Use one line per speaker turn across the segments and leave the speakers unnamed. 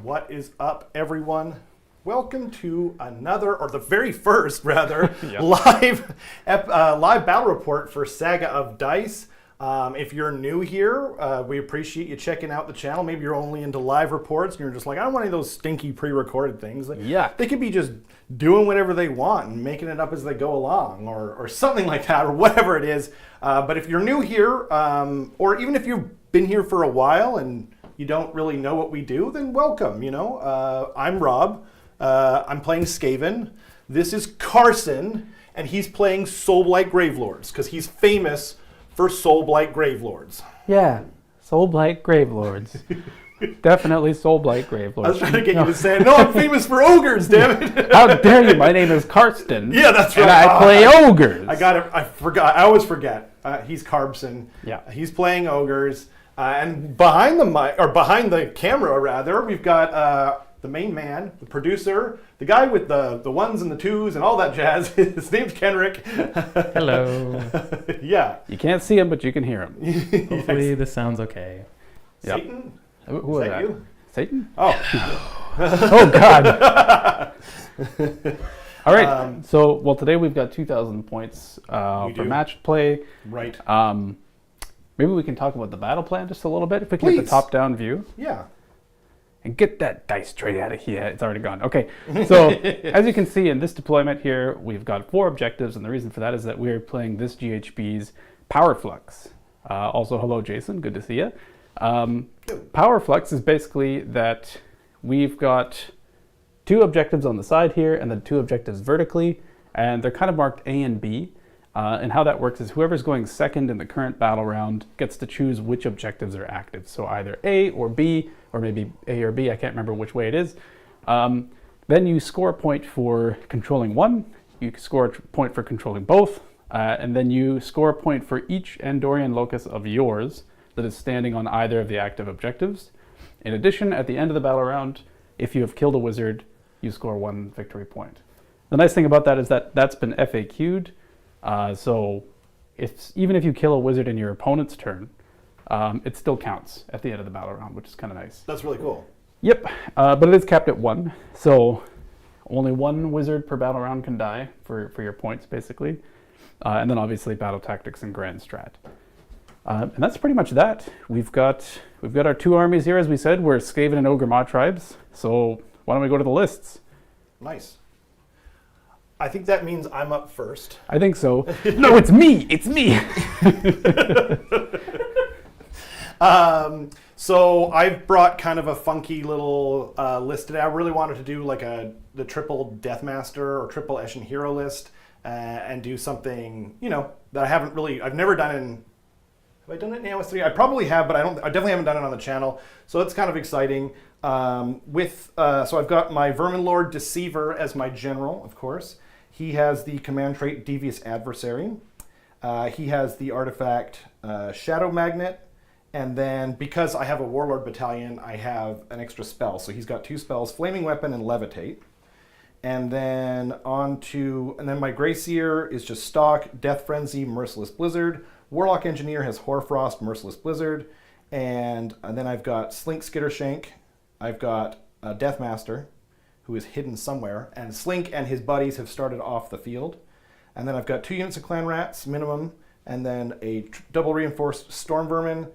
What is up, everyone? Welcome to another, or the very first, rather, live battle report for Saga of Dice. If you're new here, we appreciate you checking out the channel. Maybe you're only into live reports and you're just like, I don't want any of those stinky pre-recorded things. They could be just doing whatever they want and making it up as they go along, or something like that, or whatever it is. But if you're new here, or even if you've been here for a while and you don't really know what we do, then welcome. I'm Rob. I'm playing Skaven. This is Carson, and he's playing Soulblight Gravelords because he's famous for Soulblight Gravelords.
Yeah, Soulblight Gravelords. Definitely Soulblight Gravelords.
I was trying to get you to say, no, I'm famous for ogres, damn it.
How dare you? My name is Carson.
Yeah, that's right.
And I play ogres.
I got it. I forgot. I always forget. He's Carson.
Yeah.
He's playing ogres. And behind the camera, rather, we've got the main man, the producer, the guy with the ones and the twos and all that jazz. His name's Kenrick.
Hello.
Yeah.
You can't see him, but you can hear him.
Hopefully this sounds okay.
Satan?
Who
is that? You?
Satan?
Oh.
Oh, God. All right. So today we've got 2,000 points for match play.
Right.
Maybe we can talk about the battle plan just a little bit, if we can get the top-down view.
Yeah.
And get that dice tray out of here. It's already gone. Okay, so as you can see in this deployment here, we've got 4 objectives, and the reason for that is that we're playing this GHB's Power Flux. Also, hello, Jason. Good to see you. Power Flux is basically that we've got 2 objectives on the side here, and then 2 objectives vertically, and they're kind of marked A and B. And how that works is whoever's going second in the current battle round gets to choose which objectives are active. So either A or B, or maybe A or B, I can't remember which way it is. Then you score a point for controlling one, you score a point for controlling both, and then you score a point for each Andorian locus of yours that is standing on either of the active objectives. In addition, at the end of the battle round, if you have killed a wizard, you score 1 victory point. The nice thing about that is that that's been FAQ'd. So even if you kill a wizard in your opponent's turn, it still counts at the end of the battle round, which is kind of nice.
That's really cool.
Yep, but it is capped at 1, so only 1 wizard per battle round can die for your points, basically. And then obviously battle tactics and grand strat. And that's pretty much that. We've got our 2 armies here, as we said. We're Skaven and Ogor Mawtribes. So why don't we go to the lists?
Nice. I think that means I'm up first.
I think so. No, it's me. It's me.
So I've brought kind of a funky little list today. I really wanted to do like the triple Deathmaster or triple Eshin hero list and do something, that I've never done have I done it in AOS 3? I probably have, but I definitely haven't done it on the channel. So it's kind of exciting. So I've got my Vermin Lord Deceiver as my general, of course. He has the command trait Devious Adversary. He has the artifact Shadow Magnet. And then because I have a Warlord Battalion, I have an extra spell. So he's got 2 spells, Flaming Weapon and Levitate. And then my Greyseer is just stock, Death Frenzy, Merciless Blizzard. Warlock Engineer has Hoarfrost, Merciless Blizzard. And then I've got Slink Skittershank. I've got Deathmaster, who is hidden somewhere, and Slink and his buddies have started off the field. And then I've got 2 units of Clan Rats, minimum, and then a double reinforced Storm Vermin,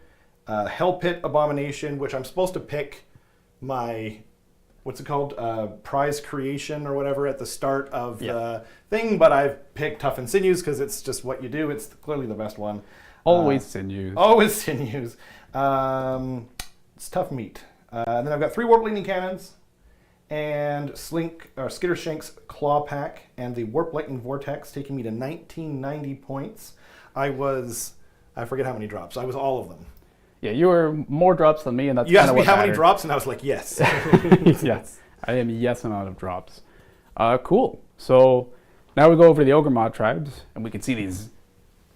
Hell Pit Abomination, which I'm supposed to pick my, prize creation or whatever at the start of the thing, but I've picked Tough and Sinews because it's just what you do. It's clearly the best one.
Always Sinews.
Always Sinews. It's tough meat. And then I've got 3 Warp Lightning Cannons, and Skittershank's Claw Pack, and the Warp Lightning Vortex, taking me to 1990 points. I forget how many drops. I was all of them.
Yeah, you were more drops than me, and that's
you
kind of what
asked me how
mattered.
many drops, and I was like, yes.
Yes, I am yes amount of drops. Cool. So now we go over to the Ogor Mawtribes, and we can see these,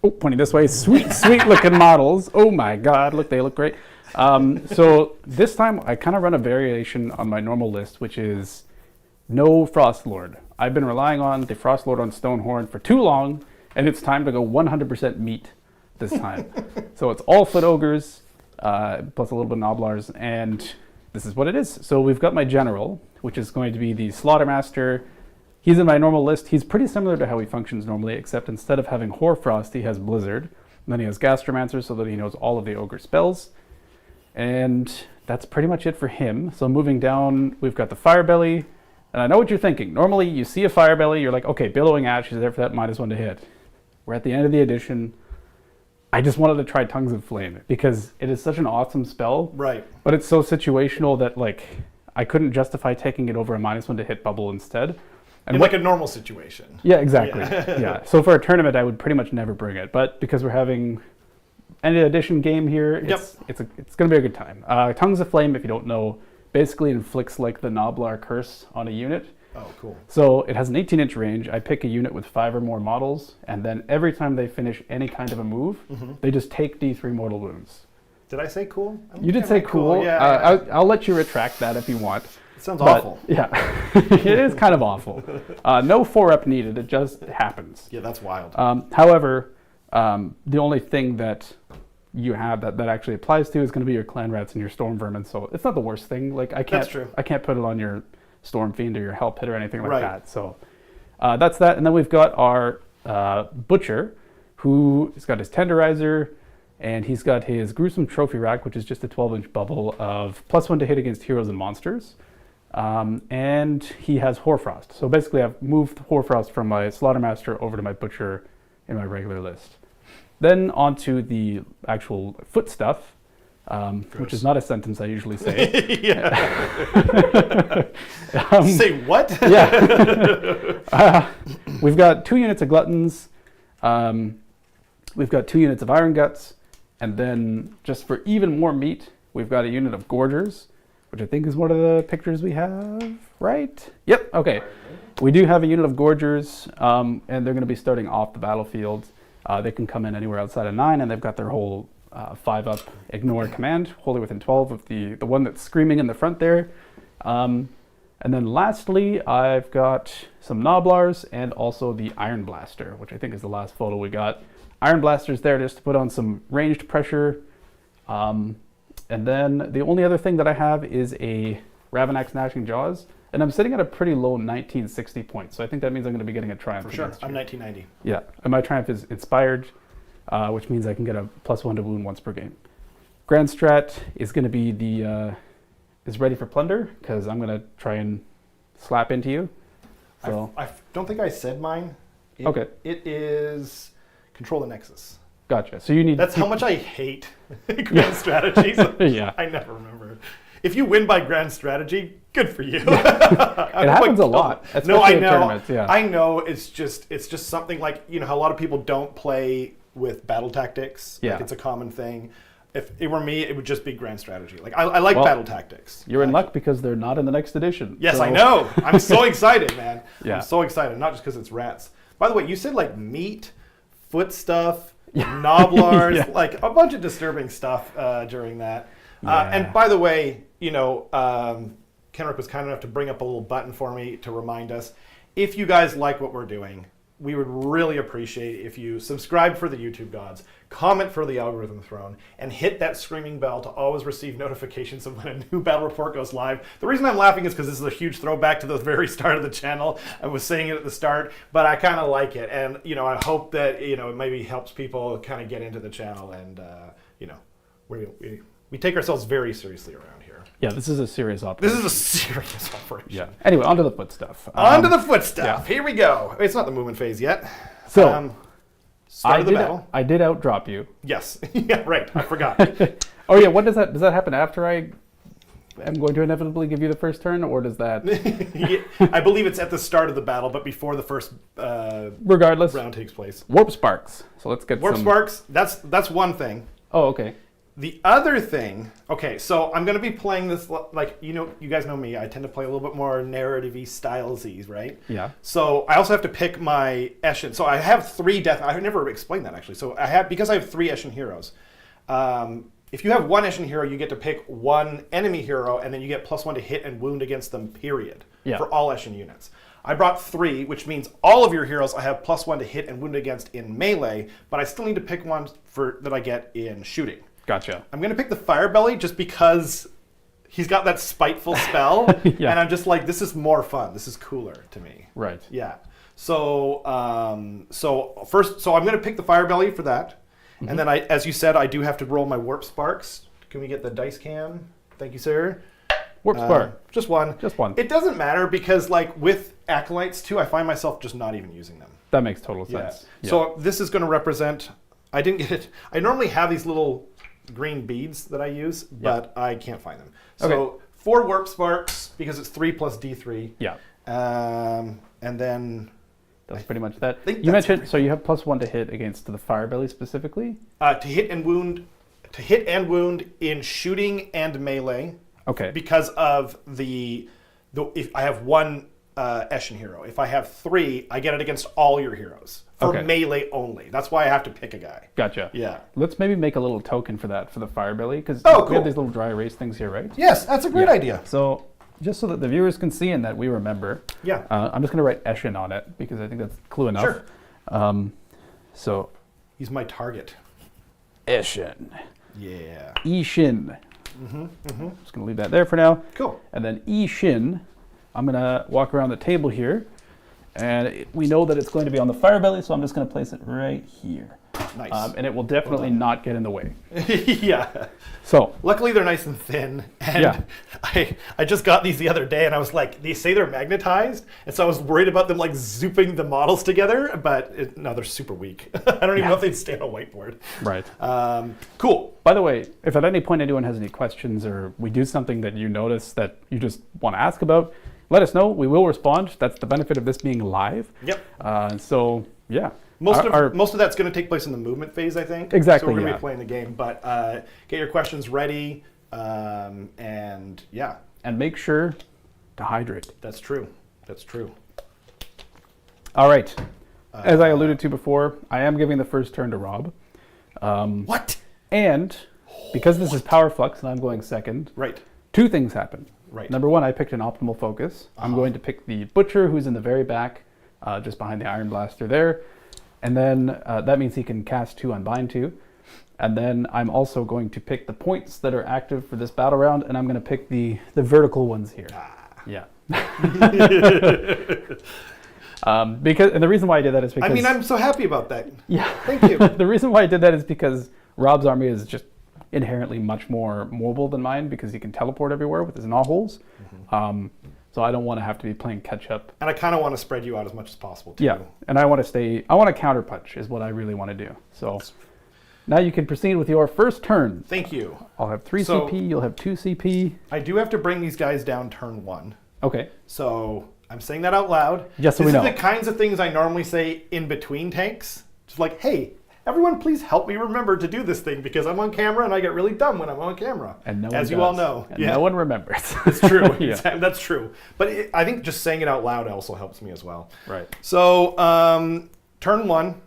pointing this way, sweet looking models. Oh my God, they look great. So this time I kind of run a variation on my normal list, which is no Frost Lord. I've been relying on the Frost Lord on Stonehorn for too long, and it's time to go 100% meat this time. So it's all foot ogres, plus a little bit of Noblars, and this is what it is. So we've got my general, which is going to be the Slaughtermaster. He's in my normal list. He's pretty similar to how he functions normally, except instead of having Hoarfrost, he has Blizzard. And then he has Gastromancer so that he knows all of the Ogre spells. And that's pretty much it for him. So moving down, we've got the Firebelly. And I know what you're thinking. Normally, you see a Firebelly, you're like, okay, Billowing Ash is there for that -1 to hit. We're at the end of the edition. I just wanted to try Tongues of Flame because it is such an awesome spell.
Right.
But it's so situational that, like, I couldn't justify taking it over a -1 to hit bubble instead. And
in like a normal situation.
Yeah, exactly. Yeah. So for a tournament, I would pretty much never bring it. But because we're having an edition game here, it's going to be a good time. Tongues of Flame, if you don't know, basically inflicts like the Noblar curse on a unit.
Oh, cool.
So it has an 18-inch range. I pick a unit with 5 or more models, and then every time they finish any kind of a move, they just take D3 mortal wounds.
Did I say cool?
You did say cool.
Yeah.
I'll let you retract that if you want.
It sounds awful.
Yeah, it is kind of awful. No 4-up needed. It just happens.
Yeah, that's wild.
However, the only thing that you have that actually applies to is going to be your clan rats and your storm vermin. So it's not the worst thing. Like
That's true.
I can't put it on your storm fiend or your hell pit or anything like
Right.
that. So that's that. And then we've got our butcher, who has got his tenderizer, and he's got his gruesome trophy rack, which is just a 12-inch bubble of +1 to hit against heroes and monsters. And he has Hoarfrost. So basically I've moved Hoarfrost from my Slaughtermaster over to my Butcher in my regular list. Then on to the actual foot stuff, which is not a sentence I usually say.
Say what?
Yeah. We've got 2 units of Gluttons. We've got 2 units of Iron Guts. And then just for even more meat, we've got a unit of Gorgers, which I think is one of the pictures we have, right? Yep, okay. We do have a unit of Gorgers, and they're going to be starting off the battlefield. They can come in anywhere outside of 9, and they've got their whole 5-up ignore command, wholly within 12 of the one that's screaming in the front there. And then lastly, I've got some Noblars and also the Iron Blaster, which I think is the last photo we got. Iron Blaster's there just to put on some ranged pressure. And then the only other thing that I have is a Ravanax Gnashing Jaws, and I'm sitting at a pretty low 1960 points, so I think that means I'm going to be getting a Triumph.
For sure,
against
I'm
you.
1990.
Yeah, and my Triumph is Inspired, which means I can get a +1 to wound once per game. Grand Strat is going to be is ready for plunder, because I'm going to try and slap into you. So
I don't think I said mine.
Okay.
It is Control the Nexus.
Gotcha. So you need...
That's how much I hate grand strategies.
Yeah.
I never remember. If you win by grand strategy, good for you.
It happens a lot.
No, I
especially in
know.
tournaments, yeah.
I know. It's just something like, you know, how a lot of people don't play with battle tactics.
Yeah.
Like it's a common thing. If it were me, it would just be grand strategy. Like I like battle tactics.
You're in luck because they're not in the next edition.
Yes,
so...
I know. I'm so excited, man.
Yeah.
I'm so excited. Not just because it's rats. By the way, you said like meat, foot stuff, Noblars,
Yeah.
like a bunch of disturbing stuff during that.
Yeah.
And by the way, you know, Kenrick was kind enough to bring up a little button for me to remind us. If you guys like what we're doing, we would really appreciate if you subscribe for the YouTube gods, comment for the algorithm throne, and hit that screaming bell to always receive notifications of when a new battle report goes live. The reason I'm laughing is because this is a huge throwback to the very start of the channel. I was saying it at the start, but I kind of like it. And, you know, I hope that, you know, it maybe helps people kind of get into the channel. And, you know, we take ourselves very seriously around here.
Yeah, this is a serious operation.
This is a serious operation.
Yeah. Anyway, on to the foot stuff.
On to the foot stuff.
yeah.
Here we go. It's not the movement phase yet.
So,
start of the battle.
I did outdrop you.
Yes. Yeah, right. I forgot.
Oh yeah, what does that happen after I am going to inevitably give you the first turn, or does that...
Yeah, I believe it's at the start of the battle, but before the first
Regardless,
round takes place.
Warp Sparks. So let's get
Warp
some...
Sparks, that's one thing.
Oh, okay.
The other thing, okay, so I'm going to be playing this, like, you know, you guys know me, I tend to play a little bit more narrative-y stylesies, right?
Yeah.
So I also have to pick my Eshin. So I have 3 death, I never explained that actually. So because I have 3 Eshin heroes, if you have 1 Eshin hero, you get to pick 1 enemy hero, and then you get +1 to hit and wound against them, period, for all Eshin units. I brought 3, which means all of your heroes I have +1 to hit and wound against in melee, but I still need to pick one that I get in shooting.
Gotcha.
I'm going to pick the Firebelly just because he's got that spiteful spell,
Yeah.
and I'm just like, this is more fun. This is cooler to me.
Right.
Yeah. So so I'm going to pick the Firebelly for that, and then as you said, I do have to roll my Warp Sparks. Can we get the dice cam? Thank you, sir.
Warp Spark.
Just one.
Just one.
It doesn't matter because like with Acolytes too, I find myself just not even using them.
That makes total
Yeah.
sense. Yeah.
So this is going to represent. I didn't get it. I normally have these little green beads that I use, but I can't find them. So
Okay.
4 Warp Sparks because it's 3 plus D3.
Yeah.
And then
That's pretty much that.
think
You
that's
mentioned, so you have +1 to hit against the Firebelly specifically?
to hit and wound in shooting and melee
Okay.
because of the if I have 1 Eshin hero. If I have 3, I get it against all your heroes for
Okay.
melee only. That's why I have to pick a guy.
Gotcha.
Yeah.
Let's maybe make a little token for that for the Firebelly, because
Oh,
we
cool.
have these little dry erase things here, right?
Yes, that's a great
Yeah.
idea.
So just so that the viewers can see and that we remember,
Yeah.
I'm just going to write Eshin on it because I think that's clue enough.
Sure.
So
He's my target.
Eshin.
Yeah.
Ishin. Just going to leave that there for now.
Cool.
And then Ishin, I'm going to walk around the table here, and we know that it's going to be on the Firebelly, so I'm just going to place it right here.
Nice.
And it will definitely not get in the way.
Yeah.
So,
Luckily, they're nice and thin. And
Yeah.
I just got these the other day, and I was like, they say they're magnetized. And so I was worried about them like zooping the models together, but no, they're super weak. I don't even know if they'd stay on a whiteboard.
right.
Cool.
By the way, if at any point anyone has any questions or we do something that you notice that you just want to ask about, let us know. We will respond. That's the benefit of this being live.
Yep.
So, yeah.
Most
Our-
of that's going to take place in the movement phase, I think.
Exactly,
So we're going to
yeah.
be playing the game, but get your questions ready, and yeah,
and make sure to hydrate.
that's true. That's true.
All right. As I alluded to before, I am giving the first turn to Rob.
What?
And because this is Power Flux and I'm going second,
Right.
2 things happen.
Right.
Number 1, I picked an optimal focus. I'm going to pick the Butcher, who's in the very back, just behind the Iron Blaster there. And then that means he can cast 2 Unbind 2. And then I'm also going to pick the points that are active for this battle round, and I'm going to pick the vertical ones here. Yeah. Because, and the reason why I did that is because...
I mean, I'm so happy about that.
Yeah.
Thank you.
The reason why I did that is because Rob's army is just inherently much more mobile than mine because he can teleport everywhere with his knotholes. So I don't want to have to be playing catch up.
And I kind of want to spread you out as much as possible, too.
Yeah, and I want to counter punch is what I really want to do. So now you can proceed with your first turn.
Thank you.
I'll have 3
So-
CP, you'll have 2 CP.
I do have to bring these guys down turn 1.
Okay.
So I'm saying that out loud.
Just so
this
we
is
know.
the kinds of things I normally say in between takes. Just like, hey, everyone please help me remember to do this thing because I'm on camera and I get really dumb when I'm on camera.
And no one
as you
does.
all know.
And no one remembers.
It's true.
Yeah.
That's true. But I think just saying it out loud also helps me as well.
Right.
So turn 1,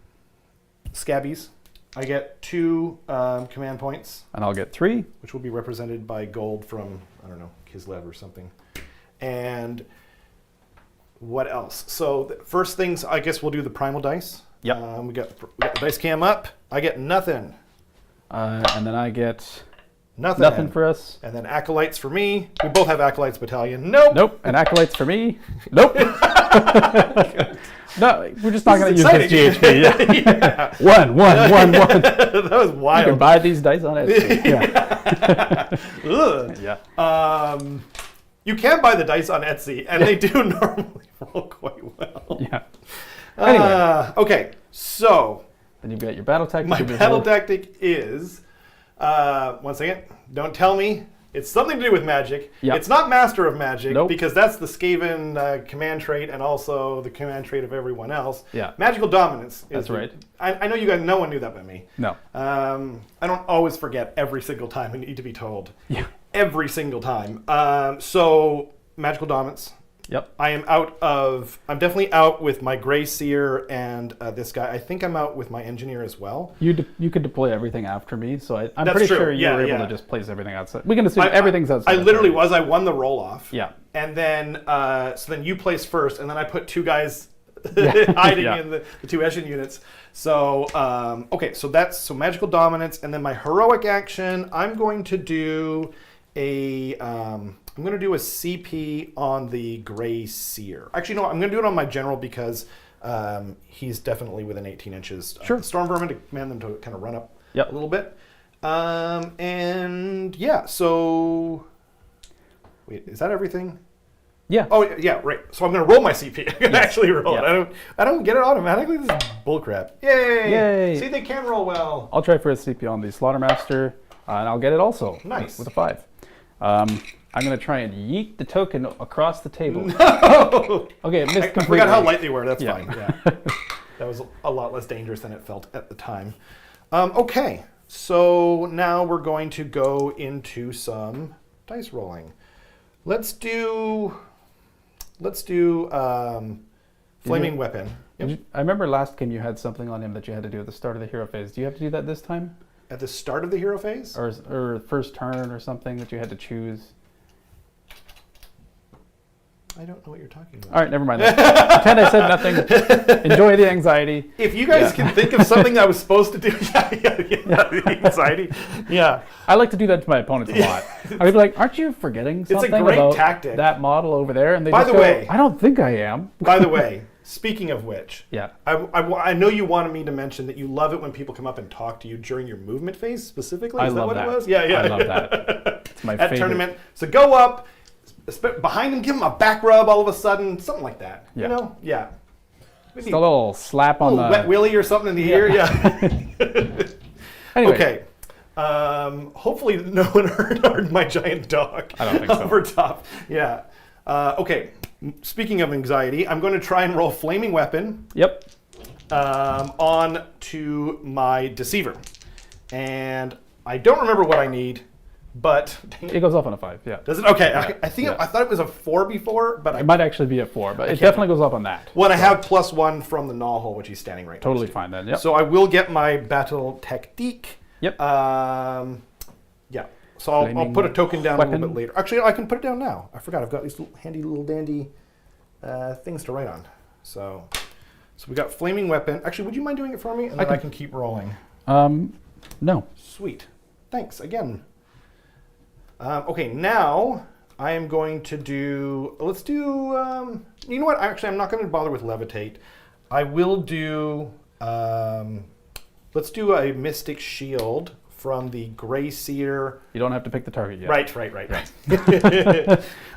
Scabbies. I get 2 command points,
And I'll get 3.
which will be represented by gold from, I don't know, Kislev or something. And what else? So the first things, I guess we'll do the primal dice.
Yep.
We got the dice cam up. I get nothing.
And then I get
Nothing.
nothing for us.
And then acolytes for me. We both have acolytes battalion. Nope.
Nope. And acolytes for me. Nope. No, we're just not going to use
Exciting.
this GHP. Yeah.
Yeah.
One.
That was
You can
wild.
buy these dice on Etsy. Yeah.
Ugh.
Yeah.
You can buy the dice on Etsy, and they do normally roll quite well.
Yeah. Anyway.
Okay, so
Then you've got your battle tactic.
my
you've got
battle
your-
tactic is, one second, don't tell me. It's something to do with magic.
Yep.
It's not Master of Magic,
Nope.
because that's the Skaven command trait and also the command trait of everyone else.
Yeah.
Magical Dominance.
That's right.
I know you guys, no one knew that but me.
No.
I don't always forget every single time I need to be told.
Yeah.
Every single time. So, Magical Dominance.
Yep.
I'm definitely out with my Grey Seer and this guy. I think I'm out with my Engineer as well.
You could deploy everything after me, so I'm
That's
pretty
true.
sure you
Yeah,
were able
yeah.
to just place everything outside. We can assume everything's outside.
I literally was. I won the roll off.
Yeah.
And then, so then you placed first, and then I put 2 guys
Yeah.
hiding
Yeah.
in the 2 Eshin units. So, okay, so that's Magical Dominance, and then my heroic action, I'm going to do I'm going to do a CP on the Gray Seer. Actually, no, I'm going to do it on my general because he's definitely within 18 inches.
Sure.
The Storm Vermin to command them to kind of run up
Yep.
a little bit. And yeah, so wait, is that everything?
Yeah.
Oh yeah, right. So I'm going to roll my CP. I'm going to actually roll it.
Yeah.
I don't get it automatically. This is bullcrap. Yay!
Yay!
See, they can roll well.
I'll try for a CP on the Slaughtermaster, and I'll get it also.
Nice.
With a 5. I'm going to try and yeet the token across the table.
No!
Okay, it missed
I
completely.
forgot how light they were. That's
Yeah.
fine. Yeah. That was a lot less dangerous than it felt at the time. Okay, so now we're going to go into some dice rolling. Let's do Flaming Weapon. Yep.
I remember last game you had something on him that you had to do at the start of the hero phase. Do you have to do that this time?
At the start of the hero phase?
Or first turn or something that you had to choose?
I don't know what you're talking about.
All right, never mind that. Pretend I said nothing. Enjoy the anxiety.
If you guys can think of something I was supposed to do, the anxiety. Yeah.
I like to do that to my opponents a lot. I'd be like, aren't you forgetting
a
something
great
about
tactic.
that model over there? And they
By
just
the
go,
way-
I don't think I am.
By the way, speaking of which,
Yeah.
I know you wanted me to mention that you love it when people come up and talk to you during your movement phase specifically.
I
Is that
love
what
that.
it was? Yeah, yeah.
I love that. It's my
At
favorite.
tournament. So go up, behind him, give him a back rub all of a sudden, something like that.
Yeah.
You know? Yeah. Maybe
Just a little slap
a
on
little
the...
wet willy or something in the ear. Yeah.
Anyway,
Okay. Hopefully no one heard my giant dog.
I don't think so.
Over top. Yeah. Okay. Speaking of anxiety, I'm going to try and roll Flaming Weapon
Yep.
on to my Deceiver. And I don't remember what I need, but...
It goes off on a 5, yeah.
Does it? Okay.
Yeah.
I think
Yeah.
I thought it was a 4 before, but
It might actually be a 4, but it definitely goes up on that.
when I have +1 from the gnaw hole, which he's standing right
Totally
next to.
fine then, yep.
So I will get my battle technique.
Yep.
Yeah. So I'll
Flaming
put a token down a little
weapon.
bit later. Actually, I can put it down now. I forgot. I've got these handy little dandy things to write on. So we got Flaming Weapon. Actually, would you mind doing it for me? And then I can keep rolling.
No.
Sweet. Thanks again. Okay, now I am going to do. Let's do. You know what? Actually, I'm not going to bother with Levitate. I will do. Let's do a Mystic Shield from the Gray Seer.
You don't have to pick the target yet.
Right.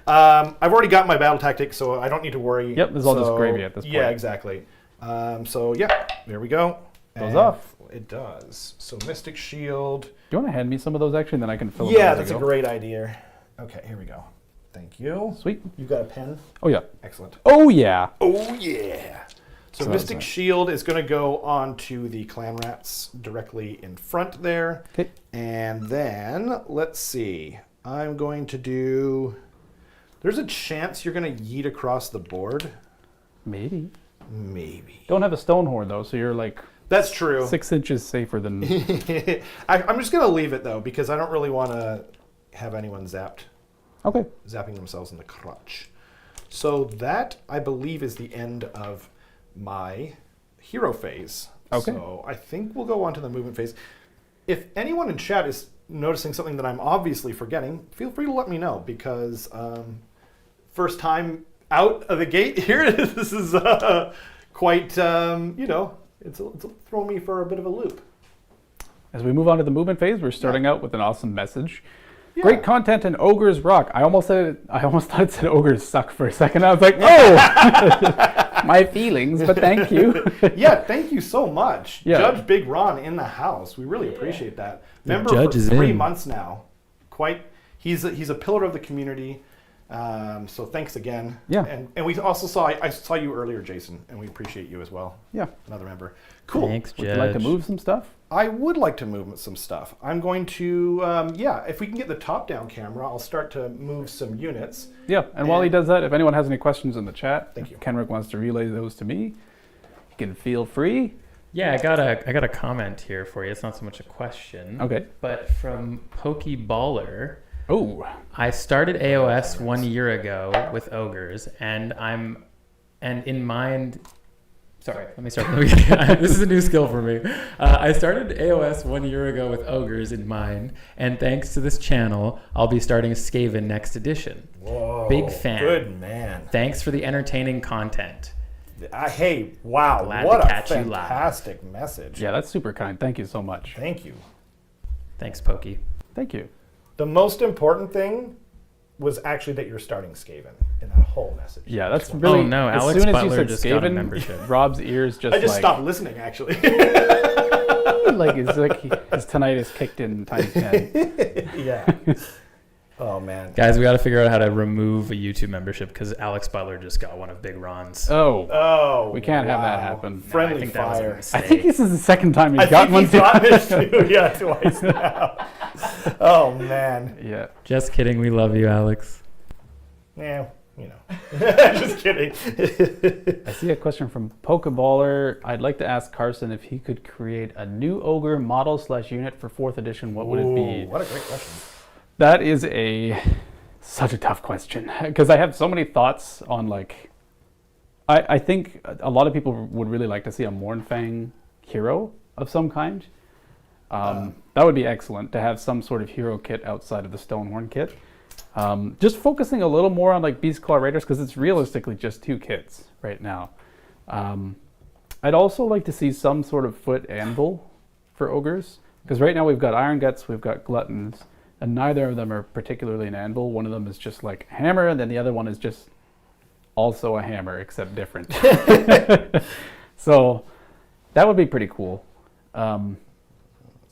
I've already got my battle tactic, so I don't need to worry.
Yep, this is all just gravy at this point.
Yeah, exactly. So yeah, there we go.
Goes
And
off.
It does. So Mystic Shield.
Do you want to hand me some of those actually, and then I can fill them
Yeah,
out as
that's
I
a
go?
great idea. Okay, here we go. Thank you.
Sweet.
You've got a pen?
Oh, yeah.
Excellent.
Oh, yeah.
Oh, yeah. So
So
Mystic
that's
Shield is going to go onto the clan rats directly in front there.
Okay.
And then, let's see. I'm going to do... There's a chance you're going to yeet across the board.
Maybe.
Maybe.
Don't have a stone horn, though, so you're like
That's true.
6 inches safer than...
I'm just going to leave it, though, because I don't really want to have anyone
Okay.
zapping themselves in the crotch. So that, I believe, is the end of my hero phase.
Okay.
So I think we'll go on to the movement phase. If anyone in chat is noticing something that I'm obviously forgetting, feel free to let me know, because first time out of the gate here, this is quite, it's throwing me for a bit of a loop.
As we move on to the movement phase, we're starting out with an awesome message.
Yeah.
Great content in Ogres Rock. I almost thought it said Ogres suck for a second. I was like, oh, my feelings, but thank you.
Yeah, thank you so much.
Yeah.
Judge Big Ron in the house. We really appreciate that. Member
judge
for
is
3
in.
months now. He's a pillar of the community. So thanks again.
Yeah.
And we also I saw you earlier, Jason, and we appreciate you as well.
Yeah.
Another member. Cool.
Thanks,
Would
Judge.
you like to move some stuff?
I would like to move some stuff. I'm going to, if we can get the top-down camera, I'll start to move some units.
Yeah, and while he does that, if anyone has any questions in the chat,
Thank you.
if Kenrick wants to relay those to me, he can feel free.
Yeah, I got a comment here for you. It's not so much a question.
Okay.
But from Pokeballer,
Oh,
I started AOS 1 year ago with ogres, and in mind Sorry, let me start. This is a new skill for me. I started AOS 1 year ago with ogres in mind, and thanks to this channel, I'll be starting a Skaven next edition.
Whoa.
Big fan.
Good man.
Thanks for the entertaining content.
Hey, wow.
Glad
what
to
a
catch you live.
fantastic message.
Yeah, that's super kind. Thank you so much.
Thank you.
Thanks, Pokey.
Thank you.
The most important thing was actually that you're starting Skaven in that whole message.
Yeah, that's really.
Oh no,
as
Alex
soon as you
Butler
said
just got a
Skaven,
membership.
Rob's ears just
I just
like
stopped listening, actually.
like his tinnitus kicked in times 10.
Yeah. Oh, man.
Guys, we got to figure out how to remove a YouTube membership because Alex Butler just got one of Big Ron's.
Oh,
we can't have that
wow.
happen.
Friendly
I think that was a
fire.
mistake.
I think this is the second time he's
I
gotten
think
one
he's
too.
gotten it too. Yeah, twice now. Oh, man.
Yeah.
Just kidding. We love you, Alex.
Yeah, you know. Just kidding.
I see a question from Pokeballer. I'd like to ask Carson if he could create a new ogre model/unit for 4th edition. What would it be?
Ooh, what a great question.
That is such a tough question because I have so many thoughts on like. I think a lot of people would really like to see a Mournfang hero of some kind. That would be excellent to have some sort of hero kit outside of the Stonehorn kit. Just focusing a little more on like Beastclaw Raiders because it's realistically just 2 kits right now. I'd also like to see some sort of foot anvil for ogres because right now we've got Iron Guts, we've got Gluttons, and neither of them are particularly an anvil. One of them is just like hammer, and then the other one is just also a hammer except different. So that would be pretty cool.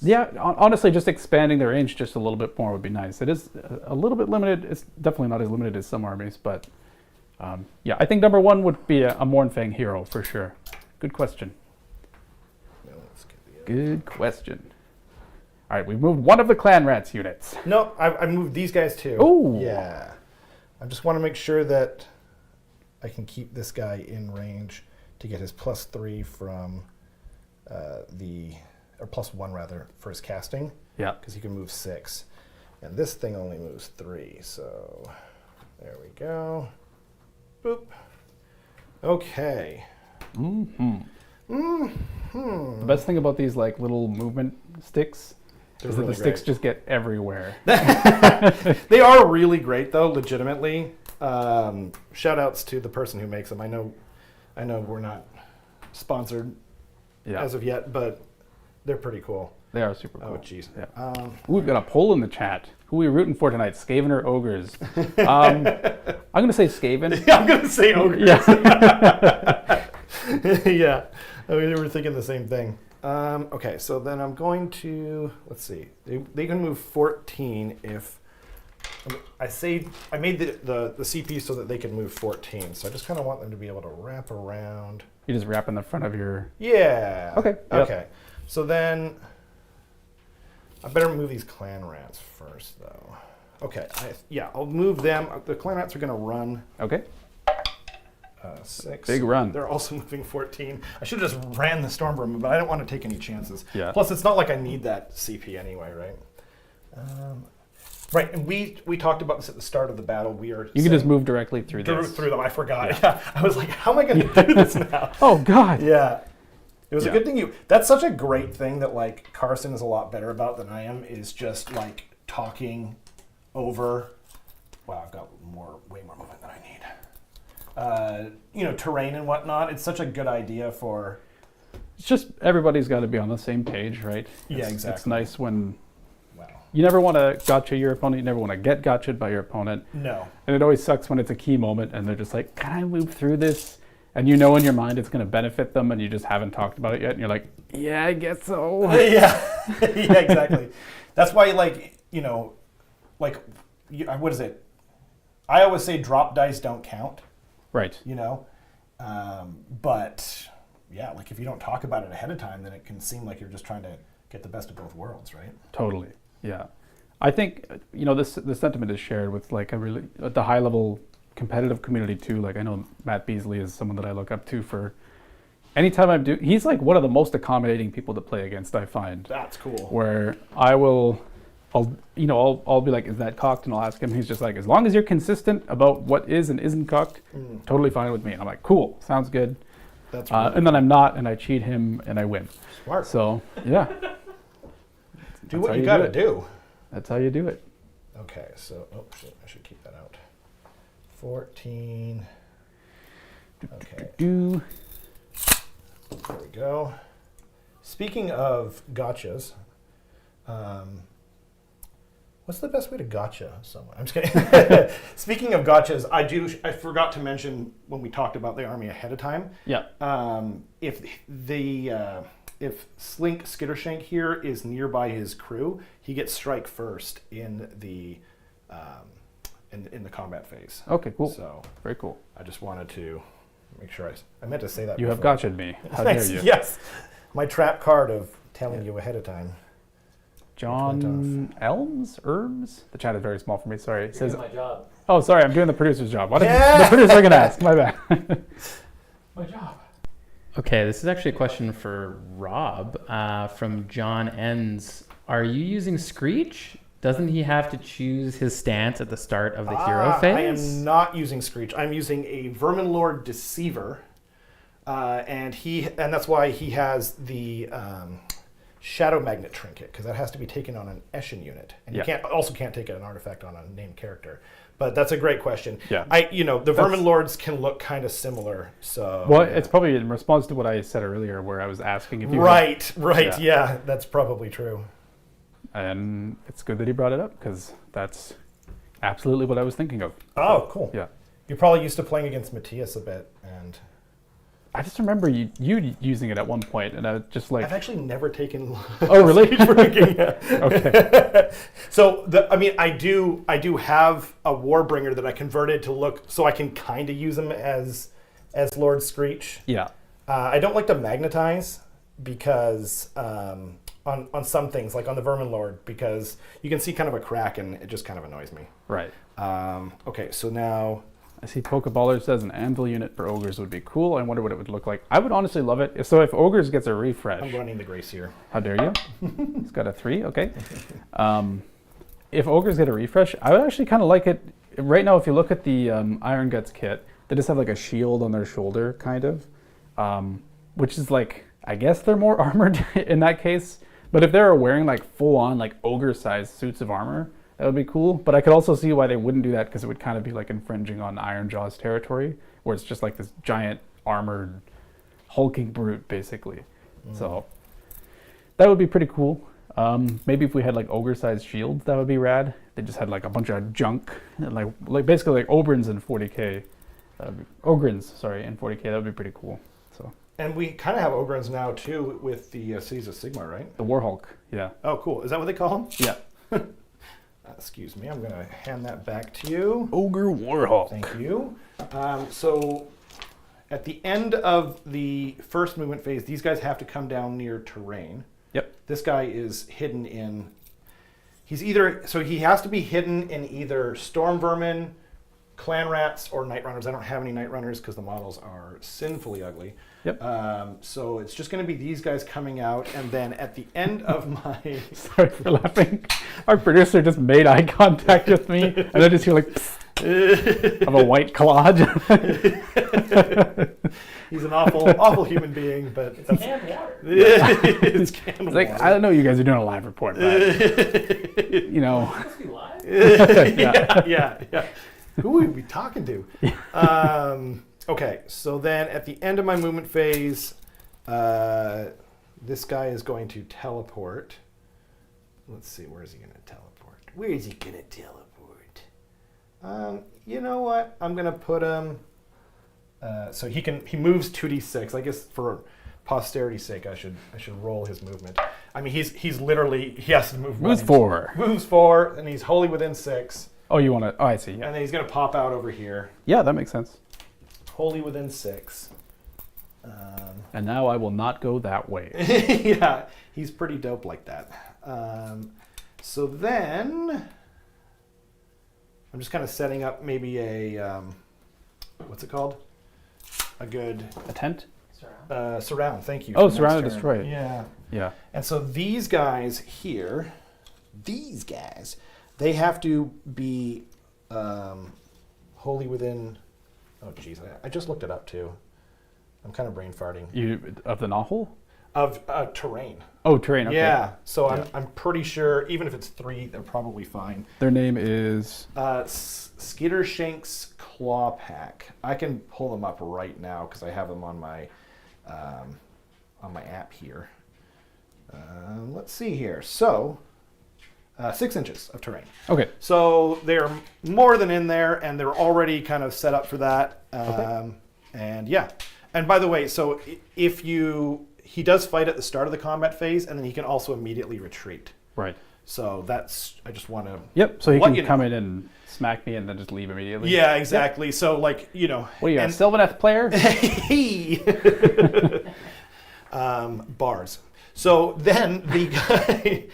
Yeah, honestly, just expanding the range just a little bit more would be nice. It is a little bit limited. It's definitely not as limited as some armies, but yeah, I think number 1 would be a Mournfang hero for sure. Good question. Good question. All right, we've moved one of the Clan Rats units.
No, I moved these guys too.
Oh.
Yeah. I just want to make sure that I can keep this guy in range to get his +3 from or +1 rather, for his casting.
Yeah.
Because he can move 6. And this thing only moves 3, so there we go. Boop. Okay.
The best thing about these like little movement sticks is that the sticks just get everywhere.
They are really great though, legitimately. Shout outs to the person who makes them. I know we're not sponsored as of yet, but they're pretty cool.
They are super cool.
Oh, jeez.
Yeah. We've got a poll in the chat. Who are we rooting for tonight, Skaven or Ogres? I'm going to say Skaven.
Yeah, I'm going to say Ogres.
Yeah.
Yeah. We were thinking the same thing. Okay, so then I'm going to, let's see. They can move 14 if, I made the CP so that they can move 14. So I just kind of want them to be able to wrap around.
You just wrap in the front of your...
Yeah.
Okay. Yep.
Okay. So then I better move these Clan Rats first, though. Okay. I'll move them. The Clan Rats are going to run.
Okay.
6.
Big run.
They're also moving 14. I should have just ran the Stormbreaker, but I didn't want to take any chances.
Yeah.
Plus, it's not like I need that CP anyway, right? Right, and we talked about this at the start of the battle. You
can just move directly through this.
Through them. I forgot. Yeah. I was like, how am I going to do this now?
Oh, God.
Yeah. It was a good thing that's such a great thing that like Carson is a lot better about than I am, is just like talking over. Wow, I've got way more movement than I need. Terrain and whatnot. It's such a good idea for.
It's just everybody's got to be on the same page, right?
Yeah, exactly.
It's nice when
Wow.
you never want to gotcha your opponent. You never want to get gotcha'd by your opponent.
No.
And it always sucks when it's a key moment and they're just like, can I move through this? And you know in your mind it's going to benefit them and you just haven't talked about it yet. And you're like, yeah, I guess so.
Yeah. Yeah, exactly. That's why, what is it? I always say drop dice don't count.
Right.
But yeah, like if you don't talk about it ahead of time, then it can seem like you're just trying to get the best of both worlds, right?
Totally. Yeah. I think, the sentiment is shared with like at the high level competitive community too. Like I know Matt Beasley is someone that I look up to for anytime he's like one of the most accommodating people to play against, I find.
That's cool.
Where I'll be like, is that cocked? And I'll ask him. He's just like, as long as you're consistent about what is and isn't cocked, totally fine with me. And I'm like, cool, sounds good.
That's really
and then I'm not, and I cheat him, and I win.
smart.
So yeah,
Do
That's
what
how
you
you
gotta
do it.
do.
that's how you do it.
Okay, so shit, I should keep that out. 14. Okay,
Do
there we go. Speaking of gotchas, what's the best way to gotcha someone? I'm just kidding. Speaking of gotchas, I forgot to mention when we talked about the army ahead of time.
yeah.
If Slink Skittershank here is nearby his crew, he gets strike first in the in the combat phase.
Okay, cool.
So
Very cool.
I just wanted to make sure I meant to say that.
You have
before.
gotcha'd me. How dare
Thanks.
you?
Yes, my trap card of telling you ahead of time.
John Elms? Herbs? The chat is very small for me. Sorry. It says,
my job.
oh, sorry. I'm doing the producer's job. Why did
Yeah!
the producer can ask? My bad.
My job. Okay, this is actually a question for Rob from John Ends. Are you using Screech? Doesn't he have to choose his stance at the start of the hero phase?
I am not using Screech. I'm using a Vermin Lord Deceiver, and that's why he has the Shadow Magnet Trinket, because that has to be taken on an Eshin unit, and you can't take an artifact on a named character. But that's a great question.
Yeah.
The Vermin Lords can look kind of similar. So
Well, it's probably in response to what I said earlier, where I was asking if you
right.
Yeah.
Yeah, that's probably true.
and it's good that he brought it up because that's absolutely what I was thinking of.
Oh, cool.
Yeah.
You're probably used to playing against Matthias a bit, and
I just remember you using it at one point, and I was just like,
I've actually never taken.
oh, really?
Okay. So I do have a Warbringer that I converted to look so I can kind of use him as Lord Screech.
Yeah.
I don't like to magnetize because on some things, like on the Vermin Lord, because you can see kind of a crack and it just kind of annoys me.
Right.
Okay, so now
I see Pokeballer says an anvil unit for ogres would be cool. I wonder what it would look like. I would honestly love it. So if ogres gets a refresh,
I'm running the Grace here.
how dare you? It's got a 3. Okay. If ogres get a refresh, I would actually kind of like it. Right now, if you look at the Iron Guts kit, they just have like a shield on their shoulder, kind of, which is like, I guess they're more armored in that case. But if they're wearing like full on like ogre-sized suits of armor, that would be cool. But I could also see why they wouldn't do that, because it would kind of be like infringing on Ironjaw's territory, where it's just like this giant armored hulking brute, basically. So that would be pretty cool. Maybe if we had like ogre-sized shields, that would be rad. They just had like a bunch of junk, and like basically like Ogrins in 40k. Ogrins, sorry, in 40k. That would be pretty cool. So.
And we kind of have Ogrins now too with the Cities of Sigmar, right?
The Warhulk, yeah.
Oh, cool. Is that what they call him?
Yeah.
Excuse me. I'm going to hand that back to you.
Ogre Warhulk.
Thank you. So at the end of the first movement phase, these guys have to come down near terrain.
Yep.
This guy is hidden in... he has to be hidden in either Storm Vermin, Clan Rats, or Night Runners. I don't have any Night Runners because the models are sinfully ugly.
Yep.
So it's just going to be these guys coming out, and then at the end of my...
Sorry for laughing. Our producer just made eye contact with me, and I just hear like of a white collage.
He's an awful human being, but
It's canned water.
it's canned
It's like,
water.
I don't know, you guys are doing a live report, but you know,
It's supposed to be live?
yeah. Who would we be talking to? Okay, so then at the end of my movement phase, this guy is going to teleport. Let's see, where is he going to teleport? Where is he going to teleport? You know what? I'm going to put him... so he moves 2d6. I guess for posterity's sake, I should roll his movement. I mean, he's literally, he has to move
moves
one.
4.
Moves 4, and he's wholly within 6.
Oh, you want to? Oh, I see. Yeah.
And then he's going to pop out over here.
Yeah, that makes sense.
Wholly within 6.
And now I will not go that way.
Yeah, he's pretty dope like that. So then, I'm just kind of setting up maybe a, what's it called? A good
A tent?
surround. Thank you.
Oh,
for
surround and
next
destroy
turn.
it.
Yeah.
Yeah.
And so these guys here, they have to be wholly within. Oh, geez, I just looked it up too. I'm kind of brain farting.
Of the novel?
Of terrain.
Oh, terrain. Okay.
Yeah. So I'm pretty sure even if it's 3, they're probably fine.
Their name is
Skittershank's Claw Pack. I can pull them up right now because I have them on my app here. Let's see here. So 6 inches of terrain.
Okay.
So they're more than in there, and they're already kind of set up for that. And yeah. And by the way, so he does fight at the start of the combat phase, and then he can also immediately retreat.
Right.
So I just want to.
Yep. So he can come in and smack me and then just leave immediately.
Yeah, exactly. Yep. So what are you, a
Sylvaneth player?
Bars. So then the guy,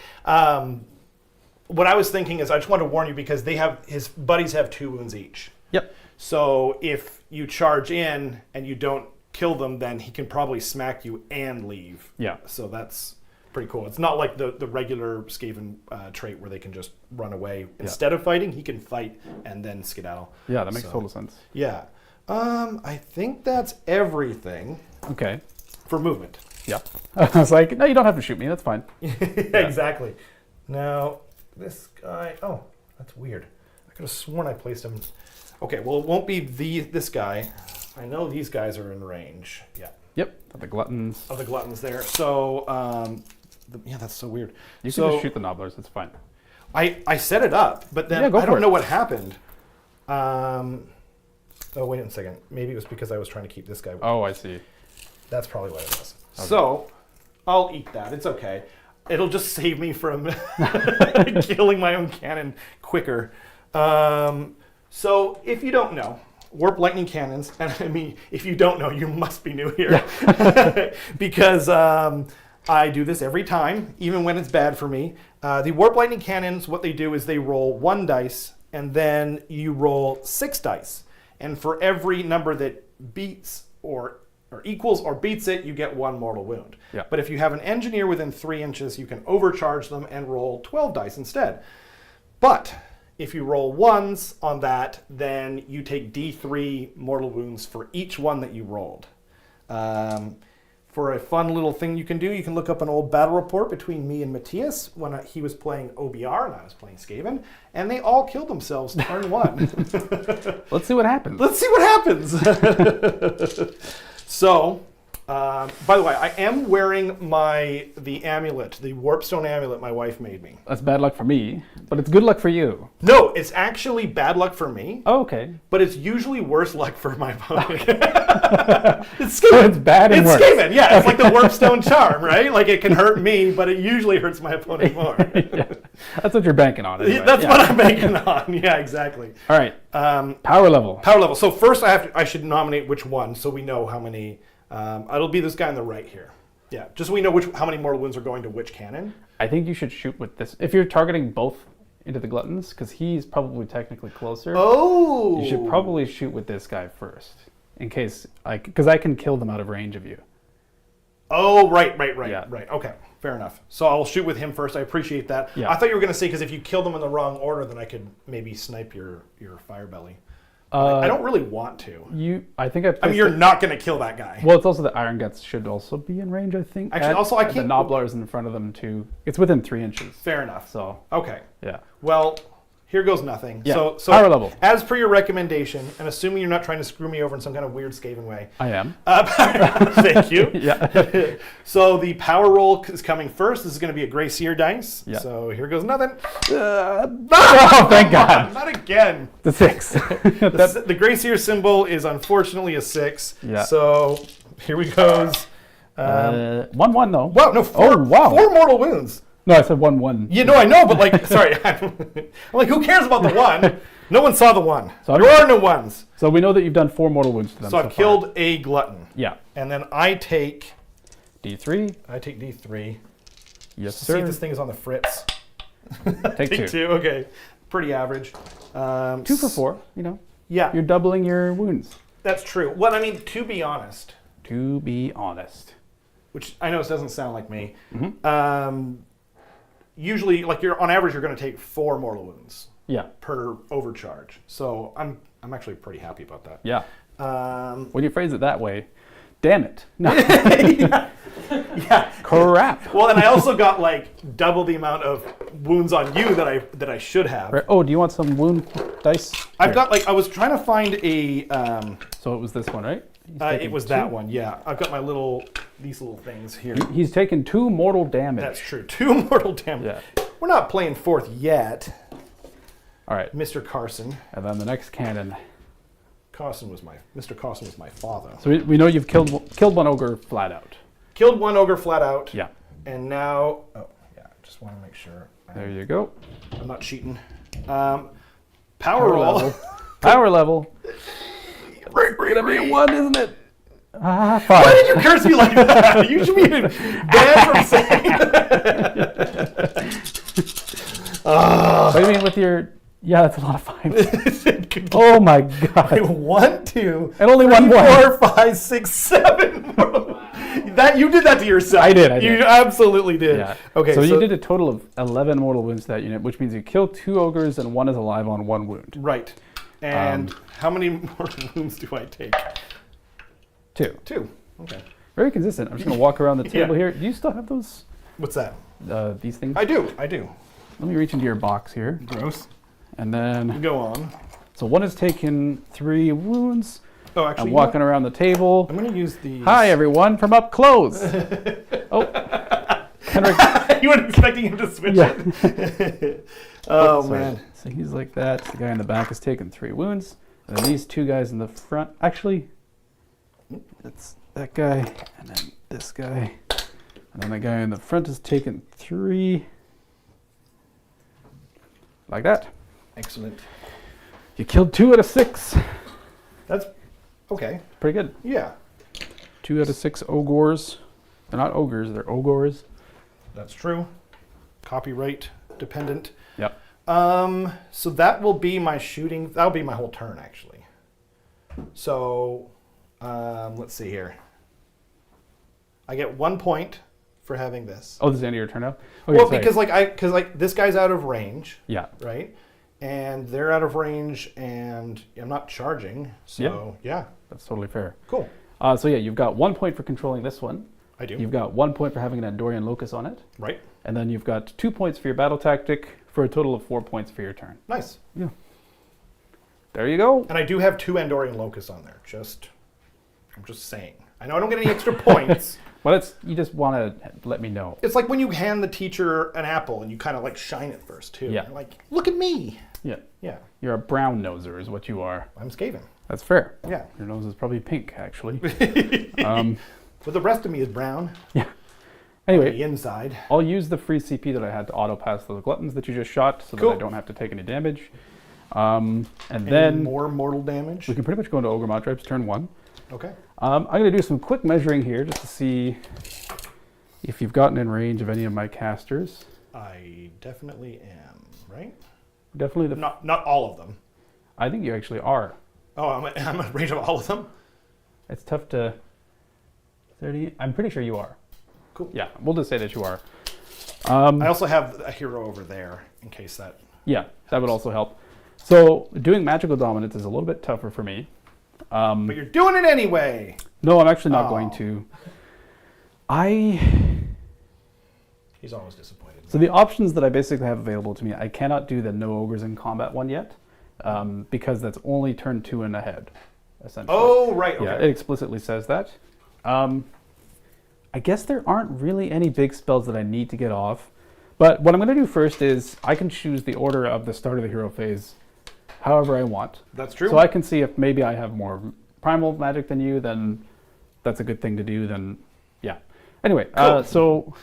what I was thinking is I just want to warn you because his buddies have 2 wounds each.
Yep.
So if you charge in and you don't kill them, then he can probably smack you and leave.
Yeah.
So that's pretty cool. It's not like the regular Skaven trait where they can just run away. Instead of fighting, he can fight and then skedaddle.
Yeah, that makes total sense.
Yeah. I think that's everything.
Okay.
For movement.
Yeah. I was like, no, you don't have to shoot me. That's fine.
Yeah. Exactly. Now, this guy... Oh, that's weird. I could have sworn I placed him... Okay, well, it won't be this guy. I know these guys are in range. Yeah.
Yep. The gluttons.
Of the gluttons there. So, that's so weird.
You can just shoot the nobblers. It's fine.
I set it up, but then I don't know what happened. Oh, wait a second. Maybe it was because I was trying to keep this guy.
Oh, I see.
That's probably what it was. Okay. So, I'll eat that. It's okay. It'll just save me from killing my own cannon quicker. So, if you don't know, warp lightning cannons, and I mean, if you don't know, you must be new here. Yeah. Because I do this every time, even when it's bad for me. The warp lightning cannons, what they do is they roll 1 dice, and then you roll 6 dice. And for every number that beats or equals or beats it, you get 1 mortal wound.
Yeah.
But if you have an engineer within 3 inches, you can overcharge them and roll 12 dice instead. But if you roll 1s on that, then you take D3 mortal wounds for each one that you rolled. For a fun little thing you can do, you can look up an old battle report between me and Matthias when he was playing OBR and I was playing Skaven, and they all killed themselves turn 1.
Let's see what happens.
Let's see what happens. So, by the way, I am wearing the amulet, the Warpstone amulet my wife made me.
That's bad luck for me, but it's good luck for you.
No, it's actually bad luck for me.
Oh, okay.
But it's usually worse luck for my opponent. It's
Skaven. So it's bad and worse.
It's Skaven, yeah. It's like the Warpstone charm, right? Like it can hurt me, but it usually hurts my opponent more.
Yeah. That's what you're banking on. Anyway.
That's what I'm banking on. Yeah, exactly.
All right. Power level.
Power level. So first I should nominate which one so we know how many... it'll be this guy on the right here. Yeah, just so we know how many mortal wounds are going to which cannon.
I think you should shoot with this. If you're targeting both into the gluttons, because he's probably technically closer.
Oh!
You should probably shoot with this guy first, in case, because I can kill them out of range of you.
Oh, right.
Yeah.
Right. Okay, fair enough. So I'll shoot with him first. I appreciate that.
Yeah.
I thought you were going to say because if you kill them in the wrong order, then I could maybe snipe your fire belly. I don't really want to.
You're
not going to kill that guy.
Well, it's also the Iron Guts should also be in range, I think.
Actually, I can't...
The Nobblers in front of them, too. It's within 3 inches.
Fair enough.
So.
Okay.
Yeah.
Well, here goes nothing.
Yeah.
So
power level.
As per your recommendation, and assuming you're not trying to screw me over in some kind of weird Skaven way.
I am.
Thank you.
Yeah.
So the power roll is coming first. This is going to be a Grey Seer dice.
Yeah.
So here goes nothing.
Oh, thank God.
Not again.
The 6.
The Grey Seer symbol is unfortunately a 6.
Yeah.
So here we goes.
1-1 though.
Wow, no, 4 mortal wounds.
No, I said 1-1.
Yeah, no, I know, but like, sorry. I'm like, who cares about the 1? No one saw the 1.
So
there are no 1s.
So we know that you've done 4 mortal wounds to them.
So I've killed a glutton.
Yeah.
And then I take...
D3.
I take D3.
Yes,
Just
sir.
see if this thing is on the fritz.
Take 2.
Okay. Pretty average.
2 for 4, you know.
Yeah.
You're doubling your wounds.
That's true. Well, I mean, to be honest. Which I know it doesn't sound like me.
Mm-hmm.
Usually, like on average, you're going to take 4 mortal wounds.
Yeah.
Per overcharge. So I'm actually pretty happy about that.
Yeah. When you phrase it that way, Damn it. No.
Yeah.
Crap.
Well, and I also got like double the amount of wounds on you that I should have.
Right. Oh, do you want some wound dice?
I've
Here.
got like I was trying to find a.
So it was this one, right?
It was that one. Yeah, I've got these little things here.
He's taken 2 mortal damage.
That's true. 2 mortal damage.
Yeah.
We're not playing fourth yet,
All right.
Mr. Carson.
And then the next cannon.
Mr. Carson was my father.
So we know you've killed one ogre flat out.
Killed one ogre flat out.
Yeah.
And now, just want to make sure.
There you go.
I'm not cheating. Power roll.
Power level.
It's
Gonna be a 1, isn't it?
Why
5.
did you curse me like that? You should be banned from saying that.
What do you mean with your... Yeah, that's a lot of 5s. Oh my god.
1, 2,
And only 1
4, 5, 6, 7. That you did that to yourself.
I did.
You absolutely did.
Yeah.
Okay.
So you did a total of 11 mortal wounds to that unit, which means you killed 2 ogres and 1 is alive on 1 wound.
Right. And how many mortal wounds do I take?
2.
2. Okay.
Very consistent. I'm just gonna walk around the table here. Do you still have those?
What's that?
These things?
I do.
Let me reach into your box here,
Gross.
and then
Go on.
so 1 has taken 3 wounds.
Oh, actually,
I'm walking around the table.
I'm going to use these.
Hi everyone from up close. Oh, Kenrick.
You weren't expecting him to switch
Yeah.
it. Oh,
Sorry.
man.
So he's like that. The guy in the back has taken 3 wounds, and then these 2 guys in the front. Actually, it's that guy, and then this guy, and then the guy in the front has taken 3. Like that.
Excellent.
You killed 2 out of 6.
That's okay.
Pretty good.
Yeah.
2 out of 6 ogres. They're not ogres, they're ogres.
That's true. Copyright dependent.
Yep.
So that will be my shooting. That'll be my whole turn, actually. So, let's see here. I get 1 point for having this.
Oh, this is the end of your turn now? Okay,
Well,
sorry.
because this guy's out of range,
Yeah.
right? And they're out of range, and I'm not charging. So yeah,
That's totally fair.
cool.
So yeah, you've got 1 point for controlling this one.
I do.
You've got 1 point for having an Andorian locus on it.
Right.
And then you've got 2 points for your battle tactic for a total of 4 points for your turn.
Nice.
Yeah. There you go.
And I do have 2 Andorian Locusts on there. I'm just saying. I know I don't get any extra points.
Well, you just want to let me know.
It's like when you hand the teacher an apple and you kind of like shine it first too.
Yeah.
You're like, look at me.
Yeah.
Yeah.
You're a brown noser is what you are.
I'm Skaven.
That's fair.
Yeah.
Your nose is probably pink, actually.
But the rest of me is brown.
Yeah.
The
Anyway,
inside.
I'll use the free CP that I had to auto pass those gluttons that you just shot so
Cool.
that I don't have to take any damage. And
Any
then
more mortal damage.
we can pretty much go into Ogre Mawtribes turn 1.
Okay.
I'm going to do some quick measuring here just to see if you've gotten in range of any of my casters.
I definitely am, right?
Definitely
Not all of them.
I think you actually are.
Oh, I'm in range of all of them?
It's tough to... 30... I'm pretty sure you are.
Cool.
Yeah, we'll just say that you are.
I also have a hero over there in case that...
Yeah, that would also help. So doing magical dominance is a little bit tougher for me.
But you're doing it anyway!
No, I'm actually not
Oh.
going to.
He's always disappointed.
So the options that I basically have available to me, I cannot do the no ogres in combat one yet, because that's only turn 2 and ahead, essentially.
Oh, right. Okay.
Yeah, it explicitly says that. I guess there aren't really any big spells that I need to get off. But what I'm going to do first is I can choose the order of the start of the hero phase however I want.
That's true.
So I can see if maybe I have more primal magic than you, then that's a good thing to do. Then, yeah. Anyway,
Cool.
so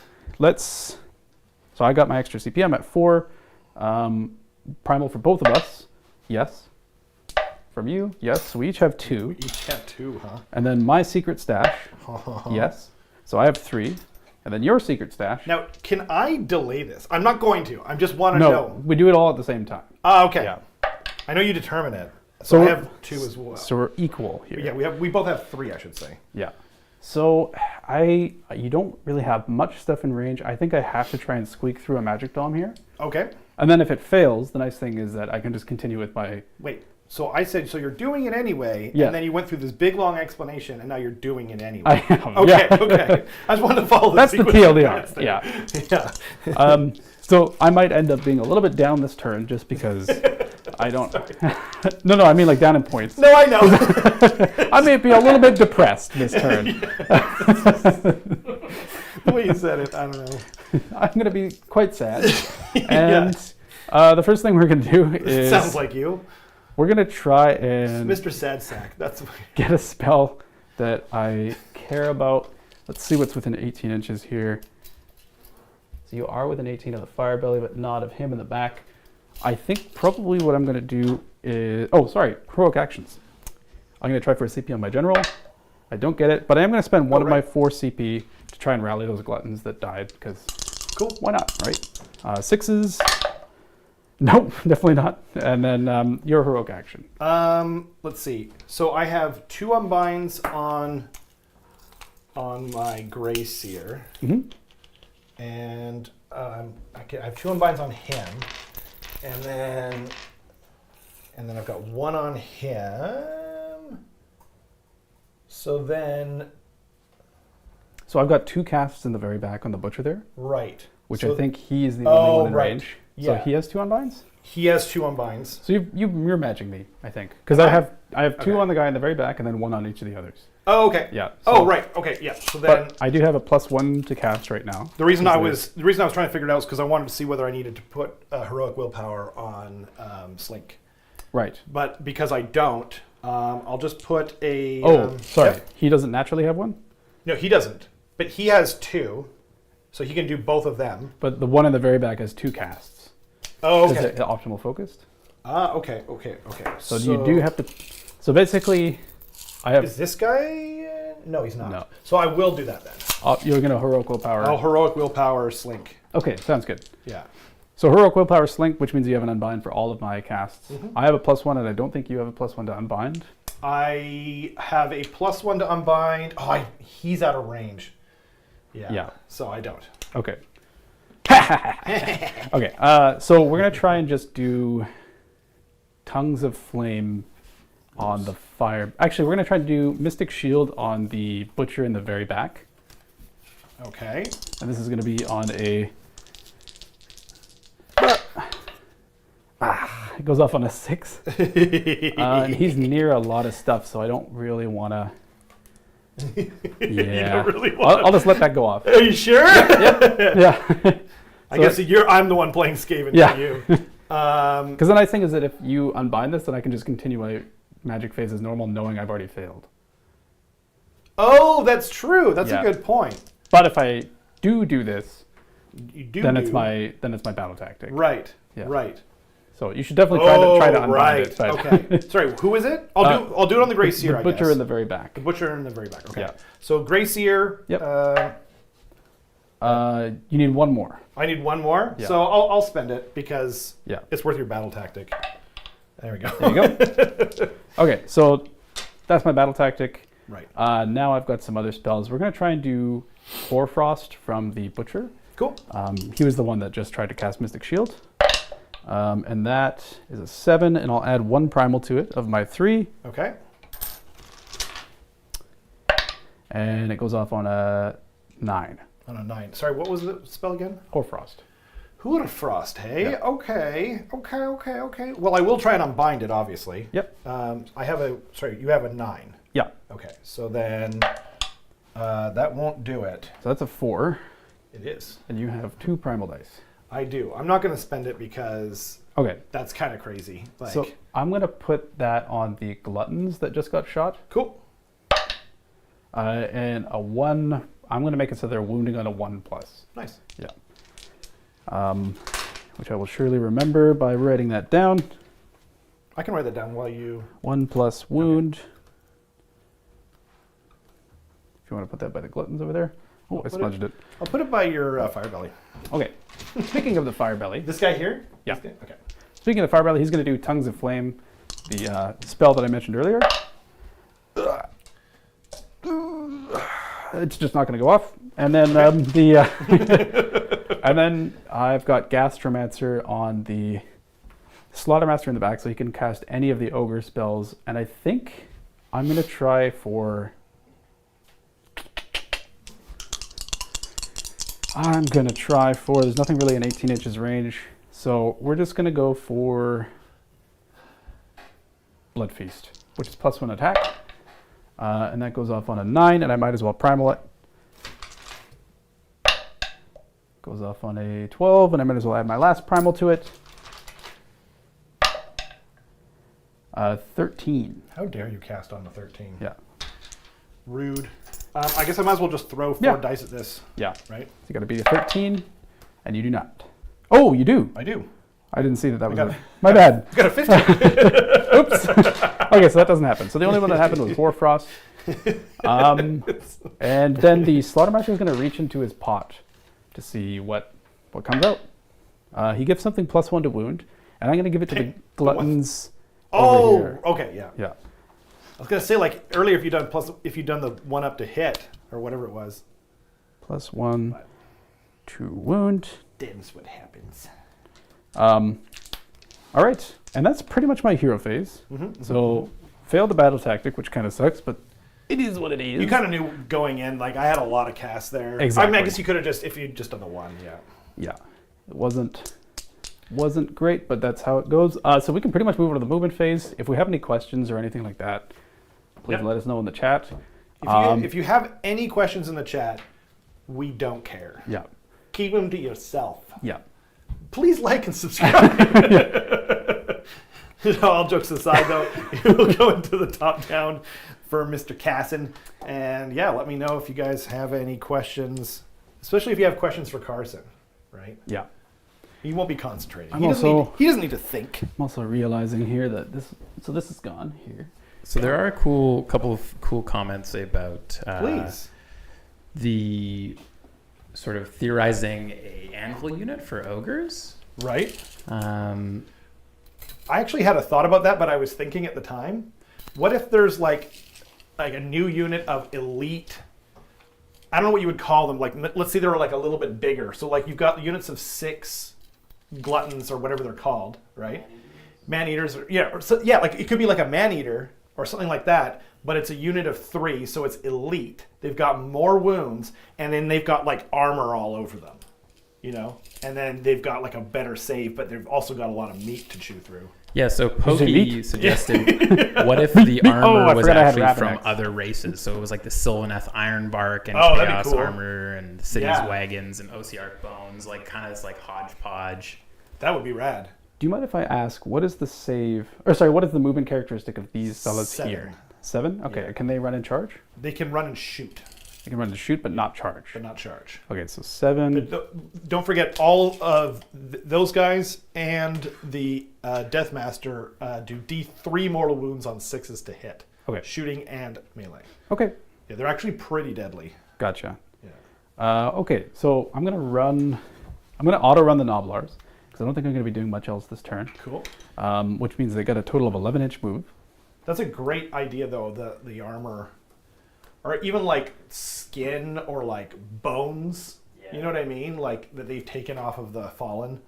I got my extra CP. I'm at 4. Primal for both of us. Yes. From you. Yes. So we each have 2.
We each have 2, huh?
And then my secret stash. Yes. So I have 3. And then your secret stash.
Now, can I delay this? I'm not going to. I just want to
No,
know.
we do it all at the same time.
Okay.
Yeah.
I know you determine it.
So
So I
we're-
have 2 as well.
So we're equal here.
Yeah, we both have 3, I should say.
Yeah. So you don't really have much stuff in range. I think I have to try and squeak through a magic dome here.
Okay.
And then if it fails, the nice thing is that I can just continue with my
Wait. So I said, so you're doing it anyway,
Yeah.
and then you went through this big long explanation, and now you're doing it anyway.
I am.
Okay,
Yeah.
okay. I just wanted to follow the
That's the
sequence of
TLDR.
events there.
Yeah.
Yeah.
So I might end up being a little bit down this turn just because I don't. No, I mean like down in points.
No, I know.
I may be a little bit depressed this turn.
The way you said it, I don't know.
I'm going to be quite sad. And the first thing we're going to do is
Sounds like you.
we're going to try and
Mr. Sad Sack. That's
get a spell that I care about. Let's see what's within 18 inches here. So you are within 18 of the fire belly, but not of him in the back. I think probably what I'm going to do is... Oh, sorry. Heroic actions. I'm going to try for a CP on my general. I don't get it, but I am going to spend one of my 4 CP to try and rally those gluttons that died, because
cool.
why not, right? 6s. Nope, definitely not. And then your heroic action.
Let's see. So I have 2 unbinds on my Grey Seer.
Mm-hmm.
And I have 2 unbinds on him, and then I've got 1 on him.
So I've got 2 casts in the very back on the butcher there,
Right.
which
So
I think he is the only one in
right.
range.
Yeah.
So he has 2 unbinds.
he has 2 unbinds.
So you're matching me, I think, because I have 2
Okay.
on the guy in the very back and then 1 on each of the others.
Oh, okay.
Yeah.
Oh,
so-
right. Okay. Yeah. So then
But I do have a +1 to cast right now.
the reason I was trying to figure it out is because I wanted to see whether I needed to put heroic willpower on Slink.
Right.
But because I don't, I'll just put a.
Sorry.
Yep.
He doesn't naturally have 1,
No, he doesn't. But he has 2, so he can do both of them.
but the one in the very back has 2 casts.
Oh,
Is
okay.
it optimal focused?
Okay.
So you do have to. So basically, I have.
Is this guy? No, he's not.
No.
So I will do that then.
You're gonna heroic willpower.
I'll heroic willpower Slink.
Okay, sounds good.
Yeah.
So heroic willpower slink, which means you have an unbind for all of my casts.
Mhm.
I have a +1, and I don't think you have a +1 to unbind.
I have a +1 to unbind. Oh, he's out of range.
Yeah.
So I don't.
Okay. Okay. So we're gonna try and just do tongues of flame on the fire. Actually, we're gonna try to do mystic shield on the butcher in the very back,
Okay.
and this is gonna be on a. It goes off on a 6. And he's near a lot of stuff, so I don't really want to. Yeah.
don't really wanna-
I'll just let that go off.
Are you sure?
Yeah.
I guess I'm the one playing Skaven,
Yeah.
not you.
Because the nice thing is that if you unbind this, then I can just continue my magic phase as normal, knowing I've already failed.
Oh, that's true. That's
Yeah.
a good point.
But if I do this,
You do.
then it's my battle tactic.
Right.
Yeah.
Right.
So you should definitely try to unbind
right.
it. But
Okay. Sorry. Who is it? I'll do it on the Grey Seer.
the
I
butcher
guess.
in the very back.
The butcher in the very back. Okay.
Yeah.
So Grey Seer.
Yep.
Uh,
You need 1 more.
I need 1 more.
Yeah.
So I'll spend it because
Yeah.
it's worth your battle tactic. There we go.
There you go. Okay, so that's my battle tactic.
Right.
Now I've got some other spells. We're going to try and do Hoarfrost from the Butcher.
Cool.
He was the one that just tried to cast Mystic Shield. And that is a 7, and I'll add 1 primal to it of my 3.
Okay.
And it goes off on a 9.
On a 9. Sorry, what was the spell again?
Hoarfrost.
Hoorfrost, hey?
Yeah.
Okay. Well, I will try and unbind it, obviously.
Yep.
You have a 9.
Yeah.
Okay, so then that won't do it.
So that's a 4,
It is.
and you have 2 primal dice.
I do. I'm not going to spend it because
Okay,
that's kind of crazy. Like,
so I'm going to put that on the Gluttons that just got shot.
cool.
And a 1, I'm going to make it so they're wounding on a 1+.
Nice.
Yeah. Which I will surely remember by writing that down.
I can write that down while you...
1+ wound. If you want to put that by the Gluttons over there. Oh, I
put
smudged it.
I'll put it by your fire belly.
Okay. Speaking of the fire belly,
This guy here?
Yeah.
This guy? Okay.
speaking of fire belly, he's going to do Tongues of Flame, the spell that I mentioned earlier. It's just not going to go off. And then and then I've got Gastromancer on the Slaughtermaster in the back, so he can cast any of the ogre spells. And I think I'm going to try for... There's nothing really in 18 inches range. So we're just going to go for Blood Feast, which is +1 attack. And that goes off on a 9, and I might as well primal it. Goes off on a 12, and I might as well add my last primal to it. 13.
How dare you cast on the 13?
Yeah.
Rude. I guess I might as well just throw 4 dice at this.
Yeah.
Right?
So you got to beat a 13, and you do not. Oh, you do.
I do.
I didn't see that was my bad.
Got a 15.
Oops. Okay, so that doesn't happen. So the only one that happened was Warfrost. And then the Slaughtermaster is going to reach into his pot to see what comes out. He gives something +1 to wound, and I'm going to give it to the Gluttons.
Oh,
here.
okay, yeah.
Yeah.
I was gonna say, like earlier, if you'd done the 1 up to hit or whatever it was.
+1 to wound.
That's what happens.
All right, and that's pretty much my hero phase. So failed the battle tactic, which kind of sucks, but it is what it is.
You kind of knew going in, like I had a lot of casts there.
Exactly.
I mean, I guess you could have if you'd just done the 1, yeah.
Yeah, it wasn't great, but that's how it goes. So we can pretty much move on to the movement phase. If we have any questions or anything like that, please let us know in the chat.
If you have any questions in the chat, we don't care.
Yeah.
Keep them to yourself.
Yeah.
Please like and subscribe. All jokes aside, though, we'll go into the top down for Mr. Carson. And yeah, let me know if you guys have any questions, especially if you have questions for Carson, right?
Yeah.
He won't be concentrating.
He
doesn't need to think.
I'm also realizing here that this is gone here.
So there are a couple of cool comments about the sort of theorizing a anvil unit for ogres.
Right.
Um,
I actually had a thought about that, but I was thinking at the time, what if there's like a new unit of elite, I don't know what you would call them, like let's say they're like a little bit bigger. So like you've got units of 6 gluttons or whatever they're called, right? Man-eaters, like it could be like a man-eater or something like that, but it's a unit of 3, so it's elite. They've got more wounds, and then they've got like armor all over them, you know? And then they've got like a better save, but they've also got a lot of meat to chew through.
Yeah, so Pokey suggested, what if the armor was actually from
X.
other races? So it was like the Sylvaneth Ironbark and
that'd be
Chaos
cool.
Armor and City's Wagons and OCR Bones, like kind of this like hodgepodge.
That would be rad.
Do you mind if I ask, what is the movement characteristic of these fellas
7.
here? 7? Okay,
Yeah.
Can they run and charge?
They can run and shoot,
They can run and shoot, but not charge.
but not charge.
Okay, so 7.
Don't forget, all of those guys and the Deathmaster do D3 mortal wounds on 6s to hit.
Okay.
Shooting and melee.
Okay,
Yeah, they're actually pretty deadly.
gotcha.
Yeah.
Okay, so I'm gonna auto run the Noblars, because I don't think I'm gonna be doing much else this turn.
Cool.
Which means they got a total of 11-inch move.
That's a great idea, though, the armor. Or even like skin or like bones. You know what I mean? Like that they've taken off of the Fallen.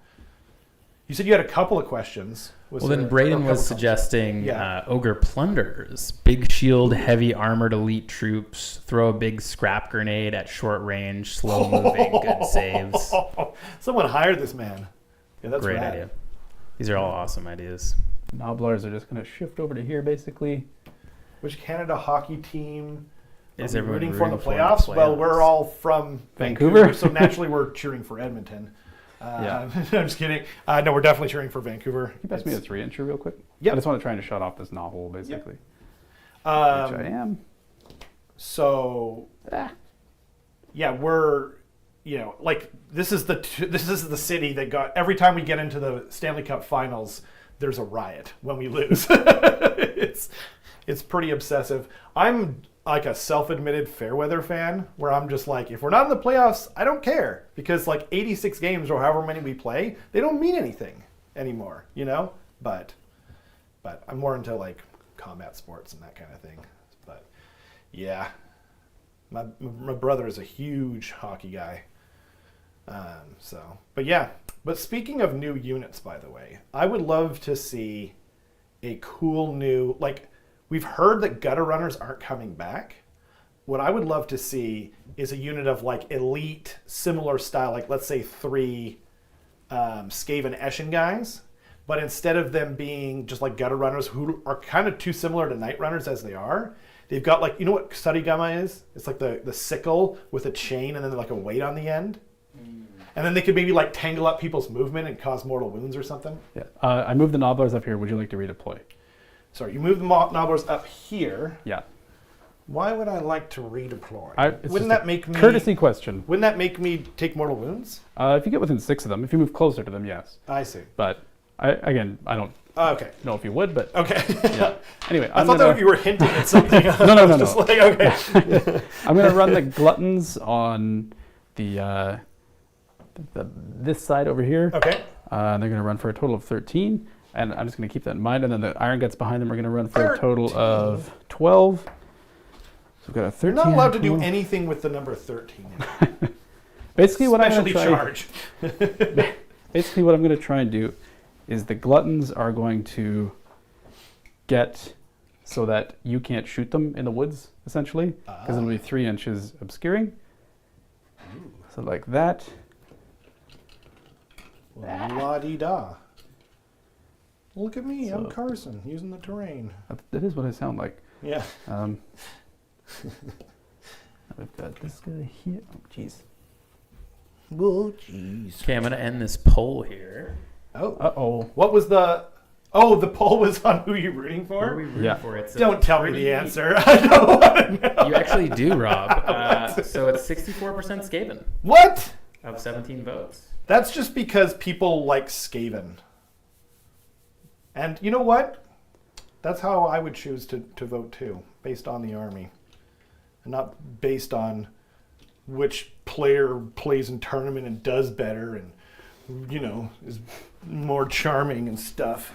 You said you had a couple of questions.
Then Braden was suggesting Ogre Plunderers. Big shield, heavy armored elite troops. Throw a big scrap grenade at short range, slow moving, good saves.
Someone hired this man. Yeah, that's
great
rad.
idea. These are all awesome ideas.
Noblars are just gonna shift over to here, basically.
Which Canada hockey team
Is
are we
everyone
rooting for in the
rooting for in the
playoffs? Well, we're
playoffs?
all from
Vancouver?
so naturally we're cheering for Edmonton. I'm just kidding. No, we're definitely cheering for Vancouver.
Can you pass me a 3-incher real quick?
Yep.
I just want to try and shut off this novel, basically. Which
Um,
I am.
So, yeah, we're, like this is the city that got, every time we get into the Stanley Cup Finals, there's a riot when we lose. It's pretty obsessive. I'm like a self-admitted Fairweather fan, where I'm just like, if we're not in the playoffs, I don't care, because like 86 games or however many we play, they don't mean anything anymore, But I'm more into like combat sports and that kind of thing. But yeah, my brother is a huge hockey guy. But yeah, But speaking of new units, by the way, I would love to see a cool new, like, we've heard that gutter runners aren't coming back. What I would love to see is a unit of like elite, similar style, like let's say 3 Skaven Eshin guys, but instead of them being just like gutter runners who are kind of too similar to night runners as they are, they've got like, you know what Sarigama is? It's like the sickle with a chain and then like a weight on the end. And then they could maybe like tangle up people's movement and cause mortal wounds or something.
Yeah. I moved the Nobblers up here. Would you like to redeploy?
Sorry, you moved the Nobblers up here.
Yeah.
Why would I like to redeploy?
It's
Wouldn't
just
that make me...
courtesy question.
Wouldn't that make me take mortal wounds?
If you get within 6 of them, if you move closer to them, yes.
I see.
But I don't
Okay.
know if you would, but
Okay.
yeah. Anyway,
I thought that you were hinting at something.
No.
Just like, okay.
I'm going to run the gluttons on the this side over here.
Okay.
They're going to run for a total of 13, and I'm just going to keep that in mind. And then the Iron Guts behind them are going to run for a total of 12. So we've got a 13.
You're not allowed to do anything with the number 13.
Basically, what I'm going to
Especially
try.
charge.
Basically, what I'm going to try and do is the gluttons are going to get so that you can't shoot them in the woods, essentially, because it'll be 3 inches obscuring. So like that.
La-di-da. Look at me, I'm
So-
Carson, using the terrain.
That is what I sound like.
Yeah.
I've got this guy here. Oh, jeez.
Oh, jeez.
Okay, I'm going to end this poll here.
Oh.
Uh-oh.
What was the... Oh, the poll was on who you're rooting
Who are
for?
we rooting
Yeah.
for? It's
Don't tell me
pretty-
the answer. I don't want to know.
You actually do, Rob. So it's 64% Skaven
What?
of 17 votes.
That's just because people like Skaven. And you know what? That's how I would choose to vote too, based on the army. And not based on which player plays in tournament and does better and, you know, is more charming and stuff.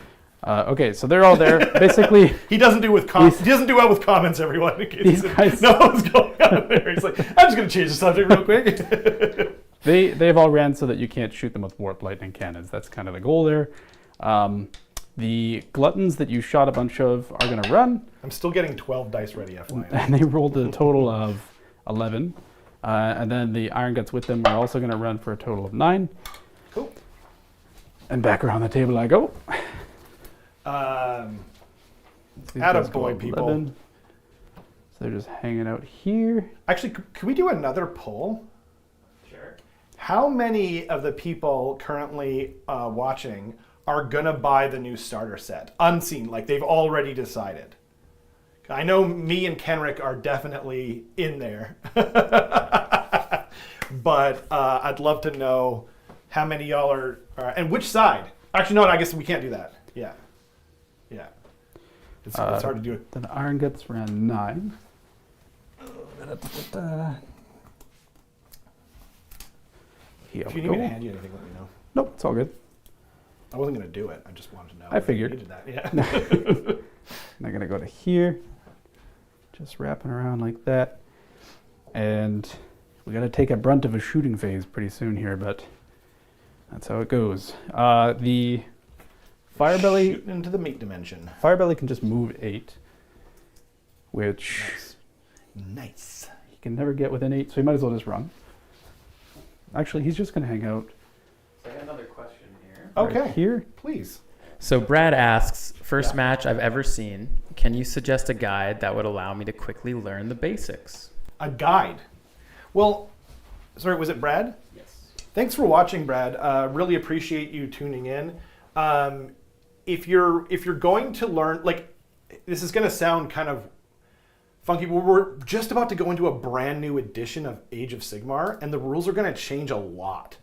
Okay, so they're all there. Basically,
He doesn't do with he doesn't do well with comments, everyone. In case
These
you
guys-
know what's going on there. He's like, I'm just going to change the subject real quick.
they've all ran so that you can't shoot them with warp lightning cannons. That's kind of the goal there. The gluttons that you shot a bunch of are going to run,
I'm still getting 12 dice ready, FYI.
and they rolled a total of 11. And then the Iron Guts with them are also going to run for a total of 9.
Cool.
And back around the table I go. These guys go
Attaboy, people.
11. So they're just hanging out here.
Actually, can we do another poll?
Sure.
How many of the people currently watching are going to buy the new starter set? Unseen, like they've already decided. I know me and Kenrick are definitely in there. But I'd love to know how many y'all are, and which side. Actually, no, I guess we can't do that. Yeah. Yeah. It's hard to do it.
Then Iron Guts ran 9. Here
If
we
you need me
go.
to hand you anything, let me know.
Nope, it's all good.
I wasn't going to do it. I just wanted to know.
I
if you
figured.
needed that. Yeah.
And I'm gonna go to here, just wrapping around like that. And we gotta take a brunt of a shooting phase pretty soon here, but that's how it goes. The Firebelly
Shooting into the meat dimension.
Firebelly can just move 8, which
Nice.
he can never get within 8, so he might as well just run. Actually, he's just gonna hang out
So I got another question here.
Okay.
right here.
Please.
So Brad asks, first
Yeah.
match I've ever seen. Can you suggest a guide that would allow me to quickly learn the basics?
A guide. Well, sorry, was it Brad?
Yes.
Thanks for watching, Brad. Really appreciate you tuning in. If you're going to learn, like, this is going to sound kind of funky, but we're just about to go into a brand new edition of Age of Sigmar, and the rules are going to change a lot.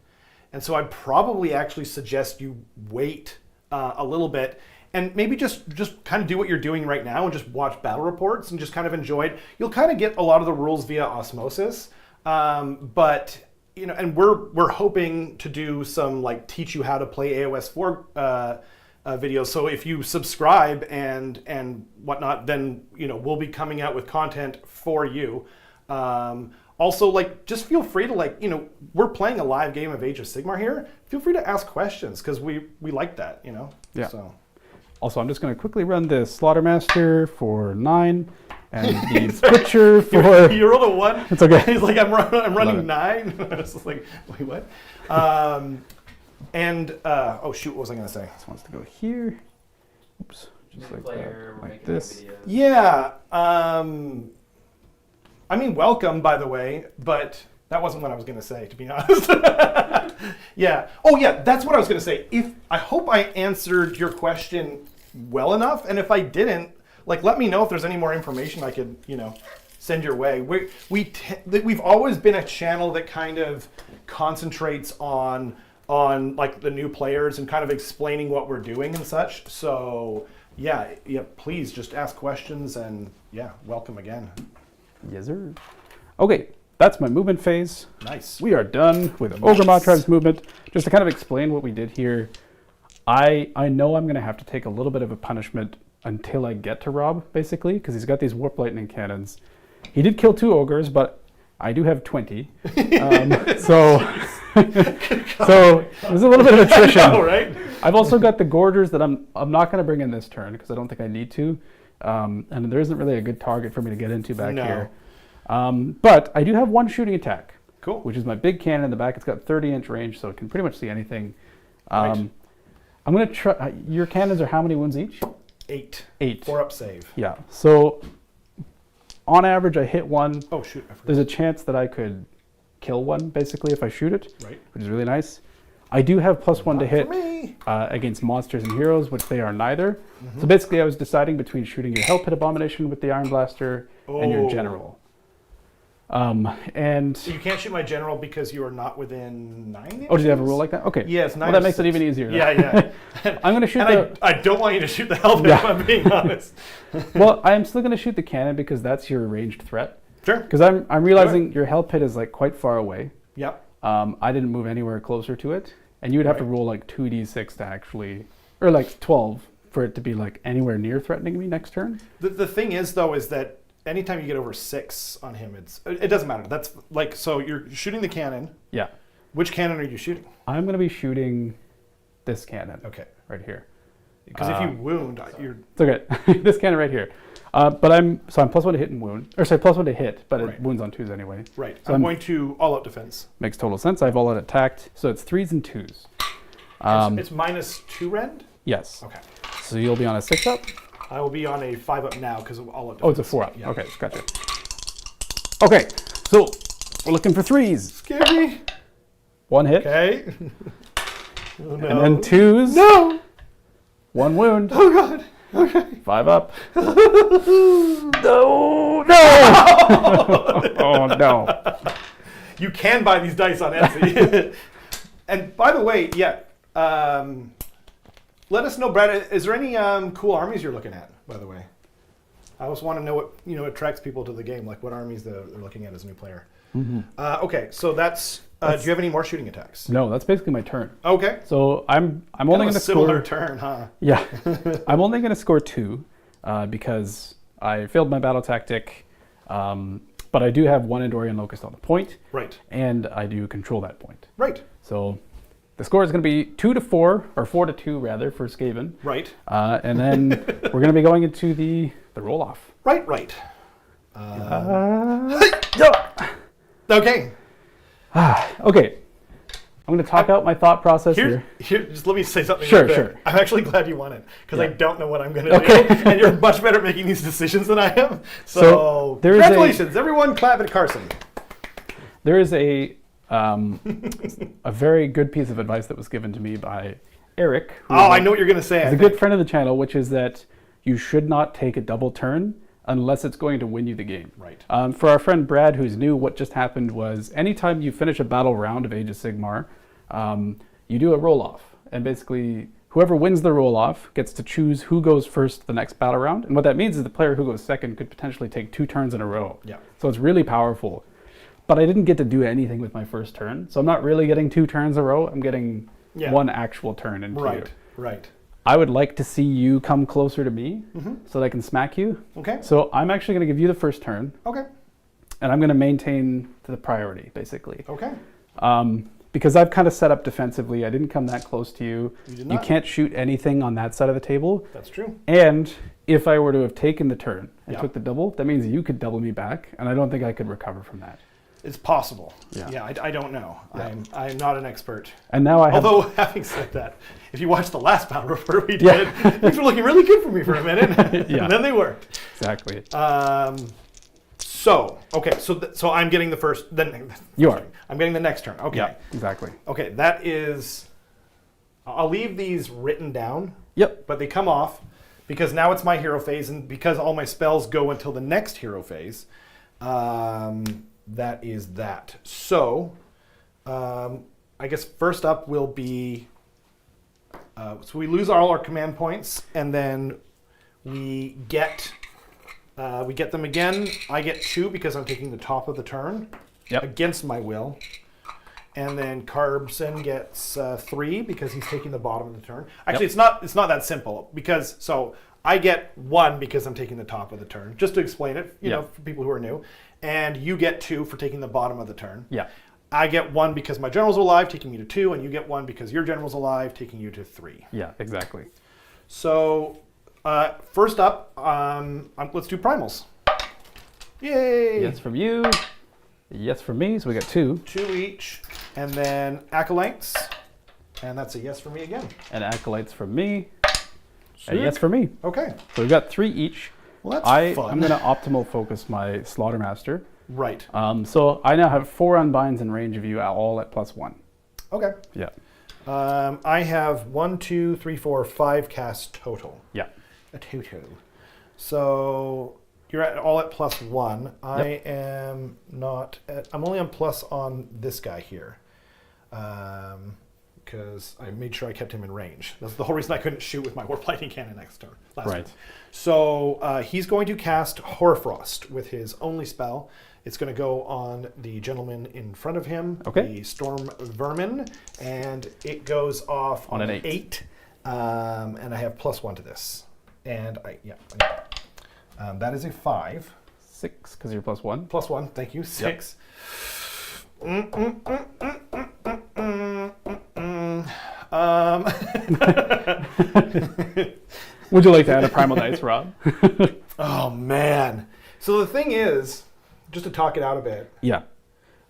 And so I'd probably actually suggest you wait a little bit and maybe just kind of do what you're doing right now and just watch battle reports and just kind of enjoy it. You'll kind of get a lot of the rules via osmosis, but you know, and we're hoping to do some like teach you how to play AOS 4 videos. So if you subscribe and whatnot, then you know we'll be coming out with content for you. also, like, just feel free to, like, we're playing a live game of Age of Sigmar here. Feel free to ask questions because we like that,
Yeah.
So.
Also, I'm just going to quickly run the Slaughtermaster for 9 and the Butcher for...
You rolled a 1?
It's okay.
He's like, I'm running 9. I was just like, wait, what? Oh shoot, what was I going to say?
This wants to go here. Oops. Just like that, like this.
Yeah. I mean, welcome, by the way, but that wasn't what I was going to say, to be honest. Yeah. Oh, yeah, that's what I was going to say. I hope I answered your question well enough, and if I didn't, like, let me know if there's any more information I could, send your way. We've always been a channel that kind of concentrates on like the new players and kind of explaining what we're doing and such. So yeah, please just ask questions and welcome again.
Yes, sir. Okay, that's my movement phase.
Nice.
We are done with Ogor Mawtribes movement. Just to kind of explain what we did here, I know I'm going to have to take a little bit of a punishment until I get to Rob, basically, because he's got these warp lightning cannons. He did kill 2 ogres, but I do have 20. So there's a little bit of attrition.
I know, right?
I've also got the Gorgers that I'm not going to bring in this turn because I don't think I need to. And there isn't really a good target for me to get into back here. But I do have 1 shooting attack.
Cool.
Which is my big cannon in the back. It's got 30-inch range, so it can pretty much see anything.
Right.
I'm going to try... your cannons are how many wounds each?
8.
8.
4 up save.
Yeah. So on average, I hit 1.
Oh, shoot.
There's a chance that I could kill 1, basically, if I shoot it.
Right.
Which is really nice. I do have +1 to hit
me.
Against monsters and heroes, which they are neither. So basically, I was deciding between shooting your Hell Pit Abomination with the Iron Blaster and your General. And
so you can't shoot my general because you are not within 9 inches?
Oh, did you have a rule like that? Okay.
Yes, 9.
Well, that makes it even easier.
Yeah.
I'm going to shoot
I don't want you to shoot the Hell Pit, if I'm being honest.
Well, I'm still going to shoot the cannon because that's your ranged threat.
Sure.
Because I'm realizing your Hell Pit is like quite far away.
Yep.
I didn't move anywhere closer to it. And you would have to roll like 2d6 to actually, or like 12 for it to be like anywhere near threatening me next turn.
The thing is, though, is that anytime you get over 6 on him, it doesn't matter. That's like, so you're shooting the cannon.
Yeah.
Which cannon are you shooting?
I'm going to be shooting this cannon.
Okay.
Right here.
Because if you wound, you're...
It's okay. This cannon right here. But I'm +1 to hit and wound. Or sorry, +1 to hit, but it wounds on 2s anyway.
Right.
So
I'm going to all-out defense.
Makes total sense. I have all-out attacked. So it's 3s and 2s.
It's -2 rend?
Yes.
Okay.
So you'll be on a 6 up?
I will be on a 5 up now because of all-out defense.
Oh, it's a 4 up.
Yeah.
Okay, gotcha. Okay, so we're looking for 3s.
Scary.
1 hit.
Okay. Oh, no.
And then 2s.
No!
1 wound.
Oh, God. Okay.
5 up. No! No! Oh, no.
You can buy these dice on Etsy. And by the way, let us know, Brad, is there any cool armies you're looking at, by the way? I always want to know what attracts people to the game, like what armies they're looking at as a new player. Okay, so that's do you have any more shooting attacks?
No, that's basically my turn.
Okay.
So I'm only going to score...
similar turn, huh?
Yeah. I'm only going to score 2 because I failed my battle tactic, but I do have 1 Endorian Locust on the point.
Right.
And I do control that point.
Right.
So the score is going to be 2-4, or 4-2 rather, for Skaven.
Right.
And then we're going to be going into the roll-off.
Right. Okay.
Okay. I'm going to talk out my thought process here.
Just let me say something.
Sure,
real quick.
sure.
I'm actually glad you won it because I don't know what I'm going to
Okay.
do, and you're much better at making these decisions than I am.
So there is
congratulations, everyone! Clap at Carson.
There is a very good piece of advice that was given to me by Eric. Who
I know what you're going to say.
He's a good friend of the channel, which is that you should not take a double turn unless it's going to win you the game.
Right.
For our friend Brad, who's new, what just happened was anytime you finish a battle round of Age of Sigmar, you do a roll-off. And basically, whoever wins the roll-off gets to choose who goes first the next battle round. And what that means is the player who goes second could potentially take 2 turns in a row.
Yeah.
So it's really powerful. But I didn't get to do anything with my first turn. So I'm not really getting 2 turns in a row. I'm getting 1 actual turn into you.
Right.
I would like to see you come closer to me so that I can smack you.
Okay.
So I'm actually going to give you the first turn.
Okay.
and I'm going to maintain the priority, basically.
Okay.
Because I've kind of set up defensively. I didn't come that close to you.
You did
You
not.
can't shoot anything on that side of the table.
That's true.
And if I were to have taken the turn and
Yeah.
took the double, that means you could double me back, and I don't think I could recover from that.
It's possible.
Yeah.
I don't know.
Yeah.
I'm not an expert.
And now I have...
Although, having said that, if you watch the last battle report we
Yeah.
did, things were looking really good for me for a minute,
Yeah.
and then they weren't.
Exactly.
So I'm getting the first. Then
You are.
I'm getting the next turn. Okay.
Yeah, exactly.
Okay, that is. I'll leave these written down,
Yep.
but they come off because now it's my hero phase, and because all my spells go until the next hero phase. That is that. So, I guess first up will be. So we lose all our command points, and then we get them again. I get 2 because I'm taking the top of the turn against my will. And then Carson gets 3 because he's taking the bottom of the turn. Actually, it's not that simple because so I get 1 because I'm taking the top of the turn. Just to explain it, you know, for people who are new. And you get 2 for taking the bottom of the turn.
Yeah.
I get 1 because my general's alive, taking me to 2, and you get 1 because your general's alive, taking you to 3.
Yeah, exactly.
So first up, let's do primals. Yay!
Yes from you. Yes from me. So we got 2.
2 each, and then acolytes, and that's a yes for me again.
And acolytes from me.
Sick.
A yes for me.
Okay.
So we've got 3 each.
Well, that's fun.
I'm going to optimal focus my Slaughtermaster.
Right.
So I now have 4 unbinds in range of you, all at +1.
Okay.
Yeah.
I have 1, 2, 3, 4, 5 casts total.
Yeah.
A total. So you're all at +1. I am not at. I'm only on plus on this guy here. Because I made sure I kept him in range. That's the whole reason I couldn't shoot with my Warp Lightning Cannon next turn. Last turn. So he's going to cast Hoarfrost with his only spell. It's going to go on the gentleman in front of him, the Storm Vermin, and it goes off
on an
8. And I have +1 to this. And that is a 5.
6, because you're +1.
+1, thank you. 6.
Would you like to add a primal dice, Rob?
Oh man! So the thing is, just to talk it out a bit.
Yeah.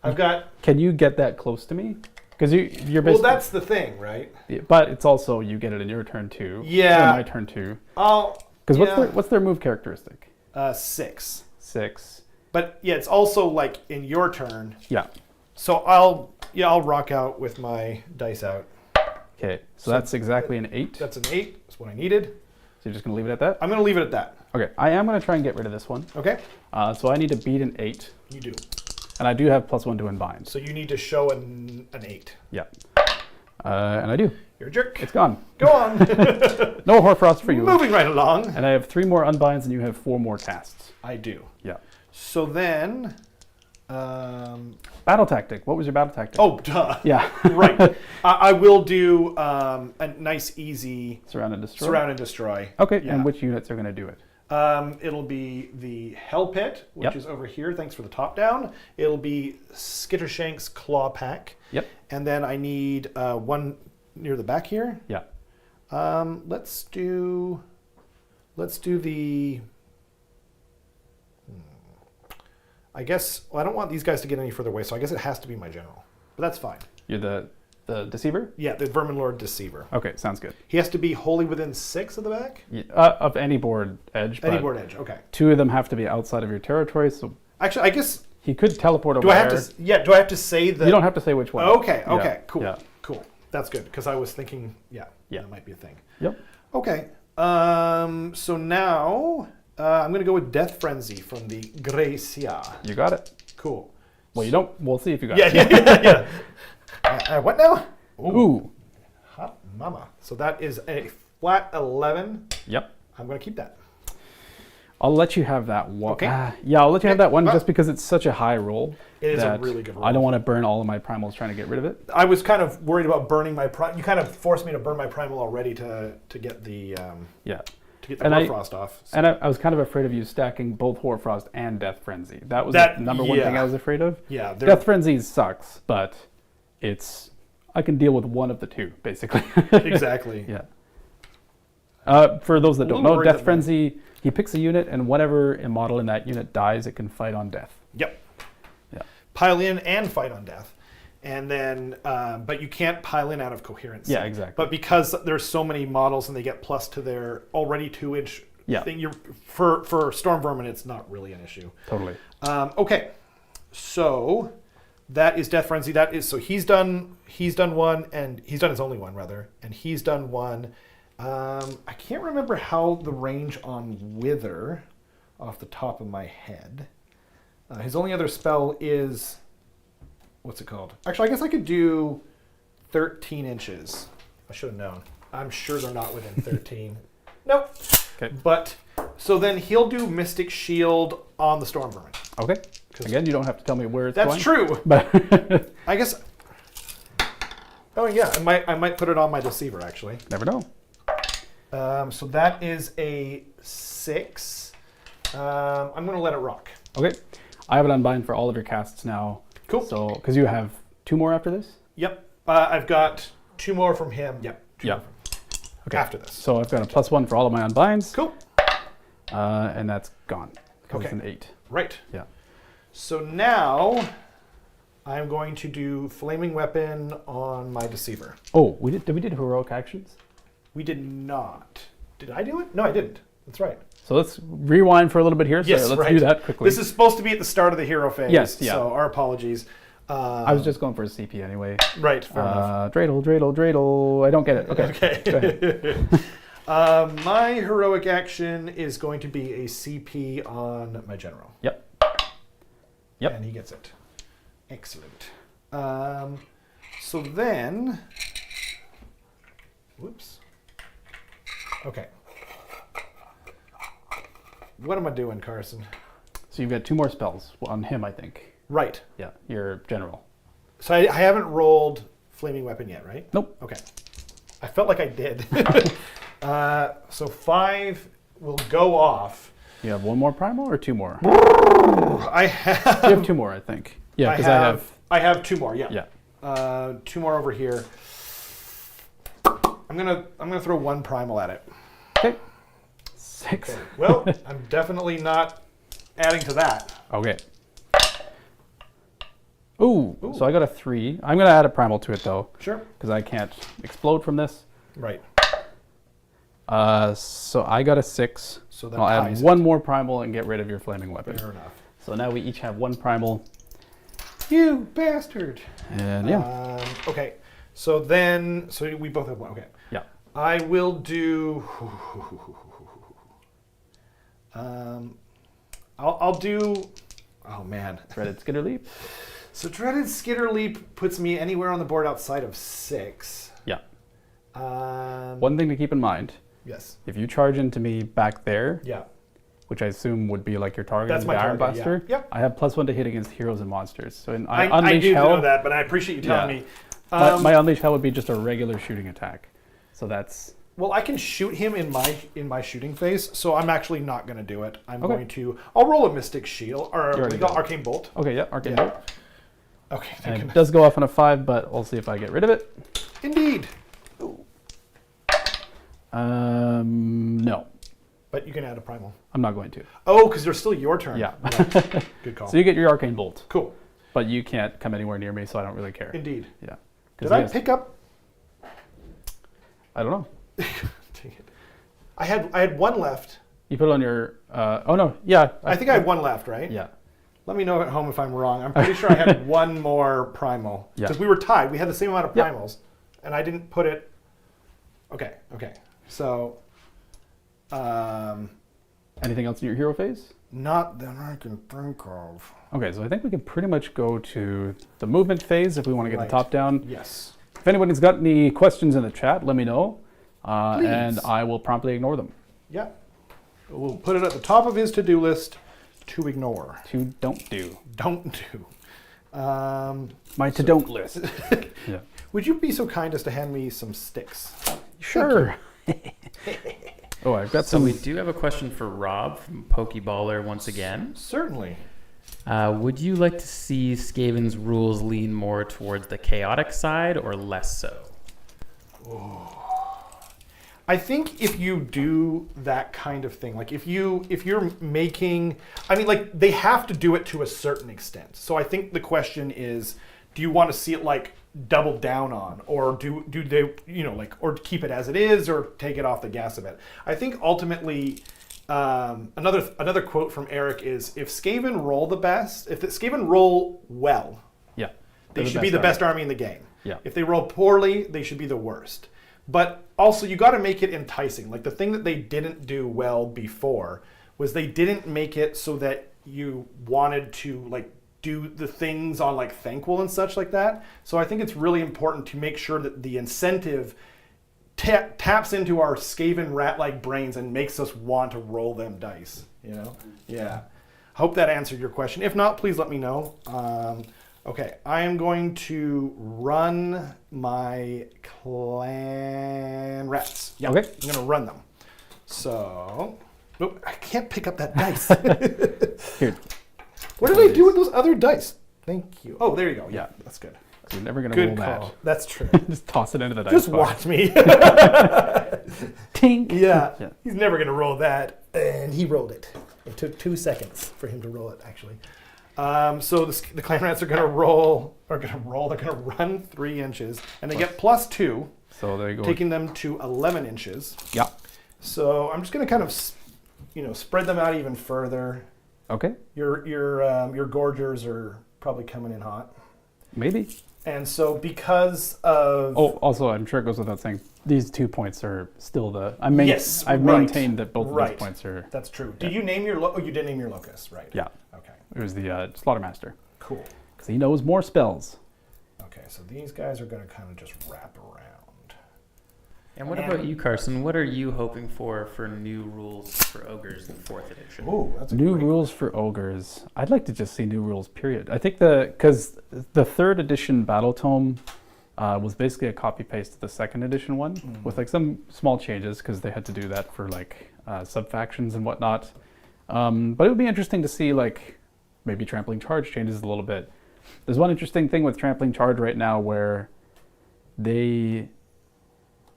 I've got.
Can you get that close to me? Because you're basically.
Well, that's the thing, right?
But it's also you get it in your turn too.
Yeah.
Or my turn too.
Because
what's their move characteristic?
6.
6.
But yeah, it's also like in your turn.
Yeah.
So I'll rock out with my dice out.
Okay. So that's exactly an 8.
That's an 8. That's what I needed.
So you're just gonna leave it at that?
I'm gonna leave it at that.
Okay. I am gonna try and get rid of this one.
Okay.
So I need to beat an 8.
You do.
And I do have +1 to unbind.
So you need to show an 8.
Yeah. And I do.
You're a jerk.
It's gone.
Go on.
No Hoarfrost for you.
Moving right along.
And I have 3 more unbinds and you have 4 more casts.
I do.
Yeah.
So then...
battle tactic. What was your battle tactic?
Oh, duh.
Yeah.
Right. I will do a nice, easy...
Surround and destroy?
Surround and destroy.
Okay,
Yeah.
and which units are going to do it?
It'll be the Hell Pit, which is over here. Thanks for the top down. It'll be Skittershank's Claw Pack.
Yep.
And then I need 1 near the back here.
Yeah.
Let's do the... I guess I don't want these guys to get any further away, so I guess it has to be my general. But that's fine.
You're the Deceiver?
Yeah, the Vermin Lord Deceiver.
Okay, sounds good.
He has to be wholly within 6 of the back?
Yeah, of any board edge.
Any board edge, okay.
2 of them have to be outside of your territory, so...
Actually, I guess...
He could teleport over
do I have to say that...
You don't have to say which one.
Okay,
Yeah,
cool.
yeah.
Cool. That's good, because I was thinking, that might be a thing.
Yep.
Okay. So now... I'm going to go with Death Frenzy from the Gracia.
You got it.
Cool.
Well, you don't... We'll see if you got
it. Yeah. What now?
Ooh.
Hot mama. So that is a flat 11.
Yep.
I'm going to keep that.
I'll let you have that one.
Okay.
I'll let you have that one just because it'sch a high roll.
It is a really good roll.
I don't want to burn all of my primals trying to get rid of it.
I was kind of worried about burning my primal. You kind of forced me to burn my primal already to get the... to get the Hoarfrost off. So.
And I was kind of afraid of you stacking both Hoarfrost and Death Frenzy. That was the number one thing I was afraid of.
Yeah,
Death Frenzy sucks, but I can deal with one of the two, basically.
Exactly.
Yeah. For those that don't know, Death Frenzy, he picks a unit, and whenever a model in that unit dies, it can fight on death.
Yep.
Yeah.
Pile in and fight on death. And then, but you can't pile in out of coherence.
Yeah, exactly.
But because there's so many models and they get plus to their already 2-inch thing, for Storm Vermin, it's not really an issue.
Totally.
Okay. So that is Death Frenzy. So he's done one, and he's done his only one, rather. And he's done one. I can't remember how the range on Wither off the top of my head. His only other spell is, what's it called? Actually, I guess I could do 13 inches. I should have known. I'm sure they're not within 13. Nope.
Okay.
But, so then he'll do Mystic Shield on the Storm Vermin.
Okay. Again, you don't have to tell me where it's
That's
going.
true.
But
I guess, oh yeah, I might put it on my Deceiver, actually.
Never know.
So that is a 6. I'm going to let it rock.
Okay. I have it unbind for all of your casts now.
Cool.
So, because you have 2 more after this?
Yep. I've got 2 more from him. Yep.
Yeah. Okay.
After this.
So I've got a +1 for all of my unbinds.
Cool.
And that's gone.
Okay.
It's an 8.
Right.
Yeah.
So now I'm going to do Flaming Weapon on my Deceiver.
Oh, we did heroic actions?
We did not. Did I do it? No, I didn't. That's right.
So let's rewind for a little bit here.
Yes,
So let's
right.
do that quickly.
This is supposed to be at the start of the hero phase.
Yes, yeah.
So our apologies.
I was just going for a CP anyway.
Right, fair enough.
Dreidel. I don't get it. Okay. Go ahead.
My heroic action is going to be a CP on my general.
Yep.
And he gets it. Excellent. So then, whoops. Okay. What am I doing, Carson?
So you've got 2 more spells on him, I think.
Right.
Yeah, your general.
So I haven't rolled Flaming Weapon yet, right?
Nope.
Okay. I felt like I did. So 5 will go off.
You have 1 more primal or 2 more?
I have.
You have 2 more, I think. Yeah, because
I have 2 more. Yeah.
Yeah.
2 more over here. I'm gonna throw 1 primal at it.
Okay. 6.
Okay. Well, I'm definitely not adding to that.
Okay. Ooh. So I got a 3. I'm gonna add a primal to it though.
Sure.
Because I can't explode from this.
Right.
So I got a 6.
So that
I'll add
ties
1 more primal and get rid of your flaming weapon.
Fair enough.
So now we each have 1 primal.
You bastard.
And yeah.
Okay. So then, so we both have 1. Okay.
Yeah.
I will do. I'll do. Oh man.
Dreaded Skitter Leap.
So Dreaded Skitter Leap puts me anywhere on the board outside of 6.
Yeah.
1
One thing to keep in mind.
Yes.
If you charge into me back there,
Yeah.
which I assume would be like your target,
That's
in
my
the Iron
target, yeah.
Blaster,
Yep.
I have +1 to hit against heroes and monsters. So
I
Unleash
do
Hell,
know that, but I appreciate you telling me.
my Unleash Hell would be just a regular shooting attack. So that's...
Well, I can shoot him in my shooting phase, so I'm actually not going to do it. I'm
Okay.
going to. I'll roll a Mystic Shield or
already
we got
did.
Arcane Bolt.
Okay, yeah, Arcane
Yeah.
Bolt.
Okay, thank
And it
goodness.
does go off on a 5, but we'll see if I get rid of it.
Indeed.
No,
But you can add a primal.
I'm not going to.
Oh, because they're still your turn.
Yeah.
Right. Good call.
So you get your Arcane Bolt,
Cool.
but you can't come anywhere near me, so I don't really care.
Indeed.
Yeah.
Did I pick up?
I don't know.
Dang it. I had 1 left.
You put it on your... oh, no. Yeah.
I think I had 1 left, right?
Yeah.
Let me know at home if I'm wrong. I'm pretty sure I had 1 more primal.
Yeah.
Because we were tied. We had the same amount of
Yep.
primals. And I didn't put it... Okay. So...
Anything else in your hero phase?
Not that I can think of.
Okay, so I think we can pretty much go to the movement phase if we want to get
Right.
the top down.
Yes.
If anybody's got any questions in the chat, let me know,
Please.
and I will promptly ignore them.
Yeah. We'll put it at the top of his to-do list to ignore.
To don't do.
Don't do.
My to-don't list. Yeah.
Would you be so kind as to hand me some sticks?
Sure. Oh, I've got
So
some.
we do have a question for Rob from Pokeballer once again.
Certainly.
Would you like to see Skaven's rules lean more towards the chaotic side or less so?
I think if you do that kind of thing, like if you're making, I mean, like they have to do it to a certain extent. So I think the question is, do you want to see it like doubled down on, or do they, like, or keep it as it is, or take it off the gas a bit? I think ultimately, another quote from Eric is, if Skaven roll the best, if the Skaven roll well,
Yeah.
they should be the best army in the game.
Yeah.
If they roll poorly, they should be the worst. But also, you got to make it enticing. Like the thing that they didn't do well before was they didn't make it so that you wanted to like do the things on like Thankful and such like that. So I think it's really important to make sure that the incentive taps into our Skaven rat-like brains and makes us want to roll them dice. Yeah. Hope that answered your question. If not, please let me know. Okay, I am going to run my clan rats. Yeah,
Okay.
I'm going to run them. So, I can't pick up that dice.
Here.
What did I do with those other dice? Thank you. Oh, there you go. Yeah, that's good.
You're never going to
Good
roll
call.
that.
That's true.
Just toss it into the dice
Just
box.
watch me.
Tink.
Yeah,
Yeah.
he's never going to roll that. And he rolled it. It took 2 seconds for him to roll it, actually. So the clan rats are going to roll. They're going to run 3 inches, and they get +2,
So there you go.
taking them to 11 inches.
Yeah.
So I'm just going to kind of, spread them out even further.
Okay.
Your gorgers are probably coming in hot,
Maybe.
and so because of
Oh, also, I'm sure it goes without saying, these 2 points are still the.
Yes,
I've
right.
maintained that both of
Right.
those points are.
that's true.
Yeah.
Did you name your? You did name your locus, right?
Yeah.
Okay.
It was the Slaughtermaster.
Cool.
Because he knows more spells.
Okay, so these guys are going to kind of just wrap around.
And what about you, Carson? What are you hoping for new rules for ogres in 4th edition?
Oh, that's a
New
great
rules for ogres. I'd like to just see new rules, period. I think because the 3rd edition battle tome was basically a copy paste of the 2nd edition one with like some small changes because they had to do that for like sub factions and whatnot. But it would be interesting to see like maybe trampling charge changes a little bit. There's one interesting thing with trampling charge right now where they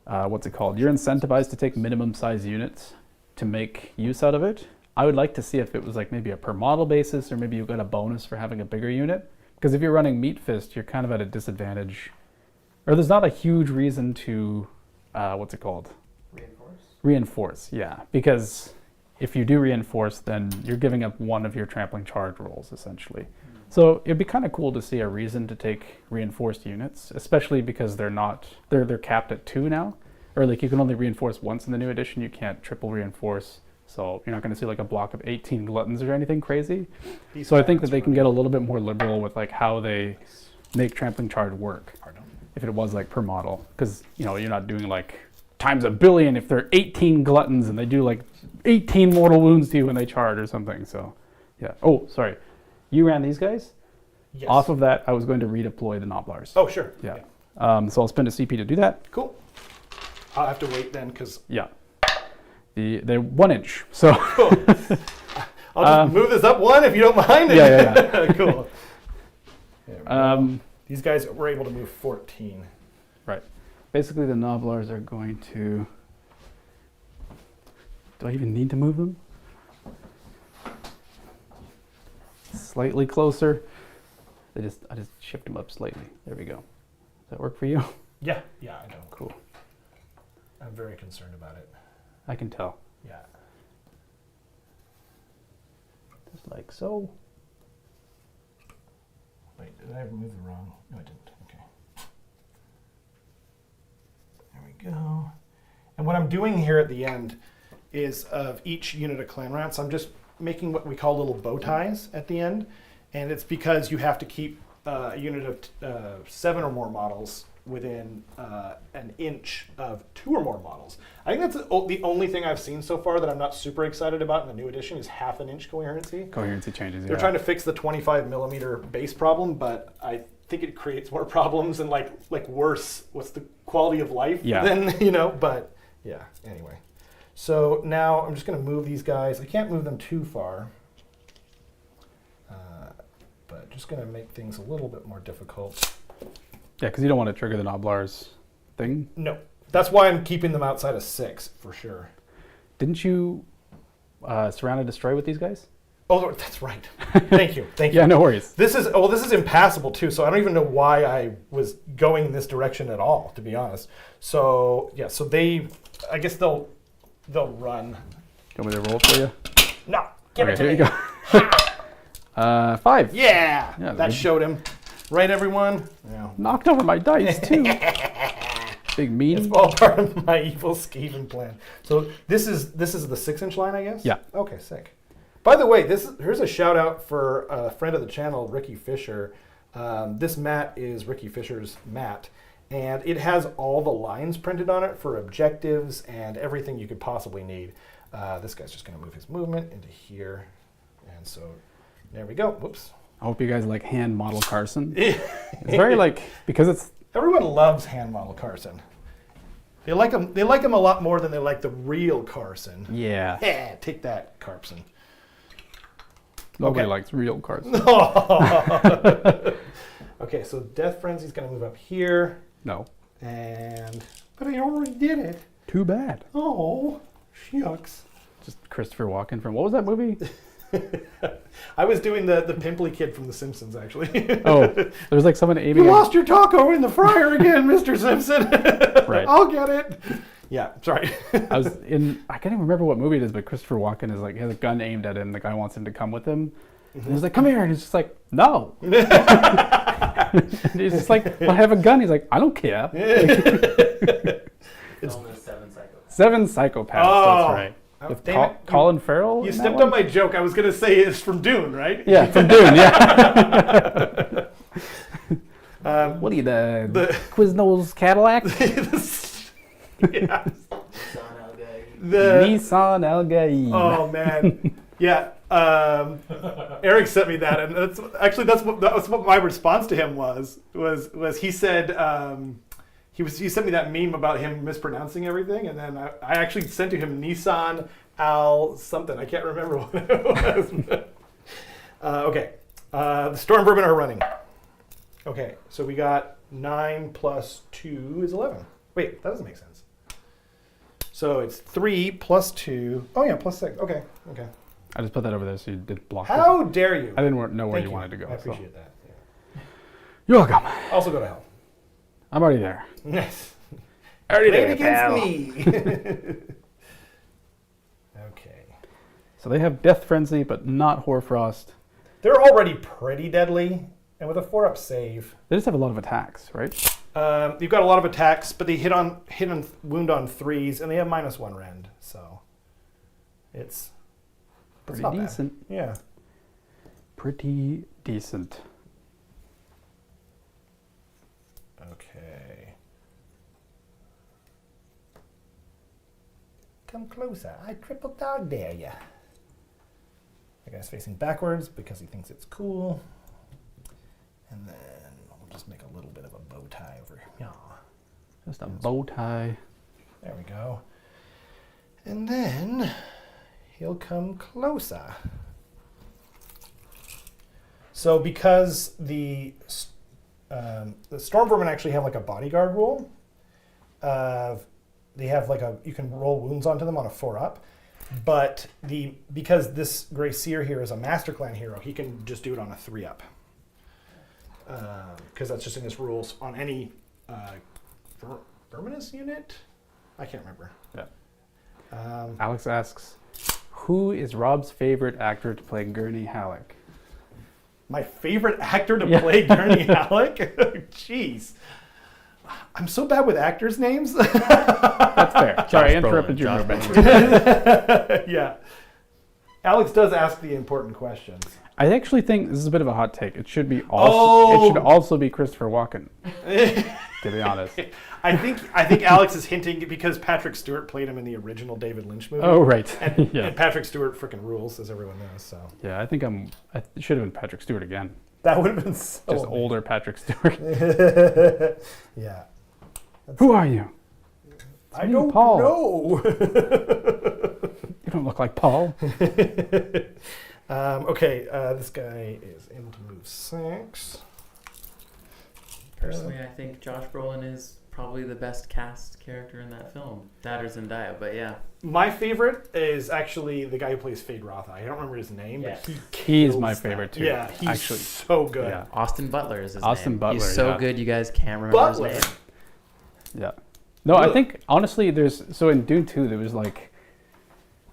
what's it called? You're incentivized to take minimum size units to make use out of it. I would like to see if it was like maybe a per model basis, or maybe you got a bonus for having a bigger unit. Because if you're running Meat Fist, you're kind of at a disadvantage. Or there's not a huge reason to, what's it called? Reinforce, yeah. Because if you do reinforce, then you're giving up one of your trampling charge rolls, essentially. So it'd be kind of cool to see a reason to take reinforced units, especially because they're capped at 2 now. Or like you can only reinforce once in the new edition, you can't triple reinforce. So you're not going to see like a block of 18 gluttons or anything crazy. So I think that they can get a little bit more liberal with like how they make trampling charge work. If it was like per model, because you're not doing like times 1 billion if they're 18 gluttons and they do like 18 mortal wounds to you when they charge or something. So yeah. Oh, sorry. You ran these guys?
Yes.
Off of that, I was going to redeploy the Noblars.
Oh, sure.
Yeah. So I'll spend a CP to do that.
Cool. I'll have to wait then, because
Yeah. They're 1 inch. So
I'll just move this up 1 if you don't mind.
Yeah.
Cool. These guys were able to move 14.
Right. Basically, the Noblars are going to. Do I even need to move them? Slightly closer. I just shift them up slightly. There we go. Does that work for you?
Yeah, I know.
Cool.
I'm very concerned about it.
I can tell.
Yeah.
Just like so.
Wait, did I move the wrong? No, I didn't. Okay. There we go. And what I'm doing here at the end is of each unit of clan rats, I'm just making what we call little bow ties at the end. And it's because you have to keep a unit of 7 or more models within 1 inch of 2 or more models. I think that's the only thing I've seen so far that I'm not super excited about in the new edition is 1/2 inch coherency.
Coherency changes.
They're trying to fix the 25 millimeter base problem, but I think it creates more problems and like worse. What's the quality of life?
Yeah.
Then but yeah. Anyway, So now I'm just going to move these guys. I can't move them too far. But just going to make things a little bit more difficult.
Yeah, because you don't want to trigger the Noblar's thing.
No. That's why I'm keeping them outside of 6, for sure.
Didn't you surround and destroy with these guys?
Oh, that's right. Thank you. Thank you.
Yeah, no worries.
This is impassable, too, so I don't even know why I was going in this direction at all, to be honest. So, yeah, so I guess they'll run.
Want me to roll it for you?
No, give it to
here
me.
you go. 5.
Yeah,
Yeah,
that
we-
showed him. Right, everyone? Yeah.
Knocked over my dice, too. Big meaty.
It's all part of my evil Skaven plan. So this is the 6-inch line, I guess?
Yeah.
Okay, sick. By the way, here's a shout out for a friend of the channel, Ricky Fisher. This mat is Ricky Fisher's mat, and it has all the lines printed on it for objectives and everything you could possibly need. This guy's just going to move his movement into here, and so there we go. Whoops.
I hope you guys like hand model Carson. It's very because it's...
Everyone loves hand model Carson. They like him. They like him a lot more than they like the real Carson.
Yeah.
Yeah, take that, Carson.
Nobody
Okay.
likes real Carson.
Okay, so Death Frenzy's going to move up here,
No.
but I already did it.
Too bad.
Oh, shucks.
Just Christopher Walken from... What was that movie?
I was doing the pimply kid from The Simpsons, actually.
Oh, there's like someone aiming
You
at...
lost your taco in the fryer again, Mr. Simpson.
Right.
I'll get it. Yeah, sorry.
I can't even remember what movie it is, but Christopher Walken is like, he has a gun aimed at him. The guy wants him to come with him. And he's like, come here. And he's just like, no. And he's just like, well, I have a gun. He's like, I don't care.
It's only 7 psychopaths.
7 psychopaths,
Oh.
that's right.
Oh,
With
damn it.
Colin Farrell.
You
in that
stepped
one?
on my joke. I was going to say it's from Dune, right?
Yeah, from Dune, yeah. What are you, the Quiznos Cadillac?
Yeah.
The
Nissan Algae.
Oh man, yeah. Eric sent me that, and that was what my response to him was he said he sent me that meme about him mispronouncing everything, and then I actually sent to him Nissan Al something. I can't remember what it was. Okay, the Storm Vermin are running. Okay, so we got 9 plus 2 is 11. Wait, that doesn't make sense. So it's 3 plus 2. Oh yeah, plus 6. Okay.
I just put that over there so you did block
How
it.
dare you?
I didn't know where
Thank
you wanted to go.
I appreciate that. Yeah.
You're welcome.
Also go to hell.
I'm already there.
Yes.
Already
Play it
there,
against
pal.
me. Okay.
So they have Death Frenzy, but not Hoarfrost.
They're already pretty deadly, and with a 4-up save,
They just have a lot of attacks, right?
you've got a lot of attacks, but they hit on wound on 3s, and they have -1 rend, so it's
Pretty
not bad.
decent.
Yeah.
Pretty decent.
Okay. Come closer. I triple dog dare ya. The guy's facing backwards because he thinks it's cool. And then we'll just make a little bit of a bow tie over here.
Just a bow tie.
There we go. And then he'll come closer. So because the Storm Vermin actually have like a bodyguard rule, they have like you can roll wounds onto them on a 4-up, but because this Grey Seer here is a Master Clan hero, he can just do it on a 3-up. Because that's just in his rules on any Verminous unit? I can't remember.
Yeah. Alex asks, who is Rob's favorite actor to play Gurney Halleck?
My favorite actor to
Yeah.
play Gurney Halleck? Jeez. I'm so bad with actors' names.
That's fair. Sorry, I interrupted your
Josh
movement.
Yeah. Alex does ask the important questions.
I actually think this is a bit of a hot take. It should be
Oh!
it should also be Christopher Walken, to be honest.
I think Alex is hinting because Patrick Stewart played him in the original David Lynch movie.
Oh, right.
And,
Yeah.
and Patrick Stewart freaking rules, as everyone knows. So
Yeah, I think it should have been Patrick Stewart again.
that would have been so
Just
amazing.
older Patrick Stewart.
Yeah.
Who are you?
I
me,
don't
Paul.
know.
You don't look like Paul.
Okay, this guy is able to move 6.
Personally, I think Josh Brolin is probably the best cast character in that film. That or Zendaya, but yeah.
My favorite is actually the guy who plays Fade Rotha. I don't remember his name,
Yes.
but
He's
kills
my
that.
favorite too.
Yeah, he's
actually.
so good.
Yeah.
Austin Butler is his
Austin
name.
Butler,
He's so
yeah.
good you guys can't remember
Butler.
his name.
Yeah. No, I
Look.
think honestly, so in Dune 2, there was like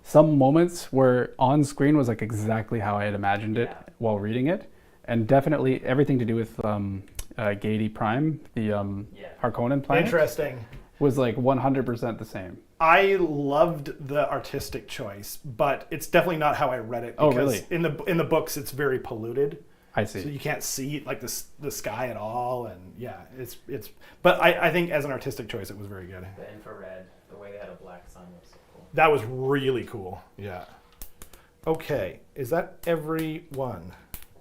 some moments where on screen was like exactly how I had imagined it while reading it, and definitely everything to do with Gaiety Prime, the Harkonnen planet,
Interesting.
was like 100% the same.
I loved the artistic choice, but it's definitely not how I read it.
Oh,
Because
really?
in the books, it's very polluted,
I
so
see.
you can't see like the sky at all, and yeah, it's. But I think as an artistic choice, it was very good.
The infrared, the way they had a black sun was so cool.
That was really cool. Yeah. Okay, is that everyone?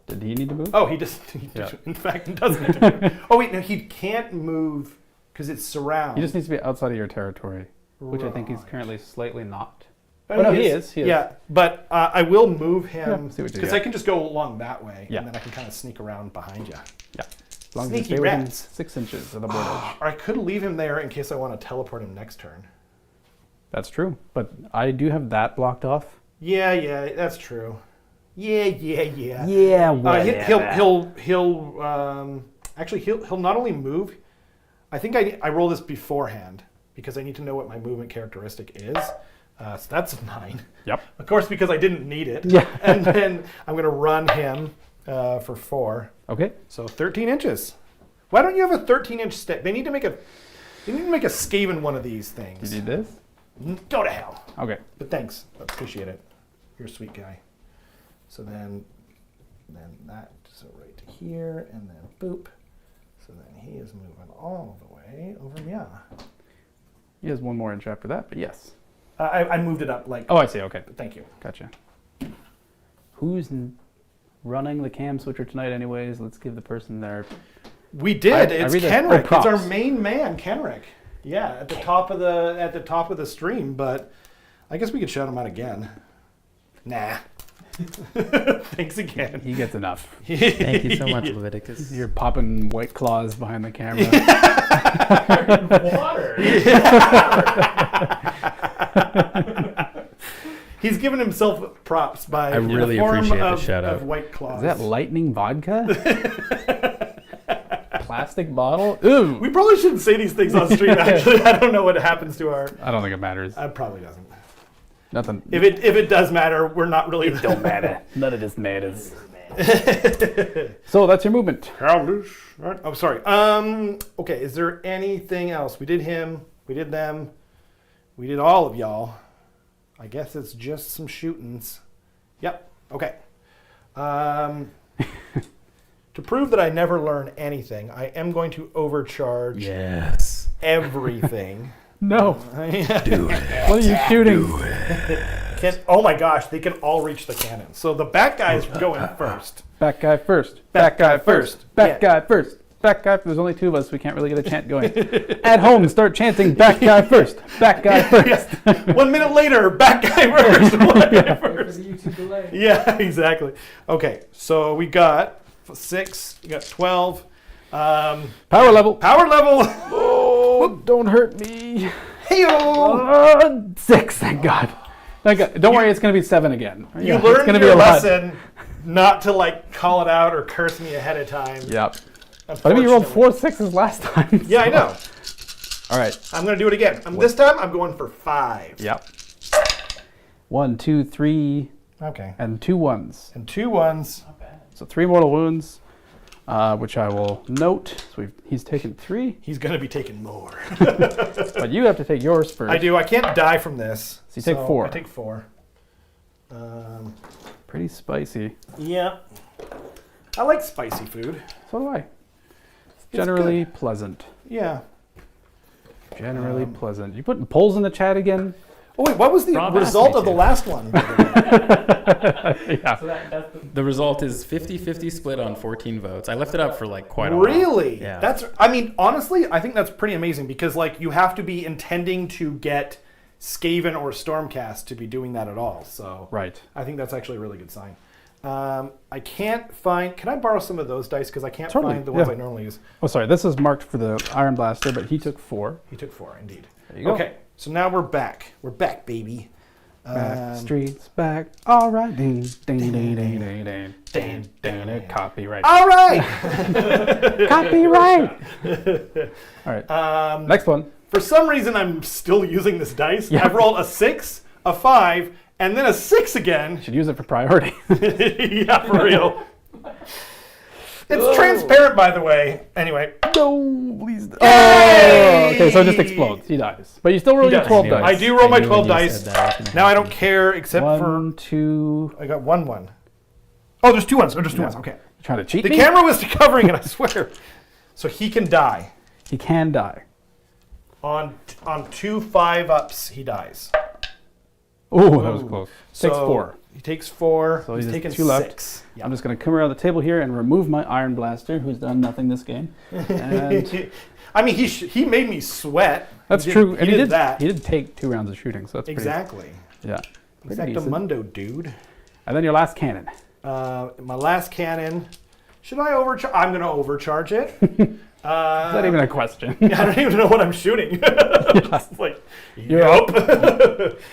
Did he need to move?
Oh, he just.
Yeah.
In fact, he doesn't. Need to move. Oh wait, no, he can't move because it's surround.
He just needs to be outside of your territory, which I think he's
Right.
currently slightly not.
Oh,
Oh, no, he is.
Yeah, but I will move him
Yeah, see what you
because
got.
I can just go along that way,
Yeah.
and then I can kind of sneak around behind you.
Yeah. As long as you
Sneaky
stay within
rats.
6 inches of the board edge.
Or I could leave him there in case I want to teleport him next turn.
That's true. But I do have that blocked off.
Yeah, that's true. Yeah.
Yeah,
He'll not only move. I think I roll this beforehand because I need to know what my movement characteristic is. So that's a 9.
Yep.
Of course, because I didn't need it.
Yeah.
And then I'm going to run him for 4.
Okay.
So 13 inches. Why don't you have a 13-inch stick? They need to make a Skaven one of these
You
things.
need this?
Go to hell.
Okay.
But thanks. Appreciate it. You're a sweet guy. So then that, so right to here, and then boop. So then he is moving all the way over, yeah.
He has 1 more inch after that, but yes.
I moved it up like,
Oh, I see. Okay.
thank you.
Gotcha. Who's running the cam switcher tonight anyways? Let's give the person their...
We did.
I
It's
read the-
Kenrick. It's our
props.
main man, Kenrick. Yeah, at the top of the stream, but I guess we could shout him out again. Nah. Thanks again.
He gets enough.
Thank you so much, Leviticus.
You're popping white claws behind the camera.
Water.
He's given himself props by
I really
the form
appreciate the
of,
shout out.
of White Claws.
Is that lightning vodka? Plastic bottle? Ooh!
We probably shouldn't say these things on stream. Actually, I don't know what happens to our.
I don't think it matters.
It probably doesn't.
Nothing.
If it does matter, we're not really.
It don't matter. None of this matters. So that's your movement.
Oh, sorry. Okay. Is there anything else? We did him. We did them. We did all of y'all. I guess it's just some shootings. Yep. Okay. To prove that I never learn anything, I am going to overcharge
Yes.
everything.
No.
Dude.
What are you shooting?
Oh my gosh, they can all reach the cannon. So the back guy's going first.
Back guy first.
Back guy first.
Back
Yeah.
guy first. Back guy. There's only 2 of us. We can't really get a chant going. At home, start chanting back guy first. Back guy first.
1 minute later, back guy first. One guy first.
YouTube delay.
Yeah, exactly. Okay, so we got 6, we got 12.
Power level.
Power level.
Oh, don't hurt me.
Hey-o.
6, thank God. Thank God. Don't worry, it's going to be 7 again.
You
Yeah, it's
learned
gonna
your
be a lot.
lesson not to like call it out or curse me ahead of time.
Yep. But I mean, you rolled 4 6s last time.
Yeah, I know.
All right.
I'm going to do it again. This time, I'm going for 5.
Yep. 1, 2, 3,
Okay.
and 2 1s.
And 2 1s.
So 3 mortal wounds, which I will note. So he's taken 3,
He's going to be taking more.
but you have to take yours first.
I do. I can't die from this.
So you take 4.
I take 4.
Pretty spicy.
Yeah. I like spicy food.
So do I. Generally pleasant.
Yeah.
Generally pleasant. You putting polls in the chat again?
Oh wait, what was the
Rob asked
result
me
of the
to.
last one?
Yeah.
So that's The result is 50-50 split on 14 votes. I left it up for like quite a while.
Really?
Yeah.
I mean, honestly, I think that's pretty amazing because like you have to be intending to get Skaven or Stormcast to be doing that at all. So
Right.
I think that's actually a really good sign. I can't find. Can I borrow some of those dice because I can't
Totally,
find the ones
yeah.
I normally use?
Oh, sorry. This is marked for the Iron Blaster, but he took 4.
He took 4, indeed.
There you go.
Okay, so now we're back. We're back, baby.
Back streets back. All right. Ding, ding, ding, ding, ding, ding, ding, ding. Copyright.
All right.
Copyright. All right. Next one.
For some reason, I'm still using this dice.
Yeah.
I've rolled a 6, a 5, and then a 6 again.
Should use it for priority.
Yeah, for real. It's transparent, by the way. Anyway.
No, please.
Yay!
Oh, okay, so it just explodes. He dies. But you still roll
He
your
does.
12
I
dice.
I do roll my
knew
12
when you
dice.
said that was gonna
Now I
happen.
don't care except
1, 2.
for... I got 1. Oh, there's 2 ones. Oh, there's 2 ones. Okay.
Trying to cheat
The
me?
camera was covering it, I swear. So he can die.
He can die.
On 2 5-ups, he dies.
Oh, that was close. Takes
So
4.
He takes 4.
So
he's
he's
taken
2 left.
6. Yeah.
I'm just going to come around the table here and remove my Iron Blaster, who's done nothing this game. And
I mean, he made me sweat.
that's
He did-
true.
He
And
did that.
He did take 2 rounds of shooting, so that's
Exactly.
pretty... Yeah. Pretty decent.
Exactamundo, dude.
And then your last cannon.
My last cannon. Should I overcharge? I'm going to overcharge it.
Is that even a question?
I don't even know what I'm shooting. Just like,
You're
yup.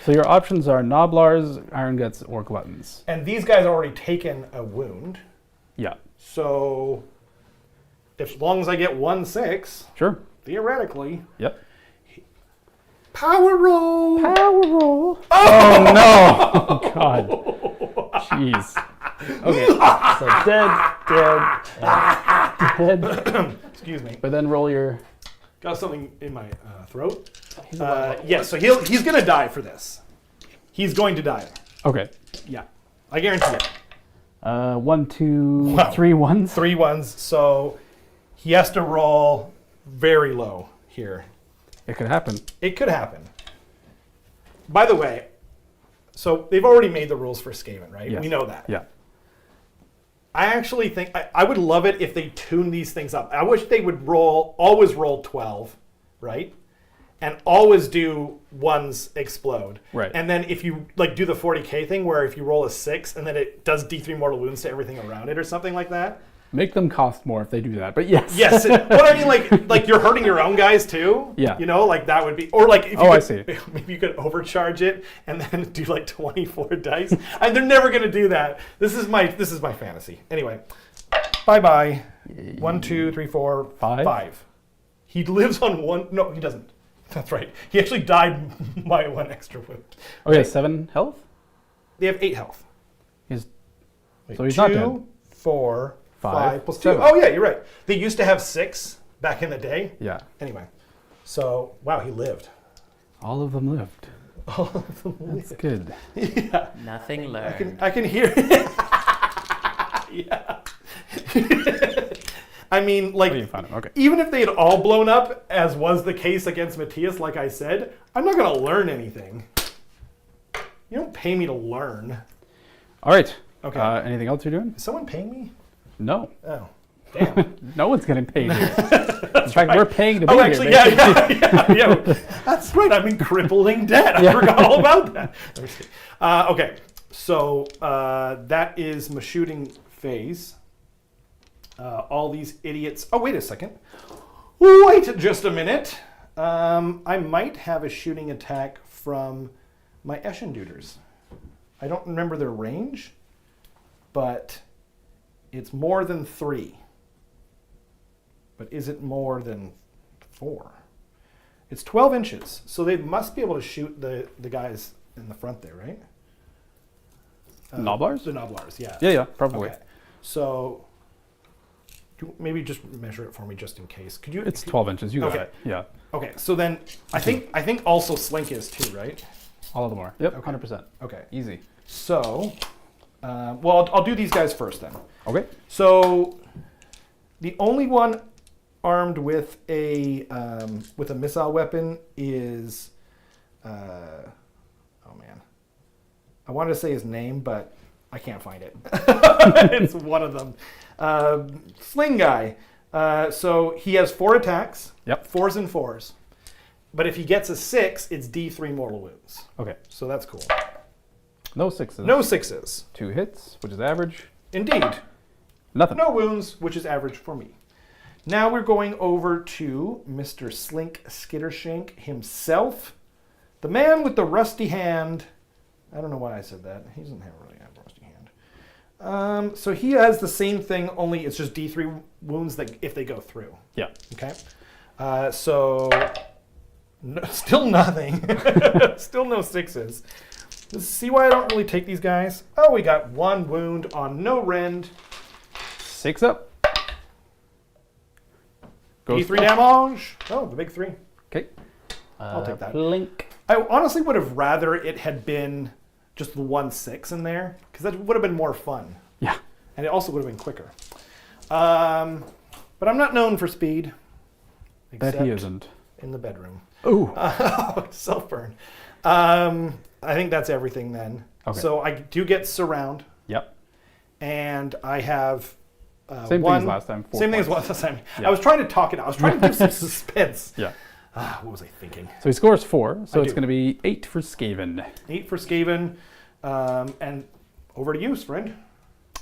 So your options are Noblars, Iron Guts, or Gluttons.
And these guys already taken a wound.
Yeah.
So, as long as I get 1 6,
Sure.
theoretically,
Yep.
power roll.
Power roll. Oh, no. Oh, God. Jeez. Okay. So dead.
Excuse me.
But then roll your...
Got something in my throat. Yes, so he's going to die for this. He's going to die.
Okay.
Yeah, I guarantee it.
1, 2,
Wow.
3 ones.
3 1s, so he has to roll very low here.
It could happen.
It could happen. By the way, so they've already made the rules for Skaven, right?
Yes.
We know that.
Yeah.
I actually think I would love it if they tune these things up. I wish they would always roll 12, right? And always do 1s explode.
Right.
And then if you like do the 40k thing where if you roll a 6 and then it does D3 mortal wounds to everything around it or something like that.
Make them cost more if they do that, but yes.
Yes. What I mean, like you're hurting your own guys too.
Yeah.
You know, like that would be, or like if you
I
could,
see.
maybe you could overcharge it and then do like 24 dice. And they're never gonna do that. This is my fantasy. Anyway, bye bye. 1, 2, 3, 4,
5?
5. He lives on 1. No, he doesn't. That's right. He actually died by 1 extra wound.
Okay, 7 health?
They have 8 health.
He's,
Wait,
so he's
2,
not dead.
4, 5
5
plus 2.
7.
Oh yeah, you're right. They used to have 6 back in the day.
Yeah.
Anyway, so wow, he lived.
All of them lived. That's good.
Yeah,
Nothing learned.
I can hear. Yeah. I mean, like,
Oh, you found him. Okay.
even if they had all blown up, as was the case against Matthias, like I said, I'm not going to learn anything. You don't pay me to learn.
All right.
Okay.
Anything else you're doing?
Is someone paying me?
No.
Oh, damn.
No one's getting paid here. In fact, we're paying to be
Oh,
here.
actually,
basically.
yeah. That's right. I'm in crippling debt. I forgot all about that. Okay, so that is my shooting phase. All these idiots. Oh, wait a second. Wait just a minute. I might have a shooting attack from my Eschendooders. I don't remember their range, but it's more than 3. But is it more than 4? It's 12 inches, so they must be able to shoot the guys in the front there, right?
Noblars?
The Noblars, yeah.
Yeah, probably.
Okay. So maybe just measure it for me just in case. Could you?
It's 12 inches. You got
Okay.
it. Yeah.
Okay, so then I think also Slink is too, right?
All of them are. Yep,
Okay.
100%.
Okay.
Easy.
So, well, I'll do these guys first then.
Okay.
So, the only one armed with a missile weapon is, oh man, I wanted to say his name, but I can't find it. It's one of them. Sling guy. So he has 4 attacks.
Yep.
4s and 4s. But if he gets a 6, it's D3 mortal wounds.
Okay.
So that's cool.
No 6s.
No 6s.
2 hits, which is average.
Indeed.
Nothing.
No wounds, which is average for me. Now we're going over to Mr. Slink Skittershank himself. The man with the rusty hand. I don't know why I said that. He doesn't really have a rusty hand. So he has the same thing, only it's just D3 wounds that if they go through.
Yeah.
Okay. So still nothing. Still no 6s. See why I don't really take these guys? Oh, we got 1 wound on no rend.
6 up.
D3 damage. Oh, the big 3.
Okay.
I'll take that.
Blink.
I honestly would have rather it had been just the 1 6 in there, because that would have been more fun.
Yeah.
And it also would have been quicker. But I'm not known for speed.
That he isn't.
In the bedroom.
Ooh.
Self-burn. I think that's everything then.
Okay.
So I do get surround,
Yep.
and I have
Same
one,
thing as last time. 4
Same thing as
points.
last time.
Yeah.
I was trying to talk it out. I was trying to give some suspense.
Yeah.
What was I thinking?
So he scores 4, so
I
it's
do.
going to be 8 for Skaven.
8 for Skaven. And over to you, friend.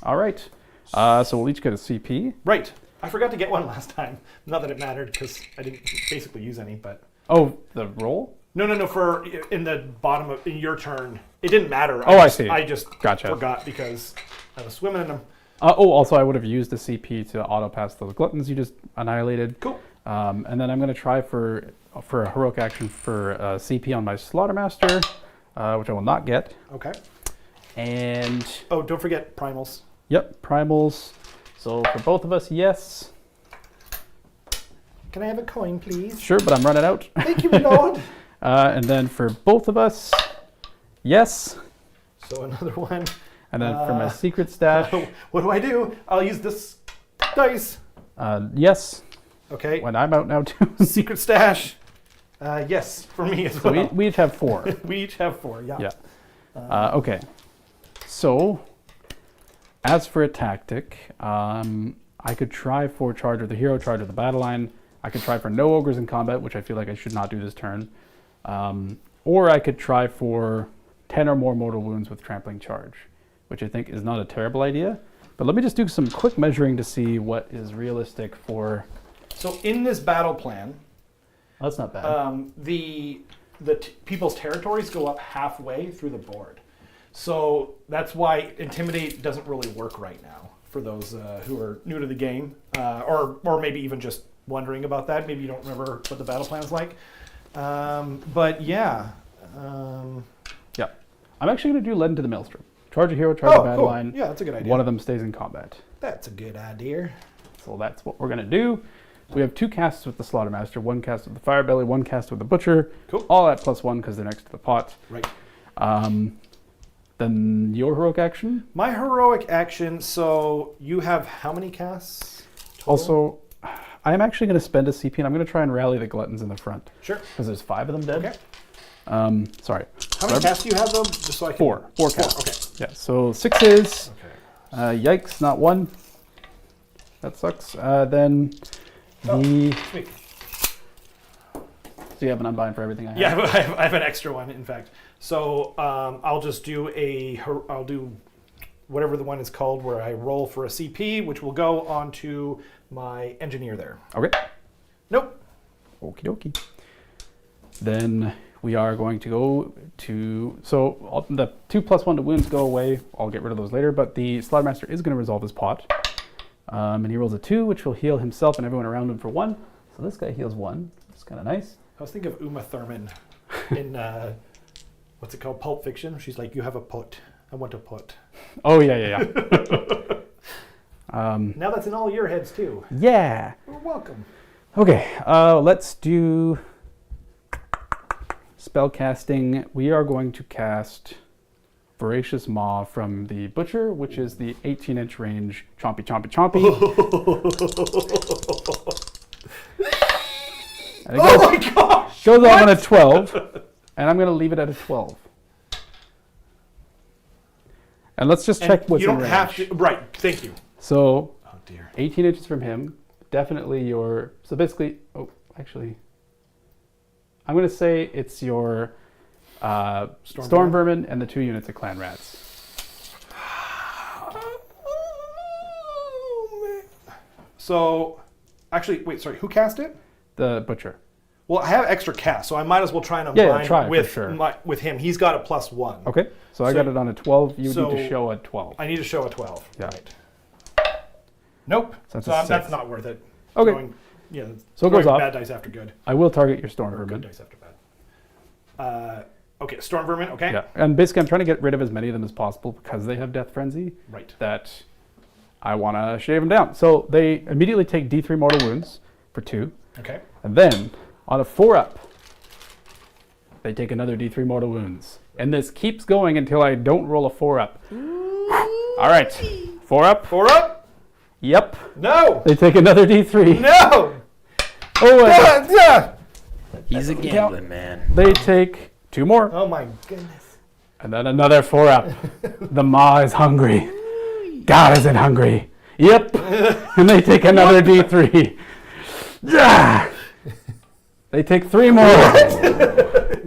All right. So we'll each get a CP.
Right. I forgot to get one last time. Not that it mattered, because I didn't basically use any, but...
Oh, the roll?
No, for in the bottom of in your turn. It didn't matter.
I see.
I just
Gotcha.
forgot because I was swimming in them.
Also, I would have used the CP to auto-pass those gluttons you just annihilated.
Cool.
And then I'm going to try for a heroic action for CP on my Slaughtermaster, which I will not get.
Okay.
And...
Oh, don't forget primals.
Yep, primals. So for both of us, yes.
Can I have a coin, please?
Sure, but I'm running out.
Thank you, my lord.
And then for both of us, yes.
So another one.
And then for my secret stash,
What do? I'll use this dice.
yes.
Okay.
When I'm out now too.
Secret stash. Yes, for me as
So
well.
we each have 4.
We each have 4. Yeah.
Yeah. Okay. So, as for a tactic, I could try for charge of the hero, charge of the battle line. I could try for no ogres in combat, which I feel like I should not do this turn. Or I could try for 10 or more mortal wounds with trampling charge, which I think is not a terrible idea. But let me just do some quick measuring to see what is realistic for...
So in this battle plan,
That's not bad.
the people's territories go up halfway through the board. So that's why Intimidate doesn't really work right now for those who are new to the game, or maybe even just wondering about that. Maybe you don't remember what the battle plan's like. But yeah.
Yeah. I'm actually going to do Led into the Maelstrom. Charge a hero, charge a battle
cool.
line.
Yeah, that's a good idea.
One of them stays in combat.
That's a good idea.
So that's what we're going to do. We have 2 casts with the Slaughtermaster, 1 cast with the Firebelly, 1 cast with the Butcher.
Cool.
All at +1 because they're next to the pot.
Right.
Then your heroic action.
My heroic action, so you have how many casts total?
Also, I'm actually going to spend a CP and I'm going to try and rally the Gluttons in the front.
Sure.
Because there's 5 of them dead.
Okay.
Sorry.
How many casts do you have, though? Just so I can...
4. 4 casts.
Okay.
Yeah, so 6s.
Okay.
Yikes, not 1. That sucks. Then the...
Sweet.
So you have an unbind for everything I have?
Yeah, I have an extra one, in fact. So I'll just do I'll do whatever the one is called where I roll for a CP, which will go onto my engineer there.
Okay.
Nope.
Okie dokie. Then we are going to go to... So the 2+1 to wounds go away. I'll get rid of those later. But the Slaughtermaster is going to resolve his pot. And he rolls a 2, which will heal himself and everyone around him for 1. So this guy heals 1. It's kind of nice.
I was thinking of Uma Thurman in, what's it called, Pulp Fiction. She's like, you have a pot. I want a pot.
Oh, yeah.
Now that's in all your heads, too.
Yeah.
You're welcome.
Okay, let's do spell casting. We are going to cast Voracious Maw from the Butcher, which is the 18-inch range chompy. And it
Oh my gosh!
goes off on a 12, and I'm going to leave it at a 12. And let's just check what's
you
in
don't
range.
have to. Right. Thank you.
So,
Oh dear.
18 inches from him, definitely your. So basically, actually, I'm going to say it's your Storm Vermin and the 2 units of Clan Rats.
Oh, man. So, actually, wait, sorry, who cast it?
The Butcher.
Well, I have extra cast, so I might as well try and
Yeah,
align
try, for
with
sure.
with him. He's got a +1.
Okay, so I
So-
got it on a 12. You
so-
need to show a 12.
I need to show a 12.
Yeah.
Right. Nope.
So that's
So
a
that's
6.
not worth it.
Okay.
Yeah.
So it goes
throwing
off.
Bad dice after good.
I will target your Storm
Or good
Vermin.
dice after bad. Okay, Storm Vermin, okay?
Yeah, and basically I'm trying to get rid of as many of them as possible because they have Death Frenzy.
Right.
That I want to shave them down. So they immediately take D3 mortal wounds for 2.
Okay.
And then on a 4-up, they take another D3 mortal wounds. And this keeps going until I don't roll a 4-up. All right, 4-up.
4-up?
Yep.
No!
They take another D3.
No!
Oh, and
Yeah!
He's a gambling man.
they take 2 more.
Oh my goodness.
And then another 4-up. The Maw is hungry. God, is it hungry? Yep. And they take another D3. Yeah. They take 3 more.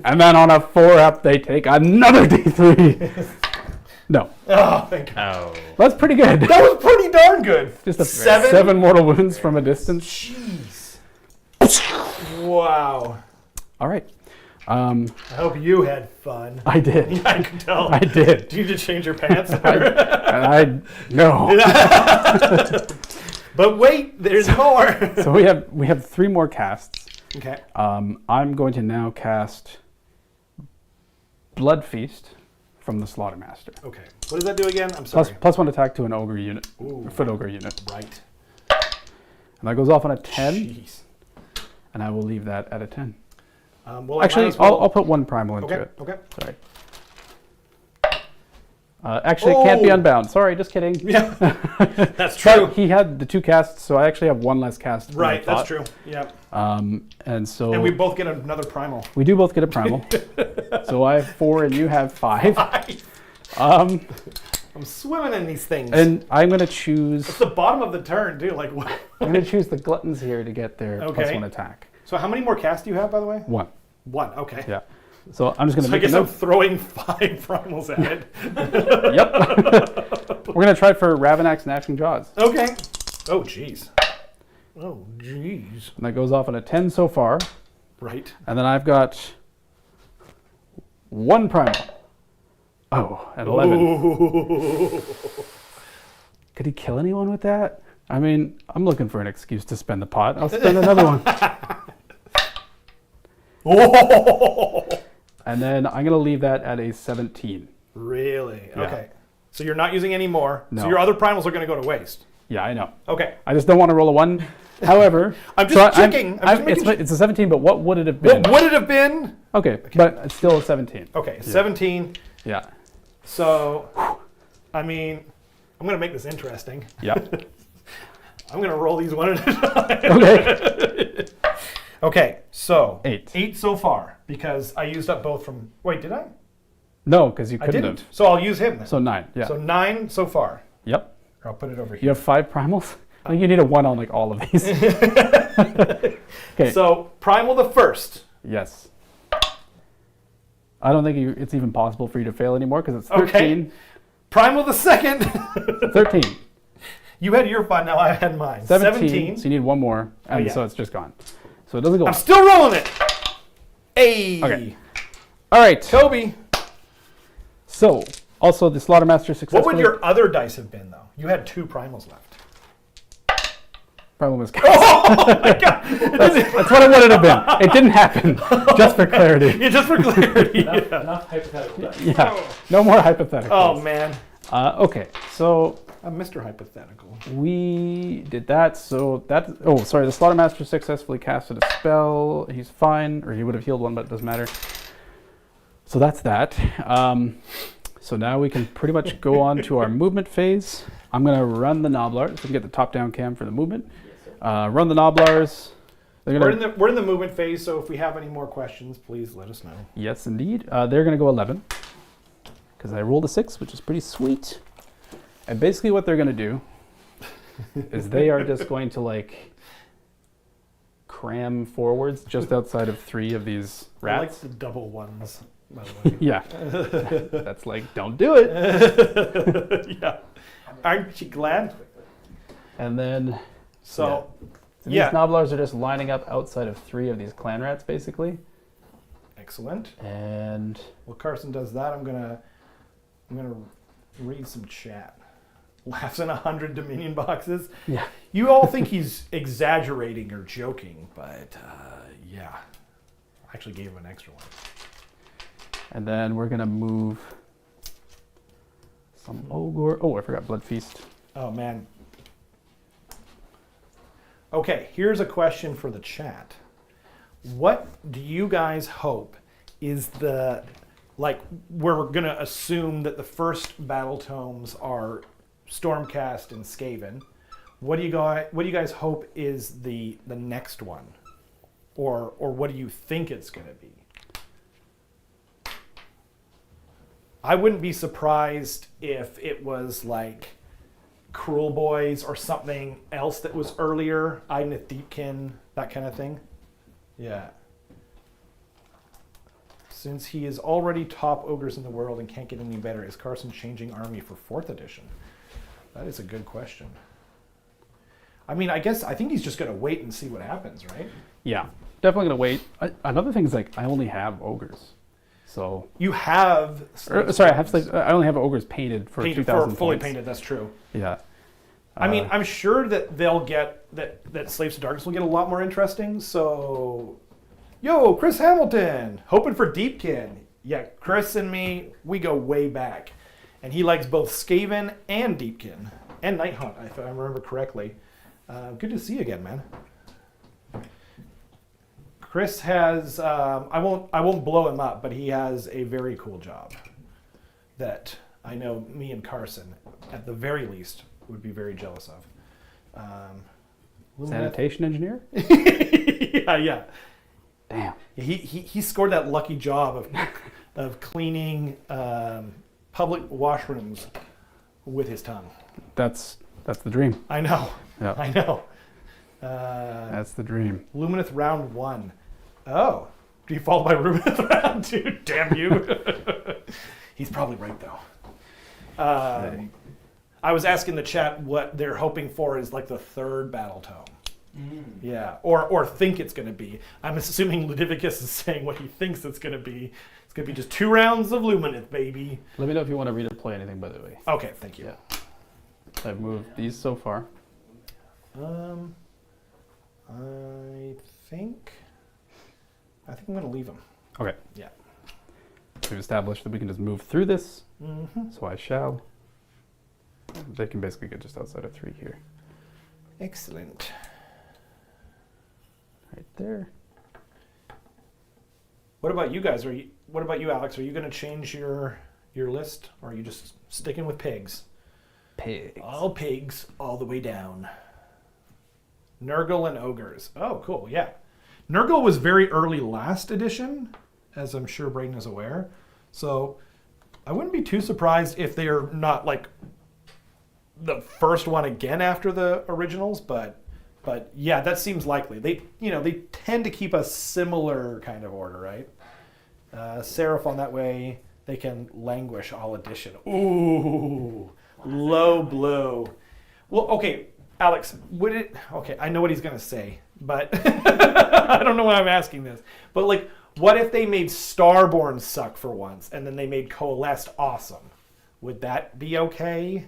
And then on a 4-up, they take another D3. No.
Oh, thank God.
Oh.
That's pretty good.
That was pretty darn good.
Just a
7?
7 mortal wounds from a distance.
Jeez. Wow.
All right.
I hope you had fun.
I did.
I can tell.
I did.
Do you need to change your pants?
No.
But wait, there's more.
So we have 3 more casts.
Okay.
I'm going to now cast Blood Feast from the Slaughtermaster.
Okay. What does that do again? I'm sorry.
Plus 1 attack to an ogre unit,
Ooh.
a foot ogre unit.
Right.
And that goes off on a 10,
Jeez.
and I will leave that at a 10.
Well, I
Actually,
might as well-
I'll put 1 primal into
Okay.
it.
Okay.
Sorry. Actually, it can't be
Oh!
unbound. Sorry, just kidding.
Yeah. That's true.
But he had the 2 casts, so I actually have 1 less cast. than I
Right. That's
thought.
true. Yeah.
And so
And we both get another primal.
we do both get a primal. So I have 4 and you have 5.
I'm swimming in these things.
And I'm going to choose.
It's the bottom of the turn, too. Like what?
I'm going to choose the gluttons here to get their
Okay.
+1 attack.
So how many more casts do you have, by the way?
1.
1. Okay.
Yeah. So I'm just going to
So I
make a
guess I'm
note.
throwing 5 primals at it.
Yep. We're going to try for Ravanax Gnashing Jaws.
Okay. Oh, jeez. Oh, jeez.
And that goes off on a 10 so far.
Right.
And then I've got 1 primal. Oh, and 11.
Ooh.
Could he kill anyone with that? I mean, I'm looking for an excuse to spend the pot. I'll spend another one.
Oh.
And then I'm going to leave that at a 17.
Really?
Yeah.
Okay. So you're not using any more.
No.
So your other primals are going to go to waste.
Yeah, I know.
Okay.
I just don't want to roll a 1. However,
I'm just checking. I'm just making
it's a 17, but what would it have been?
What would it have been?
Okay, but it's still a 17.
Okay, 17.
Yeah.
So, I mean, I'm going to make this interesting.
Yep.
I'm going to roll these one at a time.
Okay.
Okay, so
8.
8 so far because I used up both from. Wait, did I?
No, because you
I
couldn't
didn't.
have.
So I'll use him then.
So 9. Yeah.
So 9 so far.
Yep.
I'll put it over
You
here.
have 5 primals. I think you need a 1 on like all of these. Okay.
So Primal the first.
Yes. I don't think it's even possible for you to fail anymore because it's 13.
Okay. Primal the second.
13.
You had your fun, now I had mine.
17. So you need 1 more, and
yeah.
so it's just gone. So it doesn't go
I'm
up.
still rolling it. Hey.
Okay. All right.
Toby.
So also the Slaughtermaster successfully.
What would your other dice have been, though? You had 2 primals left.
Problem was
Oh my God.
That's what it would have been. It didn't happen. Just for clarity.
Yeah, just for clarity.
Enough hypothetical dice.
Yeah. No more hypotheticals.
Oh, man.
Okay. So
I'm Mr. Hypothetical.
we did that. So that. Oh, sorry. The Slaughtermaster successfully casted a spell. He's fine, or he would have healed 1, but it doesn't matter. So that's that. So now we can pretty much go on to our movement phase. I'm going to run the Noblars. So we can get the top-down cam for the movement. Run the Noblars.
We're in the movement phase, so if we have any more questions, please let us know.
Yes, indeed. They're going to go 11. because I rolled a 6, which is pretty sweet. And basically what they're going to do is they are just going to like cram forwards just outside of 3 of these
I like
rats.
the double ones, by the way.
Yeah. That's like, don't do it.
Yeah. Aren't you glad?
And then
So,
these
yeah.
Gnoblars are just lining up outside of 3 of these clan rats, basically.
Excellent.
And
While Carson does that, I'm gonna read some chat. Laughs in 100 Dominion boxes.
yeah,
You all think he's exaggerating or joking, but yeah. I actually gave him an extra one.
and then we're gonna move some Ogor. Oh, I forgot Blood Feast.
Oh man. Okay, here's a question for the chat. What do you guys hope is the, like, we're going to assume that the first battle tomes are Stormcast and Skaven. What do you guys hope is the next one? Or what do you think it's going to be? I wouldn't be surprised if it was like Cruel Boys or something else that was earlier, Idneth Deepkin, that kind of thing. Yeah. Since he is already top ogres in the world and can't get any better, is Carson changing army for 4th edition? That is a good question. I mean, I think he's just going to wait and see what happens, right?
Yeah, definitely gonna wait. Another thing is like I only have ogres, so
You have...
sorry, I only have ogres painted for 2,000
fully
points.
painted, that's true.
Yeah.
I mean, I'm sure that they'll get that Slaves to Darkness will get a lot more interesting. So, yo, Chris Hamilton, hoping for Deepkin. Yeah, Chris and me, we go way back, and he likes both Skaven and Deepkin and Night Hunt, if I remember correctly. Good to see you again, man. Chris has I won't blow him up, but he has a very cool job that I know me and Carson, at the very least, would be very jealous of.
Sanitation engineer.
yeah.
Damn.
He scored that lucky job of cleaning public washrooms with his tongue.
That's the dream.
I know.
Yeah.
I know.
That's the dream.
Lumineth round 1. Oh, default by Lumineth round 2. Damn you. He's probably right though. I was asking the chat what they're hoping for is like the 3rd battle tome. Yeah, or think it's going to be. I'm assuming Ludivicus is saying what he thinks it's going to be. It's going to be just 2 rounds of Lumineth, baby.
Let me know if you want to redeploy anything, by the way.
Okay, thank you.
Yeah. I've moved these so far.
I think I'm going to leave them.
Okay.
Yeah.
We've established that we can just move through this,
Mm-hmm.
so I shall. They can basically get just outside of 3 here.
Excellent.
Right there.
What about you guys? What about you, Alex? Are you going to change your list, or are you just sticking with pigs?
Pigs.
All pigs, all the way down. Nurgle and ogres. Oh, cool. Yeah, Nurgle was very early last edition, as I'm sure Braden is aware. So I wouldn't be too surprised if they are not like the first one again after the originals, but yeah, that seems likely. They tend to keep a similar kind of order, right? Seraphon, that way they can languish all edition. Ooh, low blow. Well, okay, Alex, I know what he's gonna say, but I don't know why I'm asking this. But like, what if they made Starborn suck for once, and then they made Coalesced awesome? Would that be okay?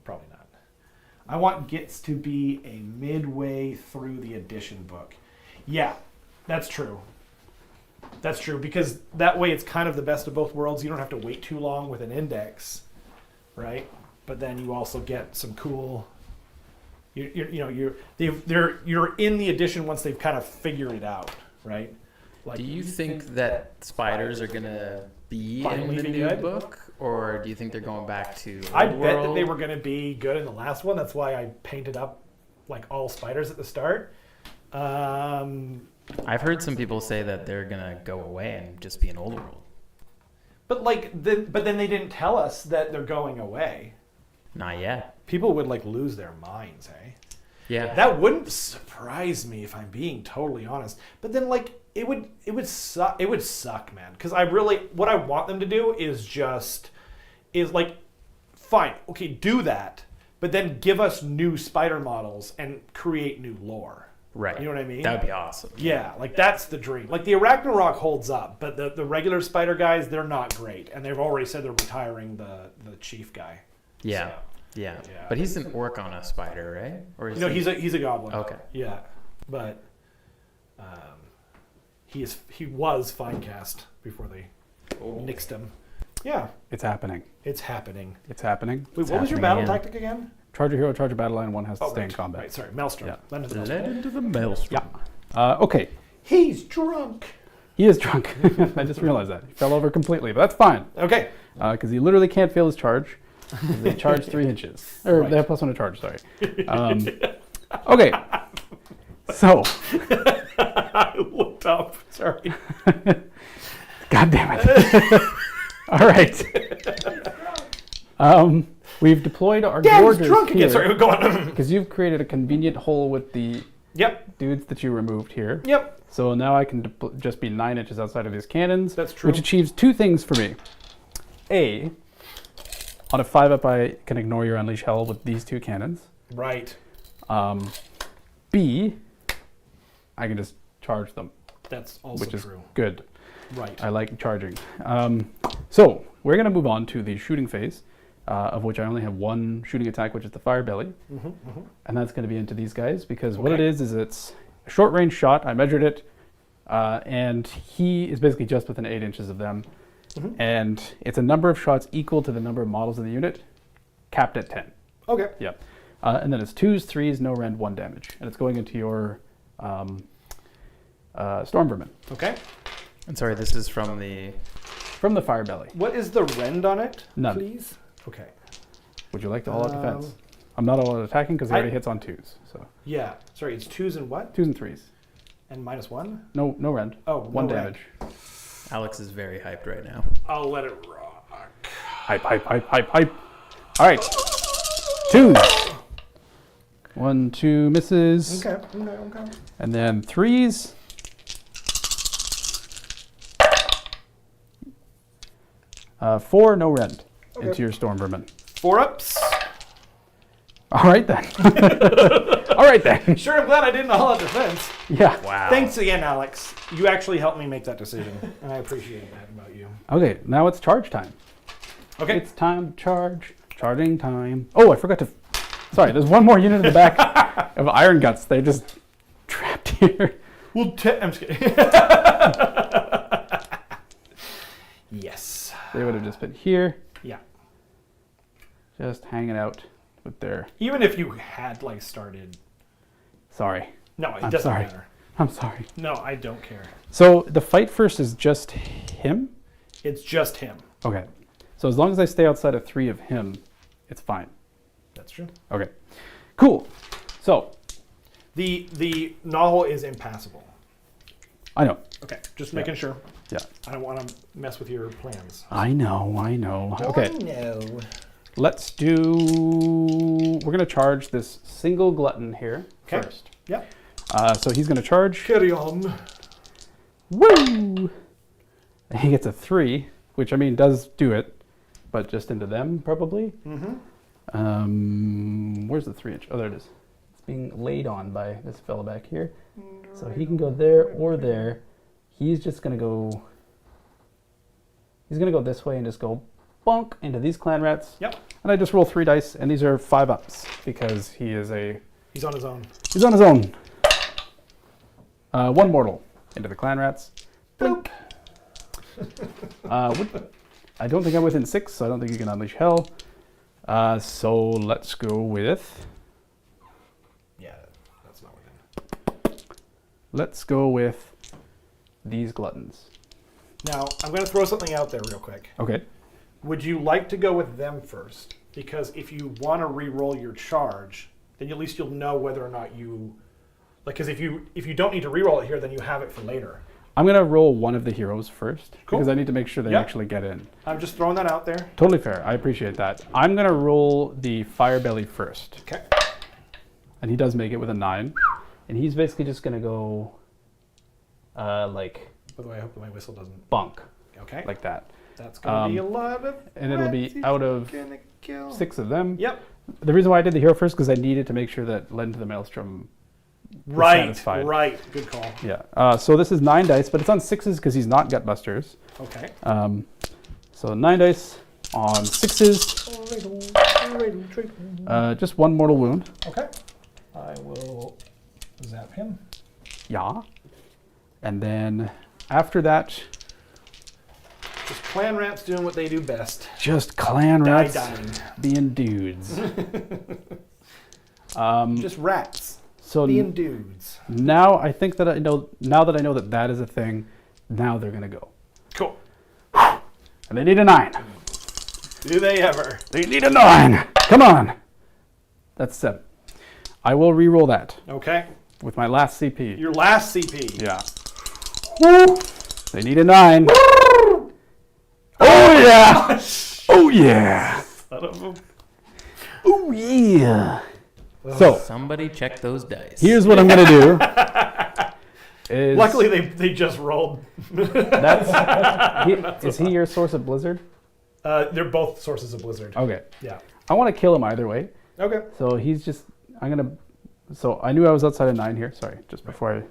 Probably not. I want Gits to be a midway through the edition book. Yeah, that's true. That's true, because that way it's kind of the best of both worlds. You don't have to wait too long with an index, right? But then you also get some cool. You're in the edition once they've kind of figured it out, right? Like,
Do you think that spiders are gonna be
Finally
in the
be
new
good?
book, or do you think they're going back to
I
old
bet that
world?
they were going to be good in the last one. That's why I painted up like all spiders at the start.
I've heard some people say that they're gonna go away and just be an old world.
But but then they didn't tell us that they're going away.
Not yet.
People would lose their minds, eh?
Yeah.
That wouldn't surprise me if I'm being totally honest. But then it would suck, man. Because what I want them to do is fine, okay, do that, but then give us new spider models and create new lore.
Right.
You know what I mean?
That would be awesome.
Yeah, that's the dream. The Arachnarok holds up, but the regular spider guys, they're not great. And they've already said they're retiring the chief guy.
Yeah.
So,
yeah. But he's an orc on a spider, right? Or is
he's a goblin.
Okay.
Yeah. But he was Finecast before they nixed him. Yeah.
It's happening.
It's happening.
It's happening.
Wait, what was your battle tactic again?
Charge a hero, charge a battle line, one has to stay in
right.
combat.
Right, sorry. Maelstrom.
Yeah.
Led into the maelstrom.
Yeah. Okay.
He's drunk.
He is drunk. I just realized that. He fell over completely, but that's fine.
Okay.
Because he literally can't feel his charge. They charge 3 inches. Or they have +1 to charge, sorry. Okay. So.
I looked up. Sorry.
God damn it. All right. We've deployed our Gorders
drunk again.
here
Sorry, go on.
because you've created a convenient hole with the dudes that you removed here.
Yep.
So now I can just be 9 inches outside of these cannons.
That's true.
Which achieves 2 things for me. A, on a 5-up, I can ignore your Unleash Hell with these 2 cannons.
Right.
B, I can just charge them.
That's also
which is
true.
Good.
Right.
I like charging. So we're going to move on to the shooting phase, of which I only have 1 shooting attack, which is the fire belly. And that's going to be into these guys because what it is it's a short range shot. I measured it, and he is basically just within 8 inches of them. And it's a number of shots equal to the number of models in the unit, capped at 10.
Okay.
Yep. And then it's 2s, 3s, no rend, 1 damage. And it's going into your Storm Vermin.
Okay.
And sorry, this is from the
fire belly.
What is the rend on it,
None.
please? Okay.
Would you like the all-out defense? I'm not all-out attacking because it already hits on 2s. So
Yeah. Sorry, it's 2s and what?
2s and 3s.
And -1?
No rend.
Oh,
1
no
damage.
Alex is very hyped right now.
I'll let it rock.
Hype. All right. 2s. 1, 2 misses.
Okay.
And then 3s. Four, no rend into your Storm Vermin.
4-ups.
All right then. All right then.
Sure, I'm glad I didn't all out defense.
Yeah.
Wow.
Thanks again, Alex. You actually helped me make that decision, and I appreciate that about you.
Okay, now it's charge time.
Okay.
It's time to charge. Charging time. Oh, I forgot to. Sorry, there's 1 more unit in the back of Iron Guts. They're just trapped here.
Well, I'm just kidding. Yes.
They would have just been here,
Yeah.
just hanging out with their.
Even if you had started.
Sorry.
No, it
I'm
doesn't
sorry.
matter.
I'm sorry.
No, I don't care.
So the fight first is just him?
It's just him.
Okay. So as long as I stay outside of 3 of him, it's fine.
That's true.
Okay. Cool. So
The novel is impassable.
I know.
Okay, just making sure.
Yeah.
I don't want to mess with your plans.
I know. Okay.
No.
Let's do. We're gonna charge this single glutton here first.
Yep.
So he's gonna charge.
Carry on.
Woo! And he gets a 3, which does do it, but just into them probably. Where's the 3 inch? Oh, there it is. It's being laid on by this fella back here. So he can go there or there. He's just gonna go. He's gonna go this way and just go bonk into these clan rats.
Yep.
And I just roll 3 dice, and these are 5-ups because he is
He's on his own.
He's on his own. 1 mortal into the clan rats. Blink. I don't think I'm within 6, so I don't think you can unleash hell. So let's go with.
Yeah, that's not within.
Let's go with these gluttons.
Now, I'm going to throw something out there real quick.
Okay.
Would you like to go with them first? Because if you want to re-roll your charge, then at least you'll know whether or not you... because if you don't need to re-roll it here, then you have it for later.
I'm going to roll one of the heroes first
Cool.
because I need to make sure they
Yep.
actually get in.
I'm just throwing that out there.
Totally fair. I appreciate that. I'm going to roll the Firebelly first.
Okay.
And he does make it with a 9. And he's basically just going to go like
By the way, I hope my whistle doesn't.
bunk,
Okay.
like that.
That's going to be a lot of.
And it'll be
threats
out
he's
of
gonna kill.
6 of them.
Yep.
The reason why I did the hero first because I needed to make sure that Lend to the Maelstrom was
Right.
satisfied.
Right. Good call.
Yeah. So this is 9 dice, but it's on 6s because he's not Gutbusters.
Okay.
So 9 dice on 6s. Just 1 mortal wound.
Okay. I will zap him.
Yeah. And then after that,
Just clan rats doing what they do best.
just clan rats
Dying.
being dudes.
Just rats
So
being dudes.
now I think that I know. Now that I know that that is a thing, now they're gonna go.
Cool.
And they need a 9.
Do they ever?
They need a 9. Come on. That's 7. I will re-roll that
Okay.
with my last CP.
Your last CP.
Yeah. Woo. They need a 9. Oh yeah. Oh yeah.
Son of a-
Oh yeah. So
Somebody check those dice.
here's what I'm gonna do. Is
Luckily, they just rolled.
is he your source of blizzard?
They're both sources of blizzard.
Okay.
Yeah.
I want to kill him either way.
Okay.
So he's just. I'm gonna. So I knew I was outside of 9 here. Sorry, just before I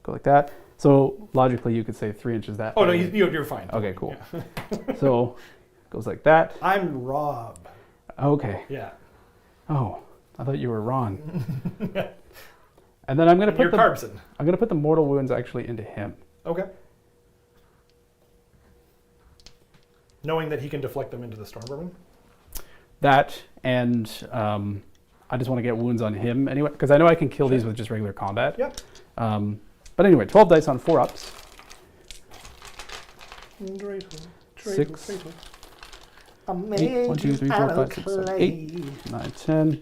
go like that. So logically, you could say 3 inches that.
Oh no,
way.
you're fine.
Okay, cool.
Yeah.
So goes like that.
I'm Rob.
Okay.
Yeah.
Oh, I thought you were Ron. And then I'm gonna
And
put
you're
the.
Carson.
I'm gonna put the mortal wounds actually into him.
Okay. Knowing that he can deflect them into the Stormvermin.
That and I just want to get wounds on him anyway because I know I can kill these with just regular combat.
Yep.
But anyway, 12 dice on 4 ups.
Dreidel,
6,
Dreidel. I
8, 1, 2, 3, 4, 5, 6, 7, 8, 9, 10,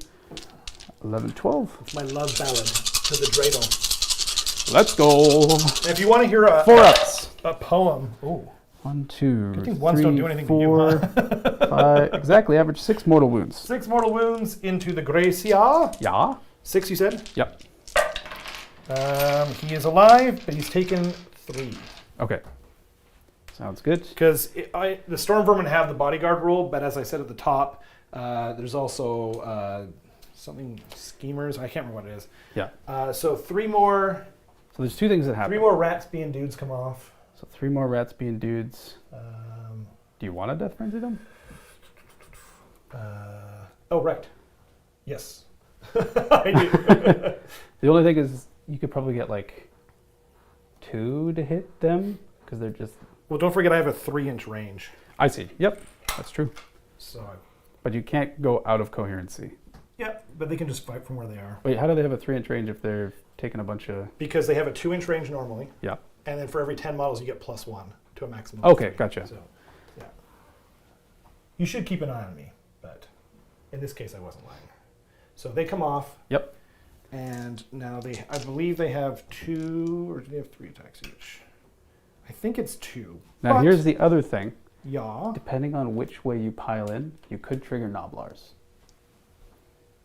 11, 12.
It's my love ballad to the Dreidel.
Let's go.
And if you want to hear
4 ups.
a poem, ooh,
1, 2,
Good thing ones don't do anything to you,
4,
huh?
5. Exactly, average 6 mortal wounds.
6 mortal wounds into the Gracia.
Yeah.
6, you said?
Yep.
He is alive, but he's taken 3.
Okay. Sounds good.
Because the Stormvermin have the bodyguard rule, but as I said at the top, there's also something schemers. I can't remember what it is.
Yeah.
So 3 more.
So there's 2 things that happen.
3 more rats being dudes come off.
So 3 more rats being dudes.
Um,
Do you want to death frenzy them?
oh right. Yes. I do.
The only thing is you could probably get like 2 to hit them because they're just.
Well, don't forget I have a 3-inch range.
I see. Yep, that's true.
So
But you can't go out of coherency.
yeah, but they can just fight from where they are.
Wait, how do they have a 3-inch range if they're taking a bunch of?
Because they have a 2-inch range normally.
Yeah.
And then for every 10 models, you get +1 to a maximum. of
Okay,
3.
gotcha.
So, yeah. You should keep an eye on me, but in this case, I wasn't lying. So they come off.
Yep.
And now I believe they have 2, or do they have 3 attacks each? I think it's 2.
Now
But-
here's the other thing.
Yeah.
Depending on which way you pile in, you could trigger Noblars.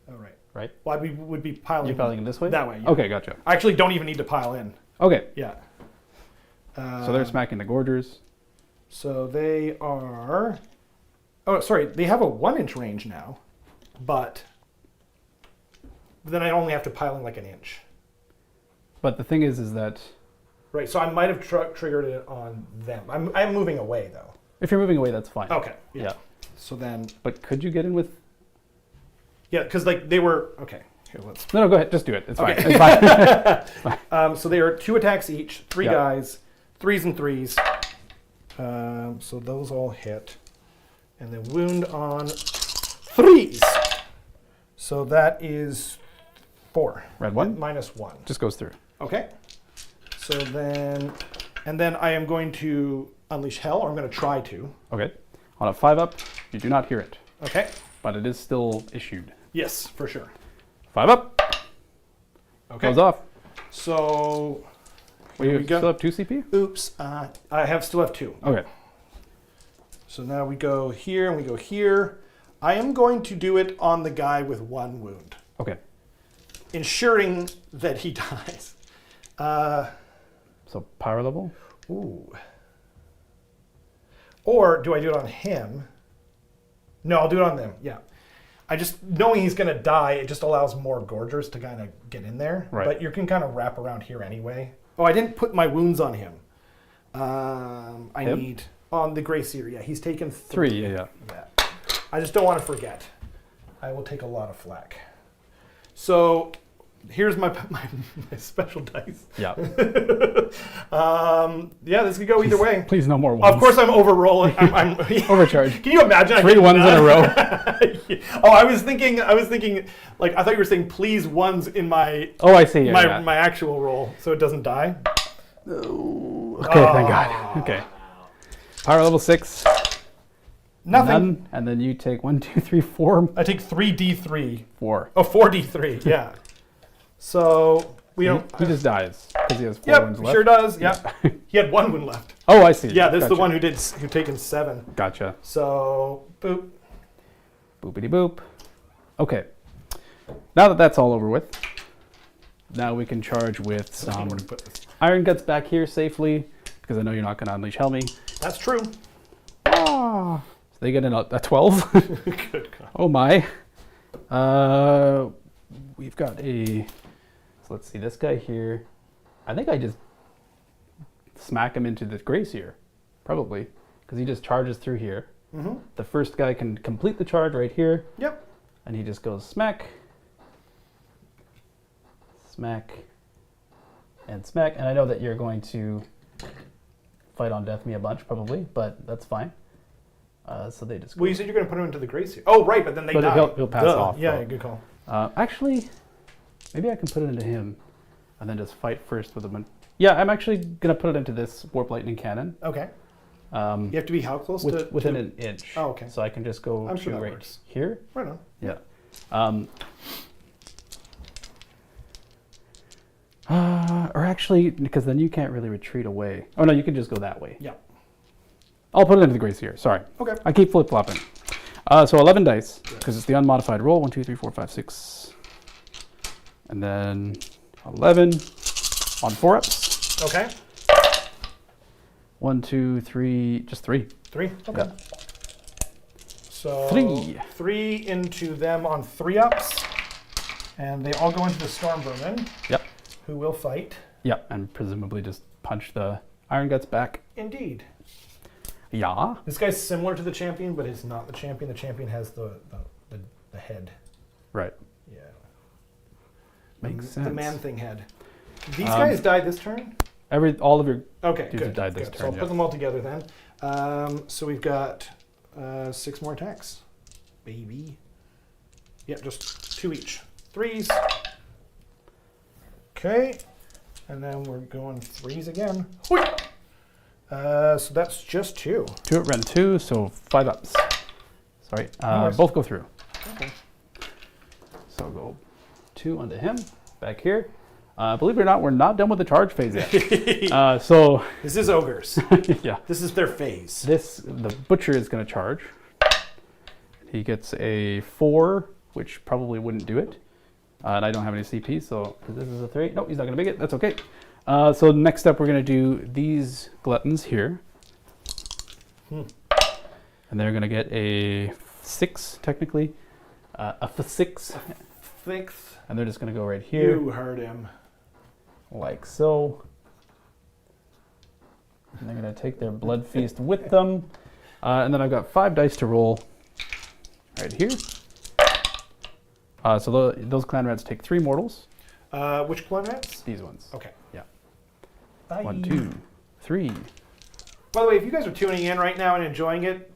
Oh, right.
Right?
Well, we would be piling.
You're piling in this way?
That way, yeah.
Okay, gotcha.
I actually don't even need to pile in.
Okay,
Yeah.
so they're smacking the Gorgers.
So they are. Oh, sorry. They have a 1-inch range now, but then I only have to pile in like an inch.
But the thing is that
Right. So I might have triggered it on them. I'm moving away though.
if you're moving away, that's fine.
Okay.
Yeah.
So then,
But could you get in with?
yeah, because like they were okay. Here, let's.
No, go ahead. Just do it. It's fine.
Okay.
It's fine.
So they are 2 attacks each, 3
Yeah.
guys, 3s and 3s. So those all hit, and then wound on 3s. So that is 4.
Red 1?
Minus 1.
Just goes through.
Okay. So then, and then I am going to unleash hell, or I'm going to try to.
Okay. On a 5 up, you do not hear it,
Okay.
but it is still issued.
Yes, for sure.
5 up.
Okay.
Goes off.
So Here we go.
Still have 2 CP?
Oops. I still have 2.
Okay.
So now we go here and we go here. I am going to do it on the guy with 1 wound,
Okay.
ensuring that he dies.
So power level?
Ooh. Or do I do it on him? No, I'll do it on them. Yeah. I just, knowing he's going to die, it just allows more gorgers to kind of get in there.
Right.
But you can kind of wrap around here anyway. Oh, I didn't put my wounds on him. I
Him?
need on the Grey Seer. Yeah, he's taken
3,
3.
yeah.
Yeah. I just don't want to forget. I will take a lot of flack. So here's my special dice.
Yeah.
Yeah, this could go either way.
Please no more ones.
Of course, I'm over-rolling. I'm
Overcharged.
Can you imagine?
3 ones in a row.
Oh, I was thinking, like, I thought you were saying please ones in my
Oh, I see. Yeah,
my actual roll, so it doesn't die.
Okay, thank God. Okay. Power level 6.
Nothing.
None, and then you take 1, 2, 3, 4.
I take 3d3.
4.
Oh, 4d3. Yeah. So we don't.
He just dies because he has 4
Yep,
wounds left.
sure does. Yeah. He had 1 wound left.
Oh, I see.
Yeah, this is the
Gotcha.
one who taken 7.
Gotcha.
So boop.
Boopity boop. Okay. Now that that's all over with, now we can charge with some
Where to put this.
Iron Guts back here safely because I know you're not going to unleash Helmy.
That's true.
Ah. So they get a 12.
Good God.
Oh my. We've got a. So let's see this guy here. I think I just smack him into the Grey Seer, probably, because he just charges through here.
Mm-hmm.
The first guy can complete the charge right here,
Yep.
and he just goes smack, smack, and smack. And I know that you're going to fight on death me a bunch, probably, but that's fine. So they just.
Well, you said you're going to put him into the Grey Seer. Oh, right, but then they
But
die.
he'll pass
Duh.
off,
Yeah,
though.
good call.
Actually, maybe I can put it into him, and then just fight first with him. Yeah, I'm actually gonna put it into this Warp Lightning Cannon.
Okay. You have to be how close to
Within an inch.
Oh, okay.
So I can just go
I'm sure
to
that
right
works.
here.
Right on.
Yeah. Or actually, because then you can't really retreat away. Oh no, you can just go that way.
Yeah.
I'll put it into the Grey Seer. Sorry.
Okay.
I keep flip flopping. So 11 dice because it's the unmodified roll. 1, 2, 3, 4, 5, 6, and then 11 on 4-ups.
Okay.
1, 2, 3, just 3.
3. Okay.
Yeah.
So
3.
3 into them on 3-ups, and they all go into the Storm Vermin,
Yep.
who will fight.
Yep, and presumably just punch the Iron Guts back.
Indeed.
Yeah.
This guy's similar to the champion, but he's not the champion. The champion has the head.
Right.
Yeah.
Makes
The
sense.
man thing head. These guys died this turn?
All of your
Okay,
dudes
good.
have died this
good.
turn.
So I'll
yeah.
put them all together then. So we've got 6 more attacks. Baby. Yep, just 2 each. 3s. Okay. And then we're going 3s again. Whee! So that's just 2.
2 at run 2, so 5 ups. Sorry,
worries.
both go through.
Okay.
So go 2 onto him, back here. Believe it or not, we're not done with the charge phase yet. So
This is ogres.
yeah,
This is their phase.
the butcher is going to charge. He gets a 4, which probably wouldn't do it. And I don't have any CP, so this is a 3. No, he's not going to make it. That's okay. So next up, we're going to do these gluttons here. And they're going to get a 6, technically. A 6.
6th.
And they're just going to go right here,
You heard him.
like so. And they're going to take their blood feast with them. And then I've got 5 dice to roll right here. So those clan rats take 3 mortals.
Which clan rats?
These ones.
Okay.
Yeah.
Bye.
1, 2, 3.
By the way, if you guys are tuning in right now and enjoying it,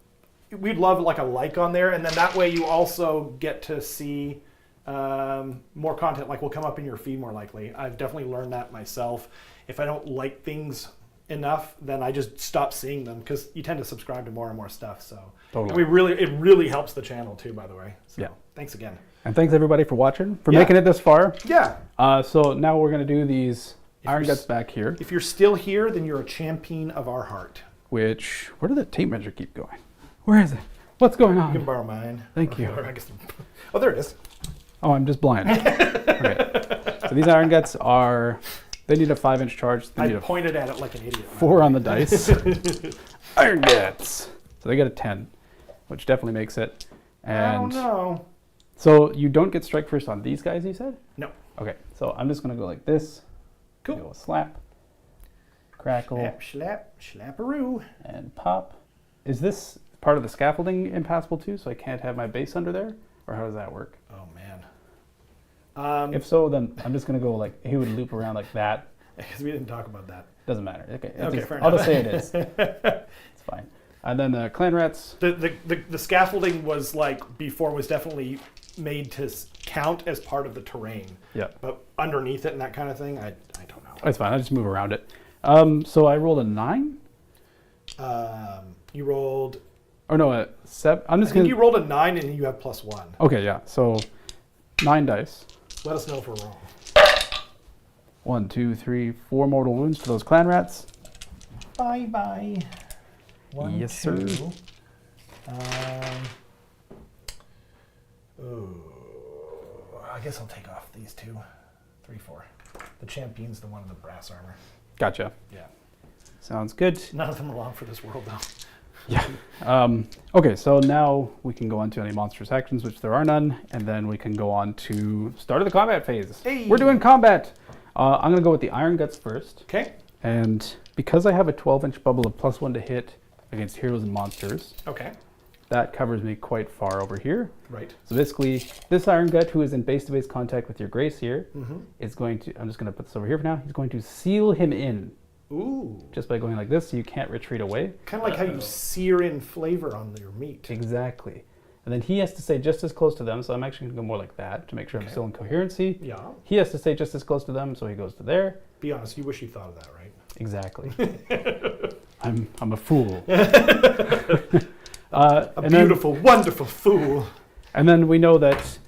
we'd love like a like on there, and then that way you also get to see more content. Like will come up in your feed more likely. I've definitely learned that myself. If I don't like things enough, then I just stop seeing them because you tend to subscribe to more and more stuff. So
Totally.
and it really helps the channel too. By the way. So,
Yeah.
Thanks again.
And thanks everybody for watching, for
Yeah.
making it this far.
Yeah.
So now we're going to do these Iron Guts back here.
If you're still here, then you're a champion of our heart.
Which, where did the tape measure keep going? Where is it? What's going on?
You can borrow mine.
Thank you.
Or I guess, oh, there it is.
Oh, I'm just blind. Okay. So these Iron Guts are, they need a 5-inch charge. They
I
need a
pointed at it like an idiot.
4 on the dice. Iron Guts. So they get a 10, which definitely makes it. And
oh, no.
so you don't get strike first on these guys, you said?
No.
Okay, so I'm just going to go like this.
Cool.
Go slap, crackle,
Slap, slap, slapperoo.
and pop. Is this part of the scaffolding impassable too, so I can't have my base under there? Or how does that work?
Oh, man.
If so, then I'm just going to go like, he would loop around like that.
Because we didn't talk about that.
Doesn't matter. Okay,
Okay, fair
I'll
enough.
just say it is. It's fine. And then the clan rats.
The scaffolding was like, before was definitely made to count as part of the terrain.
Yeah.
But underneath it and that kind of thing, I don't know.
It's fine. I just move around it. So I rolled a 9.
You rolled.
Or no, a 7. I'm
I
just
think
going
you rolled a 9 and you have +1.
Okay, yeah. So 9 dice.
Let us know if we're wrong.
1, 2, 3, 4 mortal wounds to those clan rats.
Bye bye. 1,
Yes,
2.
sir.
Ooh, I guess I'll take off these 2. 3, 4. The champion's the one in the brass armor.
Gotcha.
Yeah.
Sounds good.
None of them belong for this world, though.
Yeah. Okay, so now we can go on to any monstrous actions, which there are none, and then we can go on to start of the combat phase.
Hey.
We're doing combat. I'm going to go with the Iron Guts first.
Okay.
And because I have a 12-inch bubble of +1 to hit against heroes and monsters,
Okay.
that covers me quite far over here.
Right.
So basically, this Iron Gut, who is in base-to-base contact with your Grace here,
Mm-hmm.
is going to, I'm just going to put this over here for now, he's going to seal him in
Ooh.
just by going like this so you can't retreat away.
Kind of like how you sear in flavor on your meat.
Exactly. And then he has to stay just as close to them, so I'm actually going to go more like that to make sure I'm still in coherency.
Yeah.
He has to stay just as close to them, so he goes to there.
Be honest, you wish you thought of that, right?
Exactly. I'm a fool.
A beautiful, wonderful fool.
And then we know that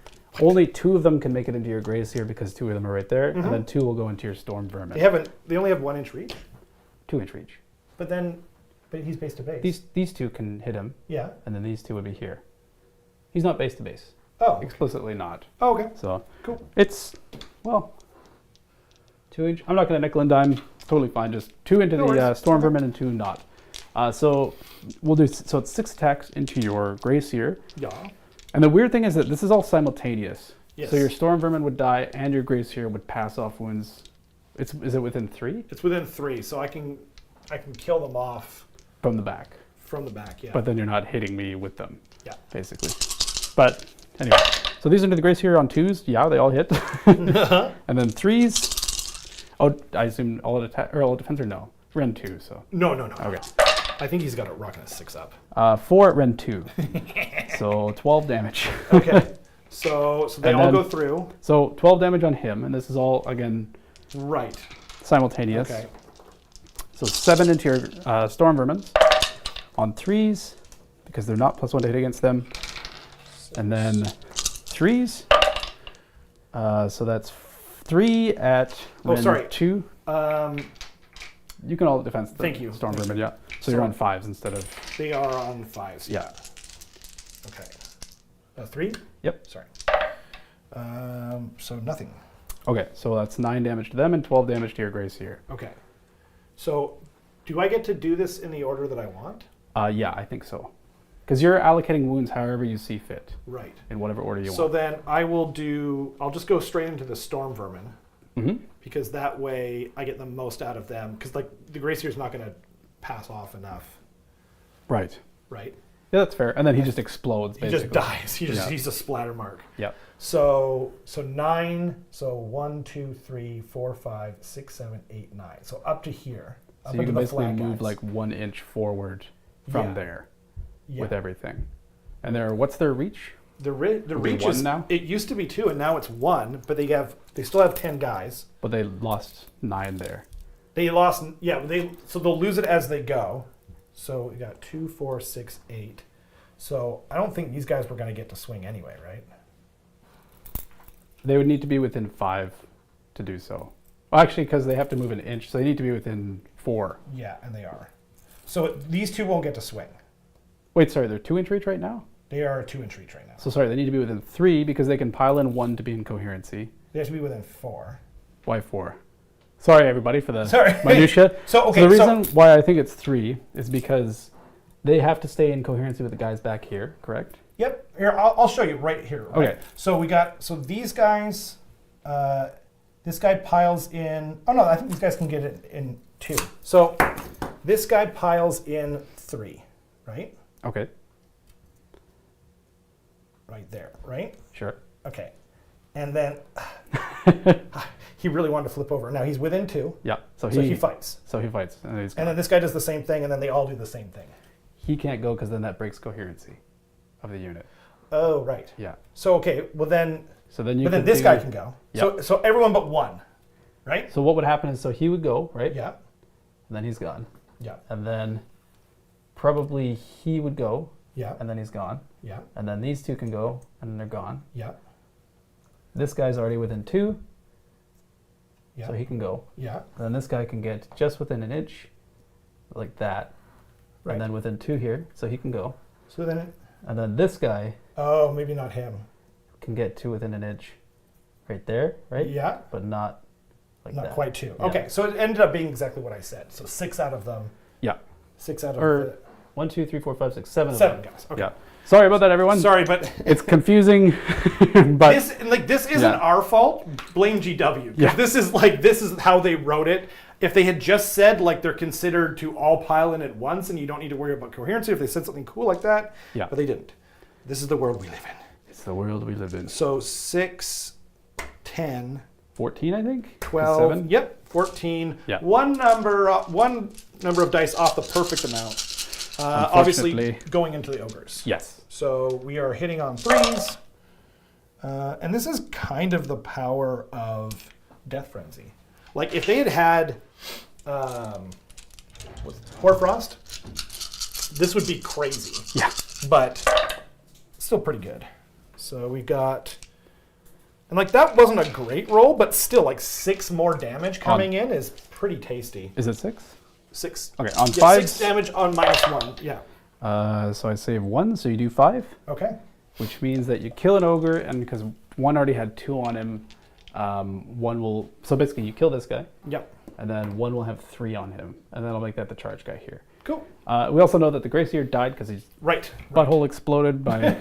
only 2 of them can make it into your Grace here because 2 of them are right there,
Mhm.
and then 2 will go into your Storm Vermin.
They only have 1 inch reach.
2-inch reach.
But he's base to base.
These 2 can hit him,
Yeah.
and then these 2 would be here. He's not base to base.
Oh.
Explicitly not.
Oh, okay.
So
Cool.
it's, well, 2-inch. I'm not going to nickel and dime. Totally fine. Just 2 into
No
the
worries.
Storm
Okay.
Vermin and 2 not. So we'll do, so it's 6 attacks into your Grace here.
Yeah.
And the weird thing is that this is all simultaneous.
Yes.
So your Storm Vermin would die and your Grace here would pass off wounds. Is it within 3?
It's within 3, so I can kill them off
From the back.
from the back. Yeah.
But then you're not hitting me with them.
Yeah.
Basically. But anyway. So these into the Grace here on 2s. Yeah, they all hit. And then 3s. Oh, I assume all attack or all defense or no? Ren 2, so.
No.
Okay.
I think he's got it rocking a 6 up.
4 at Ren 2. So 12 damage.
Okay. So they
And
all
then-
go through.
So 12 damage on him, and this is all, again,
Right.
simultaneous.
Okay.
So 7 into your Storm Vermin on 3s, because they're not +1 to hit against them. And then 3s. So that's 3 at Ren
sorry.
2. You can all defense the
Thank you.
Storm
Thank
Vermin, yeah. So you're on 5s instead of...
They are on 5s.
Yeah.
Okay. 3?
Yep.
Sorry. So nothing.
Okay, so that's 9 damage to them and 12 damage to your Grace here.
Okay. So do I get to do this in the order that I want?
Yeah, I think so. Because you're allocating wounds however you see fit,
Right.
in whatever order you
So
want.
then I'll just go straight into the Storm Vermin.
Mm-hmm.
Because that way I get the most out of them. Because like the Gracier's not going to pass off enough,
Right.
right?
Yeah, that's fair. And then he just explodes,
He
basically.
just dies.
Yeah.
He's a splatter mark.
Yep.
So 9. So 1, 2, 3, 4, 5, 6, 7, 8, 9. So up to here.
So
Up
you
into
can
the
basically
flat
move
guys.
like 1 inch forward from
Yeah.
there
Yeah.
with everything. And what's their reach?
The reach
one
is
now?
It used to be 2, and now it's 1. But they still have 10 guys.
But they lost 9 there.
They lost. Yeah. So they'll lose it as they go. So we got 2, 4, 6, 8. So I don't think these guys were going to get to swing anyway, right?
They would need to be within 5 to do so. Well, actually, because they have to move an inch, so they need to be within 4.
Yeah, and they are. So these two won't get to swing.
Wait, sorry, they're 2-inch reach right now?
They are a 2-inch reach right now.
So sorry, they need to be within 3 because they can pile in 1 to be in coherency.
They have to be within 4.
Why 4? Sorry, everybody, for the
Sorry.
minutia.
So
the reason why I think it's 3 is because they have to stay in coherency with the guys back here, correct?
Yep. Here, I'll show you right here. Right?
Okay.
So these guys, this guy piles in. Oh no, I think these guys can get it in 2. So this guy piles in 3, right?
Okay.
Right there, right?
Sure.
Okay. And then he really wanted to flip over. Now he's within 2.
Yeah. So
he fights.
So he fights. And
then this guy does the same thing, and then they all do the same thing.
He can't go because then that breaks coherency of the unit.
Oh, right.
Yeah.
So okay, well then.
So then
But then this guy can go.
Yep.
So everyone but one, right?
So what would happen is, so he would go, right?
Yeah.
And then he's gone.
Yeah.
And then probably he would go.
Yeah.
And then he's gone.
Yeah.
And then these two can go, and then they're gone.
Yeah.
This guy's already within 2,
Yeah.
so he can go.
Yeah.
And then this guy can get just within an inch, like that.
Right.
And then within 2 here, so he can go.
So then.
And then this guy
Oh, maybe not him.
can get 2 within an inch, right there, right?
Yeah.
But not like
Not
that.
quite 2.
Yeah.
Okay, so it ended up being exactly what I said. So 6 out of them.
Yeah.
6 out of
Or 1, 2, 3, 4, 5, 6, 7 of
7
them.
guys. Okay.
Yeah. Sorry about that, everyone.
Sorry, but
It's confusing, but
this isn't
Yeah.
our fault. Blame GW.
Yeah.
This is how they wrote it. If they had just said like they're considered to all pile in at once and you don't need to worry about coherency, if they said something cool like that,
Yeah.
But they didn't. This is the world we live in.
It's the world we live in.
So 6, 10,
14, I think?
12,
7?
yep, 14.
Yeah.
One number of dice off the perfect amount. Obviously
Unfortunately.
going into the ogres.
Yes.
So we are hitting on 3s. And this is kind of the power of Death Frenzy. Like if they had Hoarfrost, this would be crazy.
Yeah.
But still pretty good. So we got, and like that wasn't a great roll, but still like 6 more damage coming in is pretty tasty.
Is it 6?
6.
Okay, on
Yeah,
5.
6 damage on -1. Yeah.
So I save 1, so you do 5,
Okay.
which means that you kill an ogre, and because one already had 2 on him, one will. So basically, you kill this guy,
Yep.
and then one will have 3 on him, and then I'll make that the charge guy here.
Cool.
We also know that the Gracier died because his
Right.
butthole exploded by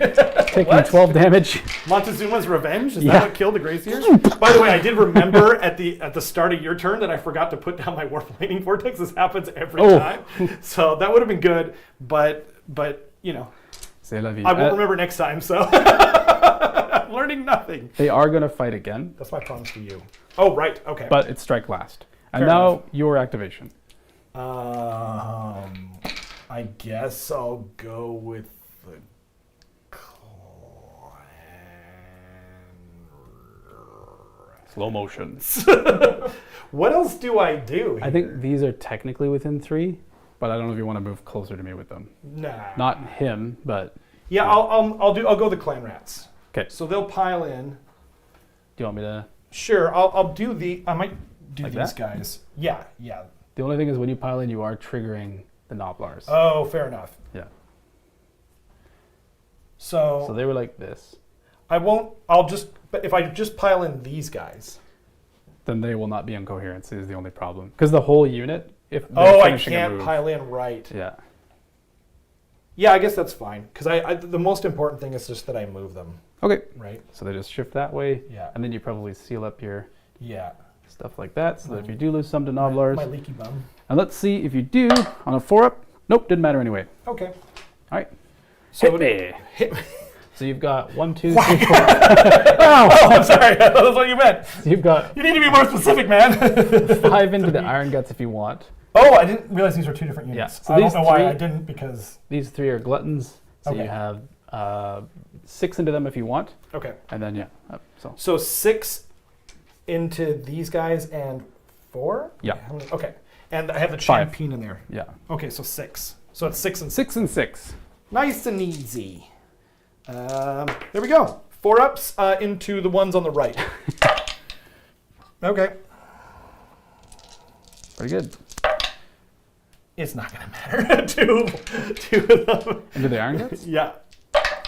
taking
What?
12 damage.
Montezuma's Revenge? Is
Yeah.
that what killed the Graciers? By the way, I did remember at the start of your turn that I forgot to put down my Warp Lightning Vortex. This happens every
Oh.
time. So that would have been good, but you know,
C'est la vie.
I won't remember next time, so I'm learning nothing.
They are going to fight again,
That's my promise to you. Oh, right, okay.
but it's strike last. And
Fair
now
enough.
your activation.
I guess I'll go with the
Slow motion.
What else do I do?
I think these are technically within 3, but I don't know if you want to move closer to me with them.
Nah.
Not him, but
Yeah, I'll go the clan rats.
okay.
So they'll pile in.
Do you want me to?
Sure, I might do
Like
these
that?
guys. Yeah.
The only thing is when you pile in, you are triggering the Noblars.
Oh, fair enough.
Yeah.
So
So they were like this.
but if I just pile in these guys.
Then they will not be in coherence is the only problem. Because the whole unit, if they're
Oh, I
finishing a
can't
move-
pile in right.
Yeah.
Yeah, I guess that's fine. Because the most important thing is just that I move them,
Okay.
right?
So they just shift that way.
Yeah.
And then you probably seal up your
Yeah.
stuff like that, so that if you do lose some to Noblars.
My leaky bum.
And let's see if you do on a 4-up. Nope, didn't matter anyway.
Okay.
All right.
So
Hit me.
Hit me.
So you've got 1, 2, 3,
Why?
4.
Oh, I'm sorry. That's what you meant.
So you've got
You need to be more specific, man.
5 into the Iron Guts if you want.
Oh, I didn't realize these were 2 different units.
Yeah, so
I don't
these
know why
3
I didn't, because...
These 3 are gluttons. So
Okay.
you have 6 into them if you want.
Okay.
And then, yeah. So
So 6 into these guys and 4?
Yeah.
How many- Okay. And I have the
5.
champagne in there.
yeah.
Okay, so 6. So it's 6 and 6.
6 and 6.
Nice and easy. There we go. 4 ups into the ones on the right. Okay.
Pretty good.
It's not going to matter. two of them.
Into the iron guts?
Yeah.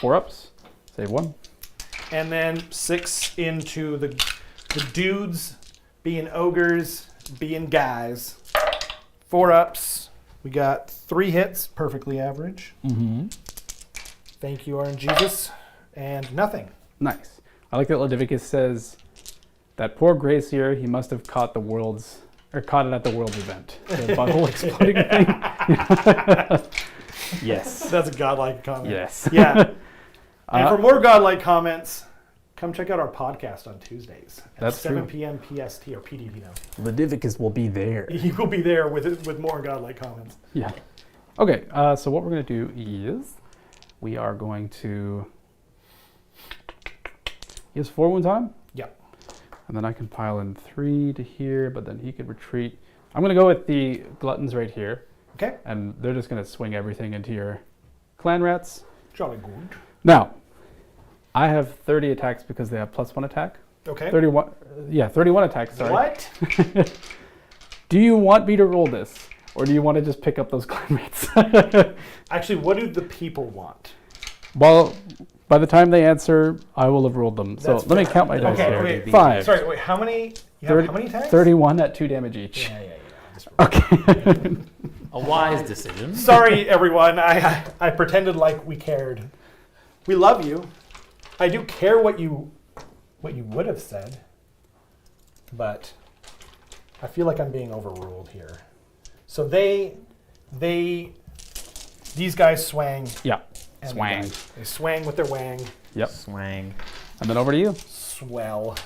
4 ups. Save 1.
And then 6 into the dudes being ogres, being guys. 4 ups. We got 3 hits, perfectly average.
Mm-hmm.
Thank you, RNGesus. And nothing.
Nice. I like that Leviticus says that poor Gracier, he must have caught it at the Worlds event. The bubble exploding thing. Yes.
That's a godlike comment.
Yes.
Yeah. And for more godlike comments, come check out our podcast on Tuesdays at
That's
7
true.
p.m. PST or PDT now.
Leviticus will be there.
He will be there with more godlike comments.
Yeah. Okay, so what we're going to do is we are going to... He has 4 wounds on him?
Yeah.
And then I can pile in 3 to here, but then he could retreat. I'm going to go with the Gluttons right here.
Okay.
And they're just going to swing everything into your clan rats.
Jolly good.
Now, I have 30 attacks because they have +1 attack.
Okay.
31 attacks, sorry.
What?
Do you want me to roll this? Or do you want to just pick up those clan rats?
Actually, what do the people want?
Well, by the time they answer, I will have rolled them. So
That's
let me
fair.
count my dice
Okay,
here.
wait.
5.
Sorry, wait, how many? You have how many attacks?
31 at 2 damage each.
Yeah.
Okay.
A wise decision.
Sorry, everyone. I pretended like we cared. We love you. I do care what you would have said, but I feel like I'm being overruled here. So these guys swang.
Yeah.
and
Swang.
They swang with their wang.
Yep.
Swang.
And then over to you.
Swell.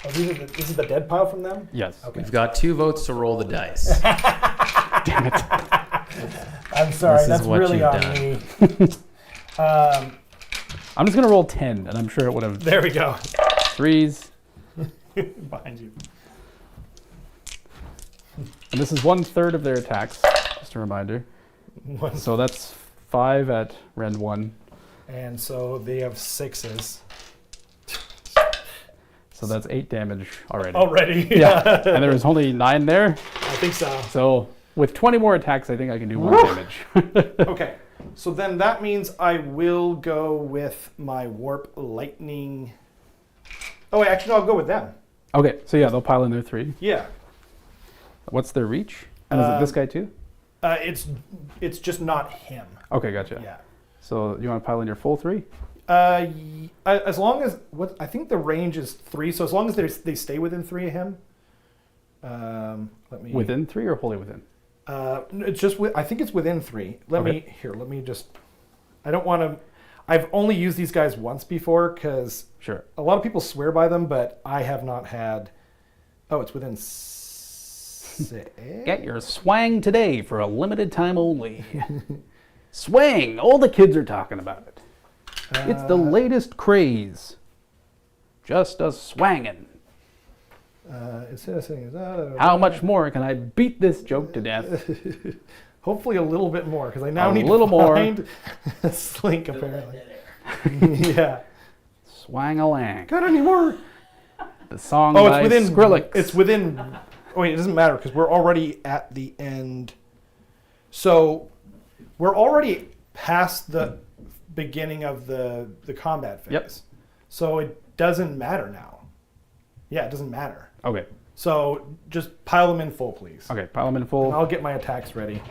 This is the dead pile from them?
Yes.
Okay.
We've got 2 votes to roll the dice.
Damn it.
I'm sorry,
This is
that's
what
really
you've
on
done.
me.
I'm just going to roll 10, and I'm sure it would have
There we go.
3s.
Behind you.
And this is 1/3 of their attacks, just a reminder. So that's 5 at Rend 1.
And so they have 6s.
So that's 8 damage already.
Already?
Yeah. And there was only 9 there.
I think so.
So with 20 more attacks, I think I can do more damage.
Okay. So then that means I will go with my Warp Lightning. Oh, wait, actually, no, I'll go with them.
Okay, so yeah, they'll pile in their 3.
Yeah.
What's their reach? And is it this guy too?
It's just not him.
Okay, gotcha.
Yeah.
So you want to pile in your full 3?
As long as I think the range is 3, so as long as they stay within 3 of him. Let me.
Within 3 or wholly within?
It's just I think it's within 3. Let me just. I don't want to. I've only used these guys once before because
Sure.
a lot of people swear by them, but I have not had. Oh, it's within 6.
Get your swang today for a limited time only. Swang! All the kids are talking about it. It's the latest craze. Just a swangin'. How much more can I beat this joke to death?
Hopefully a little bit more, because I now
A
need
little
to
more.
find a Slink, apparently. Yeah.
Swang-a-lang.
Got any more?
The song
Oh,
by
it's within
Skrillex.
It's within. Oh wait, it doesn't matter because we're already at the end. So we're already past the beginning of the combat phase.
Yep.
So it doesn't matter now. Yeah, it doesn't matter.
Okay.
So just pile them in full, please.
Okay, pile them in
And
full.
I'll get my attacks ready.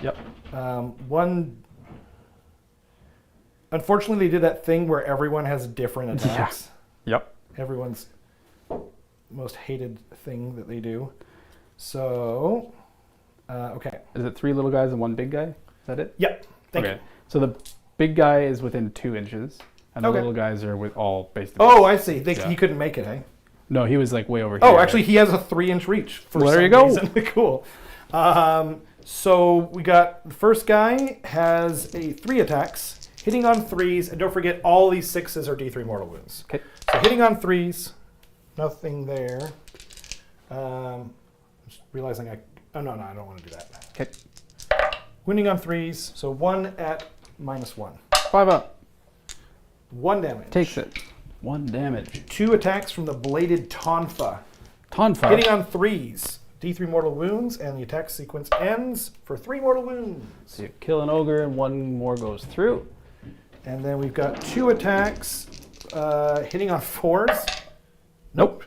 Yep.
One. Unfortunately, they did that thing where everyone has different attacks.
Yep.
Everyone's most hated thing that they do. So, okay.
Is it 3 little guys and 1 big guy? Is that it?
Yep. Thank
Okay.
you.
So the big guy is within 2 inches, and the
Okay.
little guys are with all based.
Oh, I see.
Yeah.
He couldn't make it, eh?
No, he was like way over here.
Oh, actually, he has a 3-inch reach. For
Well, there
some
you go.
reason. Cool. So we got the first guy has a 3 attacks, hitting on 3s, and don't forget all these 6s are D3 mortal wounds.
Okay.
So hitting on 3s, nothing there. Just realizing oh no, I don't want to do that.
Okay.
Winning on 3s, so 1 at -1.
5 up.
1 damage.
Takes it. 1 damage.
2 attacks from the bladed Tonfa.
Tonfa.
Hitting on 3s. D3 mortal wounds, and the attack sequence ends for 3 mortal wounds.
So you kill an ogre, and 1 more goes through.
And then we've got 2 attacks hitting on 4s.
Nope.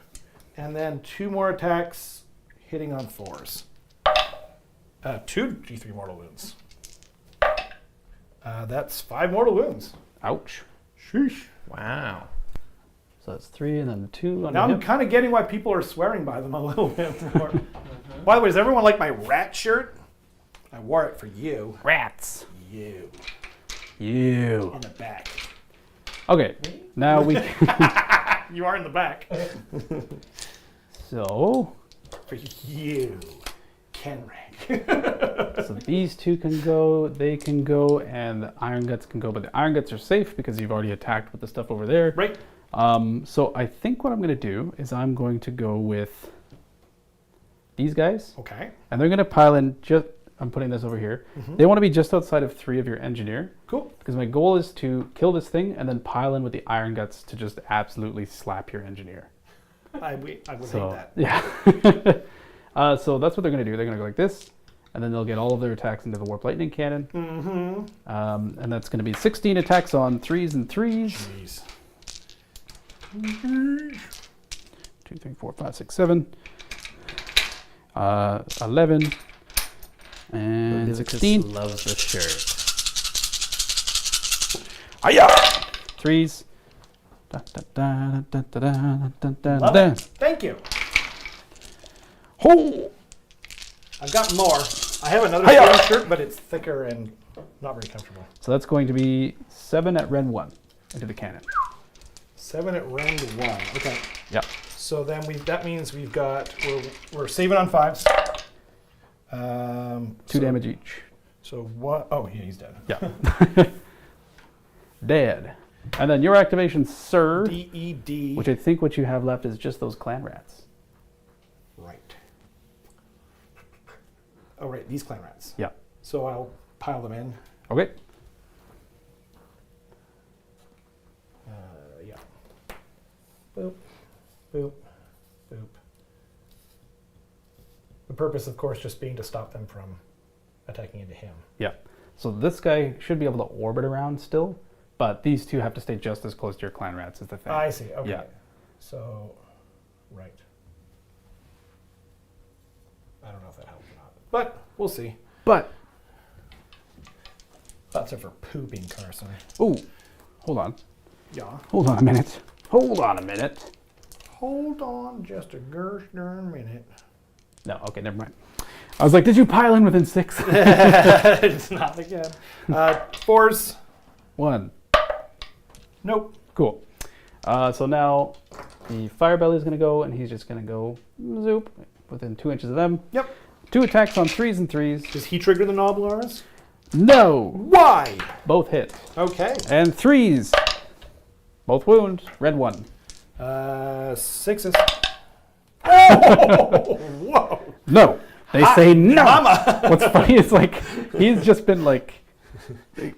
And then 2 more attacks hitting on 4s. 2 D3 mortal wounds. That's 5 mortal wounds.
Ouch.
Sheesh.
Wow.
So that's 3 and then 2 on
Now
the
I'm
hip.
kind of getting why people are swearing by them a little bit more. By the way, does everyone like my rat shirt? I wore it for you.
Rats.
You.
You.
In the back.
Okay, now we...
You are in the back.
So...
For you. Kenrick.
So these 2 can go, they can go, and the Iron Guts can go, but the Iron Guts are safe because you've already attacked with the stuff over there.
Right.
So I think what I'm going to do is I'm going to go with these guys,
Okay.
and they're going to pile in just, I'm putting this over here. They want to be just outside of 3 of your engineer,
Cool.
because my goal is to kill this thing and then pile in with the Iron Guts to just absolutely slap your engineer.
I would hate
So,
that.
yeah. So that's what they're going to do. They're going to go like this, and then they'll get all of their attacks into the Warp Lightning Cannon.
Mm-hmm.
And that's going to be 16 attacks on 3s and 3s.
Jeez.
2, 3, 4, 5, 6, 7. 11. And 16.
Loves the shirt.
Hiya! 3s. Da, da, da, da, da, da, da, da,
Love
da.
it. Thank you.
Ho!
I've got more. I have another
Hiya!
same shirt, but it's thicker and not very comfortable.
So that's going to be 7 at Ren 1 into the cannon.
7 at round 1. Okay.
Yep.
So then that means we've got we're saving on 5s.
2 damage each.
So what? Oh, yeah, he's dead.
Yeah. Dead. And then your activation, sir,
DED.
which I think what you have left is just those clan rats.
Right. Oh, right. These clan rats.
Yeah.
So I'll pile them in.
Okay.
Yeah. Boop. Boop. Boop. The purpose, of course, just being to stop them from attacking into him.
Yeah. So this guy should be able to orbit around still, but these 2 have to stay just as close to your clan rats is the thing.
I see. Okay.
Yeah.
So, right. I don't know if that helps or not, but we'll see.
But,
Thoughts are for pooping, Carson.
ooh, hold on.
Yeah.
Hold on a minute. Hold on a minute.
Hold on just a gosh darn minute.
No, okay, never mind. I was like, did you pile in within 6?
It's not again. 4s.
1.
Nope.
Cool. So now the Fire Belly is going to go, and he's just going to go zoop within 2 inches of them.
Yep.
2 attacks on 3s and 3s.
Does he trigger the Noblars?
No!
Why?
Both hit.
Okay.
And 3s. Both wound. Red 1.
6s. Oh! Whoa!
No. They say no.
Mama!
What's funny is like he's just been like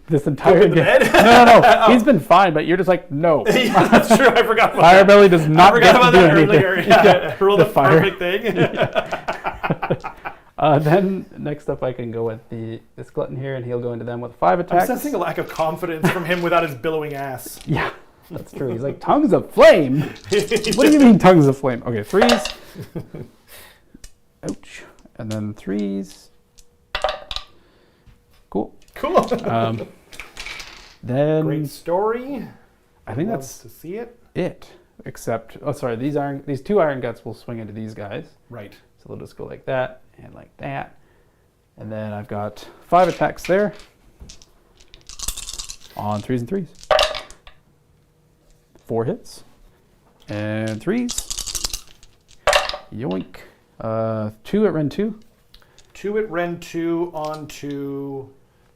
this entire
Poop in the
game.
bed?
No. He's been fine, but you're just like no.
Yeah, that's true. I forgot about
Fire
that.
Belly does
I
not
forgot
get
about
to do
that
anything.
earlier. Yeah. Rule
the
the
fire.
perfect thing.
Then next up, I can go with this glutton here, and he'll go into them with 5
I'm
attacks.
sensing a lack of confidence from him without his billowing ass.
Yeah, that's true. He's like tongues of flame. What do you mean tongues of flame? Okay, 3s. Ouch. And then 3s. Cool.
Cool.
Then
Great story.
I think
Love
that's
to see it.
it. Except, oh sorry, these 2 Iron Guts will swing into these guys.
Right.
So they'll just go like that and like that. And then I've got 5 attacks there on 3s and 3s. 4 hits and 3s. Yoink. 2 at Ren 2.
2 at Ren 2 onto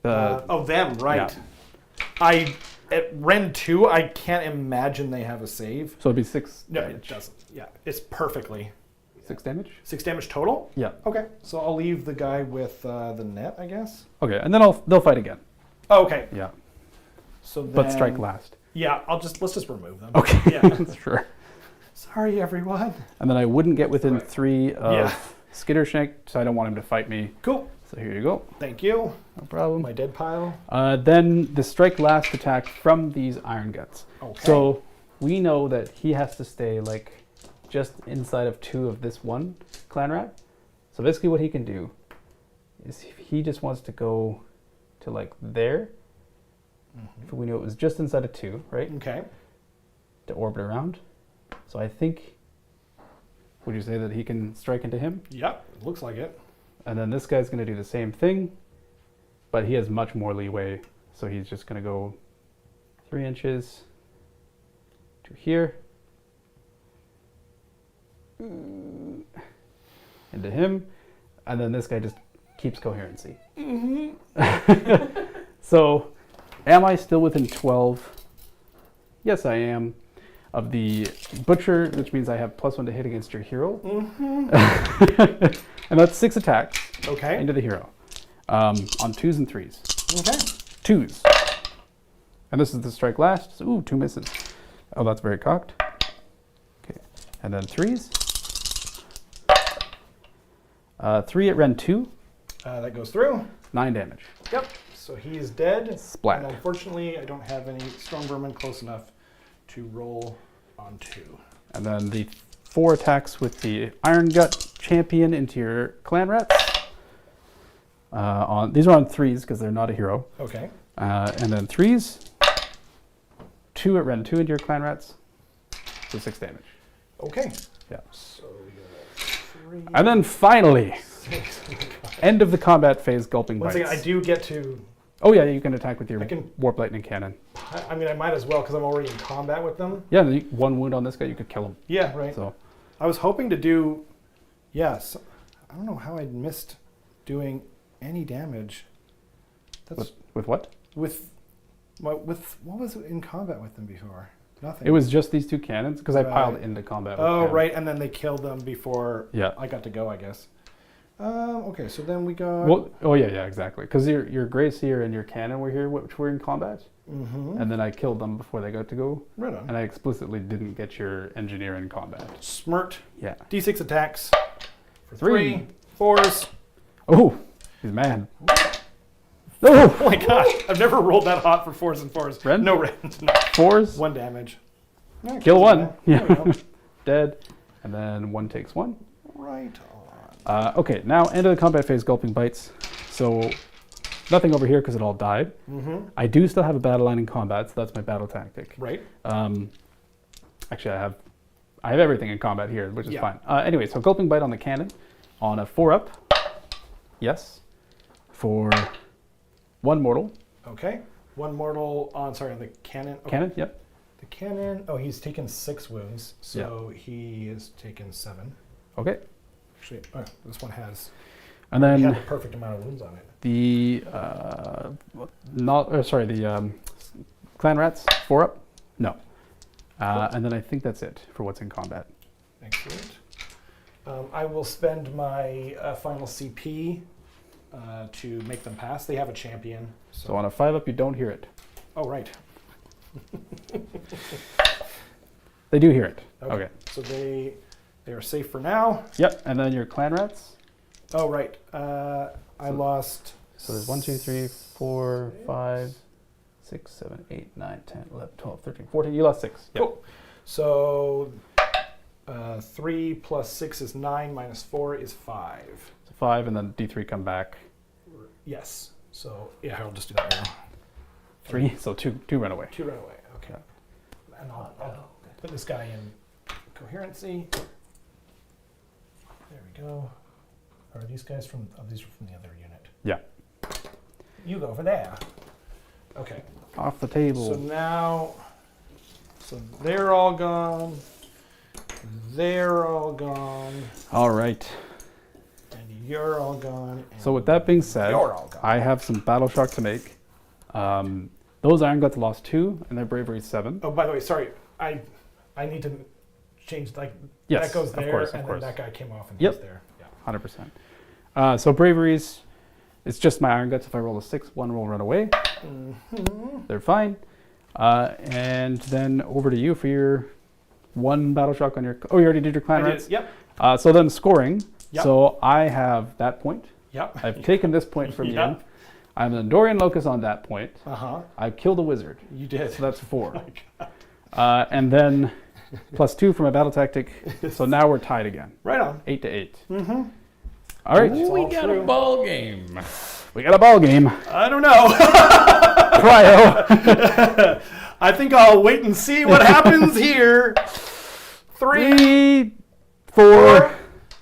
The
them, right.
Yeah.
At Ren 2, I can't imagine they have a save.
So it'd be 6
No,
damage.
it doesn't. Yeah, it's perfectly.
6 damage?
6 damage total?
Yeah.
Okay, so I'll leave the guy with the net, I guess.
Okay, and then they'll fight again.
Oh, okay,
Yeah.
so then,
But strike last.
Yeah, let's just remove them.
Okay.
Yeah.
Sure.
Sorry, everyone.
And then I wouldn't get within 3 of
Yeah.
Skittershank, so I don't want him to fight me.
Cool.
So here you go.
Thank you.
No problem.
My dead pile.
Then the strike last attack from these Iron Guts.
Okay.
So we know that he has to stay like just inside of 2 of this one clan rat. So basically what he can do is he just wants to go to like there. If we knew it was just inside of 2, right?
Okay.
To orbit around. So I think, would you say that he can strike into him?
Yep. Looks like it.
And then this guy's going to do the same thing, but he has much more leeway. So he's just going to go 3 inches to here. Into him. And then this guy just keeps coherency. So, am I still within 12? Yes, I am. Of the Butcher, which means I have +1 to hit against your hero. And that's 6 attacks
Okay.
into the hero. On 2s and 3s.
Okay.
2s. And this is the strike last. So, ooh, 2 misses. Oh, that's very cocked. Okay. And then 3s. 3 at Ren 2.
That goes through.
9 damage.
Yep. So he is dead.
Splat.
And unfortunately, I don't have any strong vermin close enough to roll on 2.
And then the 4 attacks with the Iron Gut champion into your clan rats. These are on 3s because they're not a hero.
Okay.
And then 3s. 2 at Ren 2 into your clan rats. So 6 damage.
Okay.
Yeah.
So we got 3.
And then finally,
6.
end of the combat phase, Gulping
Once
Bites.
again, I do get to.
Oh yeah, you can attack with your
I can-
Warp Lightning Cannon.
I mean, I might as well because I'm already in combat with them.
Yeah, 1 wound on this guy, you could kill him.
Yeah. Right.
So
I was hoping to do. Yes. I don't know how I missed doing any damage. That's
with what?
with what was it in combat with them before? Nothing.
It was just these 2 cannons because I
Right.
piled into combat. With
Oh,
cannons.
right, and then they killed them before
Yeah.
I got to go, I guess. Okay, so then we got.
Well, oh yeah, exactly. Because your Grey Seer and your cannon were here, which were in combat,
Mm-hmm.
and then I killed them before they got to go,
Right on.
and I explicitly didn't get your engineer in combat.
Smirt.
Yeah.
D6 attacks. For
3.
3. 4s.
Oh, he's mad.
Oh my gosh, I've never rolled that hot for 4s and 4s.
Ren?
No rens. No.
4s.
1 damage. Yeah,
Kill
kills
1.
him, There we go.
Dead. And then 1 takes 1.
Right on.
Okay, now end of the combat phase, Gulping Bites. So nothing over here because it all died.
Mm-hmm.
I do still have a battle line in combat, so that's my battle tactic.
Right.
Actually, I have everything in combat here, which is
Yeah.
fine. Anyway, so Gulping Bite on the cannon on a 4-up. Yes. For 1 mortal.
Okay. 1 mortal on, on the cannon. Okay.
Cannon, yep.
The cannon. Oh, he's taken 6 wounds, so he has taken 7.
Okay.
Actually, this one has.
And
He had
then
the perfect amount of wounds on it.
the clan rats 4-up. No. And then I think that's it for what's in combat.
Excellent. I will spend my final CP to make them pass. They have a champion.
So on a 5-up, you don't hear it.
Oh, right.
They do hear it. Okay.
So they are safe for now.
Yep. And then your clan rats.
Oh, right. I lost.
So there's 1, 2, 3, 4, 5, 6, 7, 8, 9, 10, 11, 12, 13, 14. You lost 6. Yep.
Cool. So 3 plus 6 is 9, minus 4 is 5.
So 5, and then D3 come back.
Yes. So, yeah, I'll just do that now.
3, so 2 run away.
2 run away. Okay. And I'll put this guy in coherency. There we go. Are these guys from? Oh, these are from the other unit.
Yeah.
You go over there. Okay.
Off the table.
So now, they're all gone. They're all gone.
All right.
And you're all gone. And
So with that being said,
you're all gone.
I have some battle shock to make. Those Iron Guts lost 2, and their bravery is 7.
Oh, by the way, sorry. I need to change
Yes,
that goes
of
there,
course,
and
of
then
course.
that guy came off and
Yep.
he's there. Yeah.
100%. So braveries, it's just my Iron Guts. If I roll a 6, 1 will run away.
Mm-hmm.
They're fine. And then over to you for your 1 battle shock on your... Oh, you already did your clan
I
rats?
did, yep.
So then scoring.
Yep.
So I have that point.
Yep.
I've taken this point from
Yep.
you. I'm an Andorian Locust on that point.
Uh-huh.
I've killed a wizard.
You did.
So that's 4.
Oh my God.
And then +2 for my battle tactic. So now we're tied again.
Right on.
8 to 8.
Mm-hmm.
All right.
Ooh, we
all
got
true.
a ball game.
We got a ball game.
I don't know.
Cryo.
I think I'll wait and see what happens here. 3.
3, 4.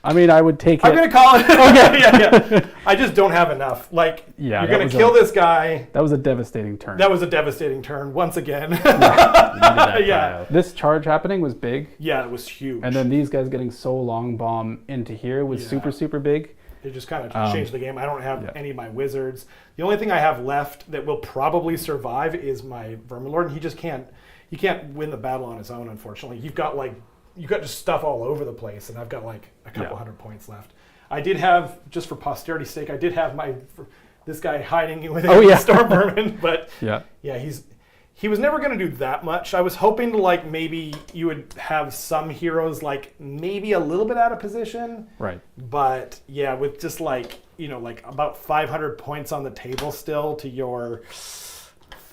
I mean, I would take it.
I'm going to call it. Okay. Yeah. I just don't have enough. Like,
Yeah,
you're
that
going to
was
kill this guy.
That was a devastating turn.
That was a devastating turn once again.
We needed that
Yeah.
cryo.
This charge happening was big.
Yeah, it was huge.
And then these guys getting so long bomb into here was
Yeah.
super, super big.
They just kind of changed the game. I don't have
yeah.
any of my wizards. The only thing I have left that will probably survive is my Verminlord, and he just can't. He can't win the battle on his own, unfortunately. You've got just stuff all over the place, and I've got like a couple hundred points left. I did have, just for posterity's sake, I did have this guy hiding with Storm Vermin, but yeah, he was never going to do that much. I was hoping to like maybe you would have some heroes like maybe a little bit out of position.
Right.
But yeah, with just like about 500 points on the table still to your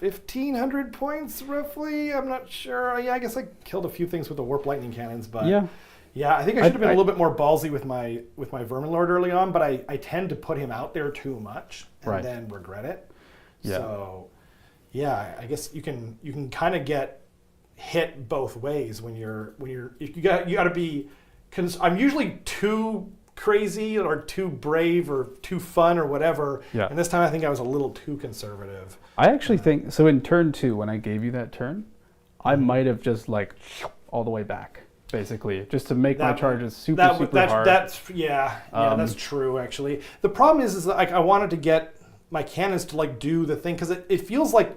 1,500 points roughly. I'm not sure. Yeah, I guess I killed a few things with the warp lightning cannons, but yeah, I think I should have been a little bit more ballsy with my Verminlord early on, but I tend to put him out there too much and then regret it.
Yeah.
So yeah, I guess you can kind of get hit both ways when you got to be. I'm usually too crazy or too brave or too fun or whatever.
Yeah.
And this time I think I was a little too conservative.
I actually think so. In turn 2, when I gave you that turn, I might have just like all the way back, basically, just to make my charges super hard.
That's true. Actually, the problem is that like I wanted to get my cannons to like do the thing because it feels like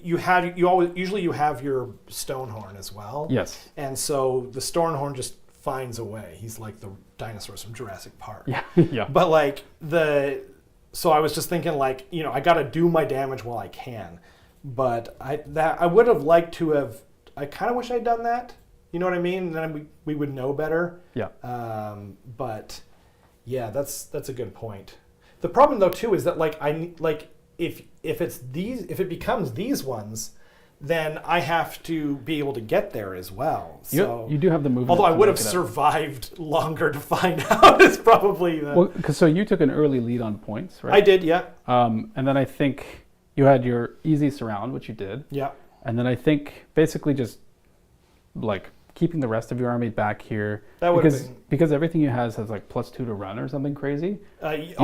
you have your Stonehorn as well.
Yes.
And so the Stonehorn just finds a way. He's like the dinosaurs from Jurassic Park.
Yeah. Yeah.
But like so I was just thinking like, I got to do my damage while I can. But I would have liked to have. I kind of wish I'd done that. You know what I mean? And then we would know better.
Yeah.
But yeah, that's a good point. The problem though too is that if it becomes these ones, then I have to be able to get there as well. So
you do have the movement.
Although I would have survived longer to find out is probably the.
Well, so you took an early lead on points, right?
I did, yeah.
And then I think you had your easy surround, which you did.
Yeah.
And then I think basically just like keeping the rest of your army back here.
That would have been
because everything you has like +2 to run or something crazy.
The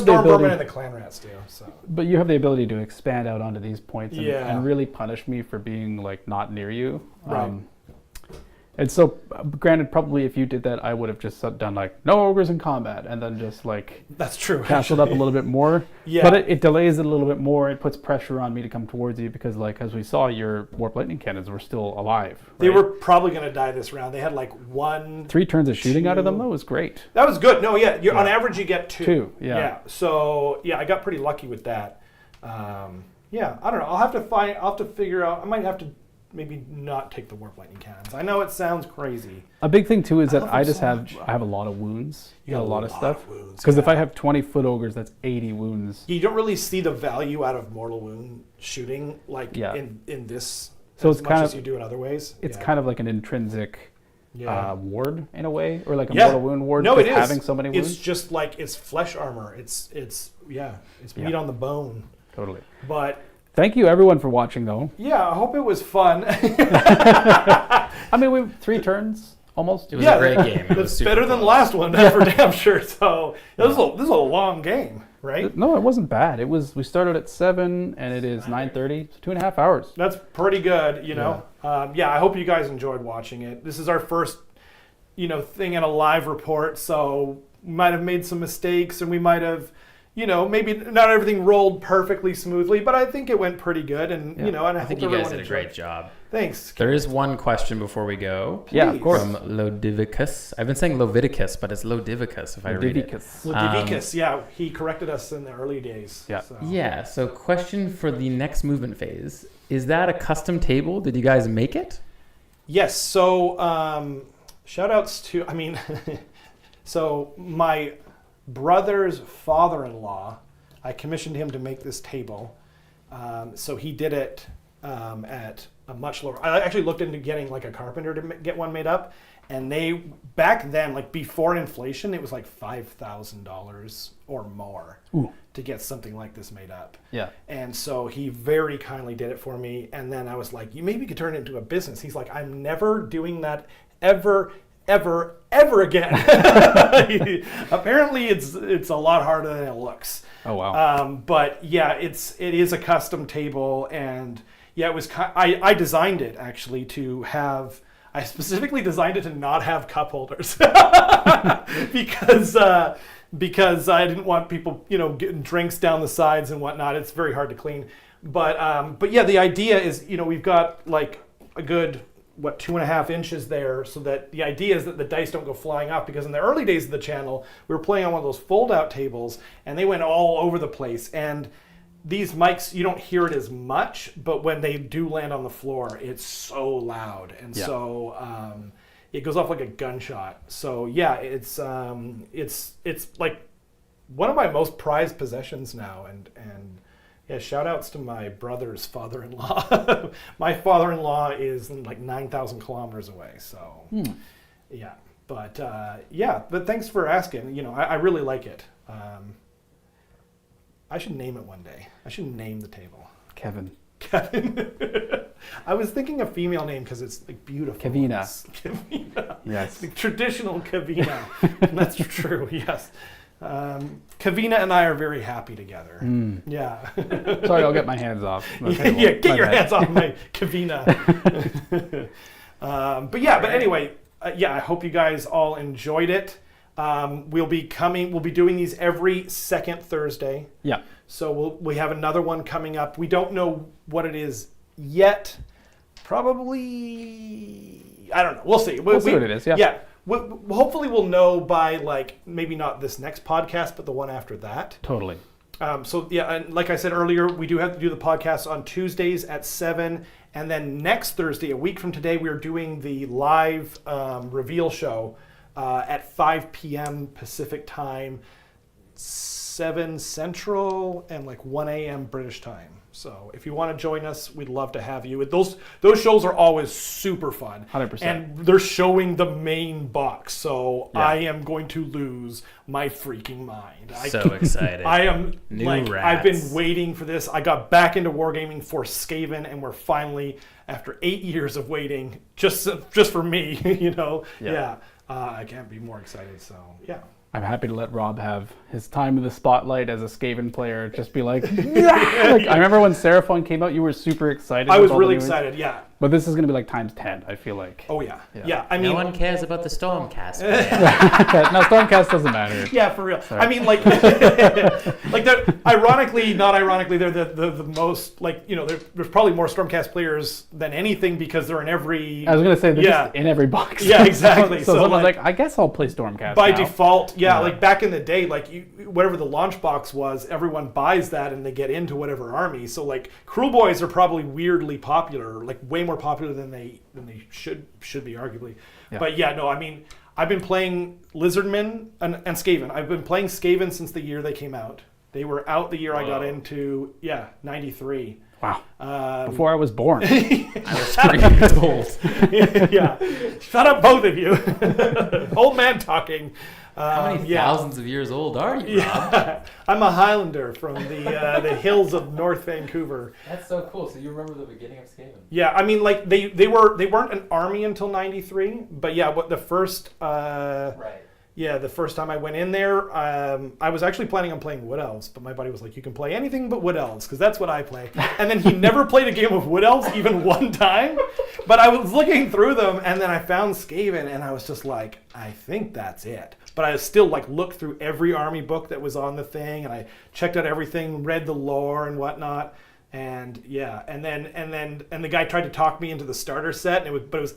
Storm Vermin and the Clan Rats do. So.
But you have the ability to expand out onto these points and really punish me for being like not near you.
Right.
And so, granted, probably if you did that, I would have just done like no ogres in combat, and then just like
that's true.
Castled up a little bit more.
Yeah.
But it delays it a little bit more. It puts pressure on me to come towards you because, like as we saw, your warp lightning cannons were still alive. Right?
They were probably going to die this round. They had like
3 turns of shooting out of them. That was great.
That was good. No, yeah. On average, you get 2.
2. Yeah.
Yeah. So yeah, I got pretty lucky with that. Yeah. I don't know. I'll have to figure out. I might have to. Maybe not take the warp lightning cannons. I know it sounds crazy.
A big thing too is that I have a lot of wounds. You got a lot of stuff. Because if I have 20 foot ogres, that's 80 wounds.
You don't really see the value out of mortal wound shooting in this.
So
as
it's
much
kind
as
of
you do in other ways.
It's kind of like an intrinsic ward in a way, or like a
Yeah.
mortal wound ward.
No, it is.
Having so many wounds.
It's just like it's flesh armor. It's meat on the bone.
Totally.
But
thank you everyone for watching though.
yeah, I hope it was fun.
I mean, we 3 turns almost.
It was a great game. It was
It's
super
better than the
close.
last one, that's for damn sure. So this is a long game, right?
No, it wasn't bad. We started at 7 and it is 9:30. So 2.5 hours.
That's pretty good, you know. I hope you guys enjoyed watching it. This is our first, thing in a live report, so we might have made some mistakes and we might have, maybe not everything rolled perfectly smoothly, but I think it went pretty good. And, and
I think you guys did a great job.
Thanks.
There is one question before we go.
Please.
Yeah, of course.
From Lodivicus. I've been saying Lovidicus, but it's Lodivicus if I read it.
Lodivicus, he corrected us in the early days.
Yeah.
So.
Yeah, so question for the next movement phase. Is that a custom table? Did you guys make it?
Yes. So shout outs to, so my brother's father-in-law, I commissioned him to make this table. So he did it at a much lower. I actually looked into getting like a carpenter to get one made up. And they, back then, like before inflation, it was like $5,000 or more to get something like this made up.
Yeah.
And so he very kindly did it for me. And then I was like, you maybe could turn it into a business. He's like, I'm never doing that ever again. Apparently it's a lot harder than it looks.
Oh, wow.
But yeah, it is a custom table. And yeah, it was, I designed it actually to have, I specifically designed it to not have cup holders because I didn't want people, getting drinks down the sides and whatnot. It's very hard to clean. But yeah, the idea is, we've got like a good, 2.5 inches there, so that the idea is that the dice don't go flying off, because in the early days of the channel, we were playing on one of those fold-out tables and they went all over the place. And these mics, you don't hear it as much, but when they do land on the floor, it's so loud. And so it goes off like a gunshot. So yeah, it's like one of my most prized possessions now. And yeah, shout outs to my brother's father-in-law. My father-in-law is like 9,000 kilometers away. So yeah, but thanks for asking. I really like it. I should name it one day. I should name the table.
Kevin.
I was thinking a female name because it's like beautiful.
Kavina.
Kavina.
Yes.
The traditional Kavina. That's true, yes. Kavina and I are very happy together. Yeah.
Sorry, I'll get my hands off.
Yeah, get your hands off my Kavina. But anyway, I hope you guys all enjoyed it. We'll be doing these every second Thursday.
Yeah.
So we have another one coming up. We don't know what it is yet. Probably, I don't know. We'll see.
We'll see what it is. Yeah.
Yeah. Hopefully we'll know by maybe not this next podcast, but the one after that.
Totally.
So yeah, and like I said earlier, we do have to do the podcast on Tuesdays at 7, and then next Thursday, a week from today, we are doing the live reveal show at 5 p.m. Pacific time, 7 Central, and 1 a.m. British time. So if you want to join us, we'd love to have you. Those shows are always super fun.
100%.
And they're showing the main box, so yeah. I am going to lose my freaking mind.
So excited.
I am
New
rats. I've been waiting for this. I got back into wargaming for Skaven, and we're finally, after 8 years of waiting, just for me, Yeah. I can't be more excited, so yeah.
I'm happy to let Rob have his time in the spotlight as a Skaven player. Just be like, yeah! I remember when Seraphon came out, you were super excited.
I was really excited, yeah.
But this is going to be times 10, I feel like.
Oh, yeah. I mean,
no one cares about the Stormcast.
No, Stormcast doesn't matter.
Yeah, for real. Sorry. I mean, ironically, not ironically, they're the most, there's probably more Stormcast players than anything because they're in every...
I was going to say, they're just in every box.
Yeah, exactly.
so someone's I guess I'll play Stormcast
by
now.
default, back in the day, whatever the launch box was, everyone buys that and they get into whatever army. So, Cruel Boys are probably weirdly popular, way more popular than they should be, arguably. Yeah. But yeah, no, I mean, I've been playing Lizardmen and Skaven. I've been playing Skaven since the year they came out. They were out the year I got into 93.
Wow. Before I was born.
I was 3 years old.
Yeah. Shut up, both of you. Old man talking.
How many thousands of years old are you, Rob?
Yeah. I'm a Highlander from the hills of North Vancouver.
That's so cool. So you remember the beginning of Skaven?
Yeah, I mean, they weren't an army until '93, but the first
right.
Yeah, the first time I went in there, I was actually planning on playing Wood Elves, but my buddy was like, you can play anything but Wood Elves, because that's what I play. And then he never played a game of Wood Elves even one time, but I was looking through them, and then I found Skaven, and I was just like, I think that's it. But I still looked through every army book that was on the thing, and I checked out everything, read the lore and whatnot. And yeah, and the guy tried to talk me into the starter set, but it was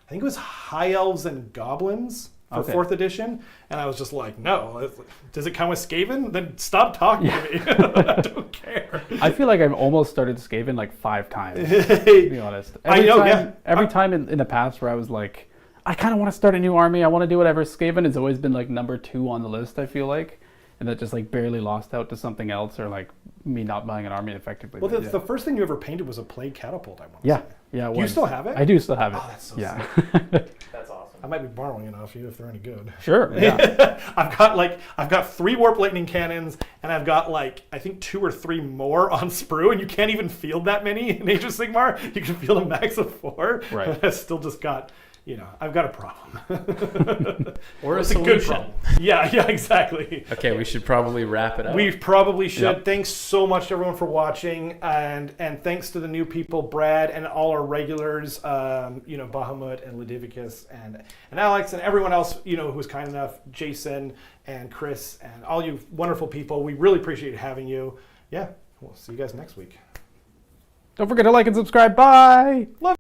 I think it was High Elves and Goblins for
Okay.
4th edition, and I was just like, no. Does it come with Skaven? Then stop talking to me. I don't care.
I feel like I've almost started Skaven like 5 times, to be honest. Every time in the past where I was like, I kind of want to start a new army, I want to do whatever, Skaven has always been like number 2 on the list, I feel like. And that just like barely lost out to something else, or like me not buying an army effectively.
Well,
But
the first thing you ever painted was a plague catapult, I want to
yeah,
say.
yeah. It
Do you
was.
still have it?
I do still have it.
Oh, that's so
yeah.
That's awesome.
I might be borrowing it off you if they're any good.
Sure. Yeah.
I've got 3 warp lightning cannons, and I've got like I think 2 or 3 more on sprue, and you can't even field that many in Age of Sigmar. You can field a max of 4.
Right.
And I still just got, I've got a problem.
Or
It's
a
a good
solution.
problem. Yeah, exactly.
Okay, we should probably wrap it up.
We probably should.
Yep.
Thanks so much to everyone for watching, and thanks to the new people, Brad, and all our regulars, Bahamut and Ludivicus and Alex and everyone else, who was kind enough, Jason and Chris and all you wonderful people. We really appreciate having you. Yeah, we'll see you guys next week.
Don't forget to like and subscribe. Bye.
Love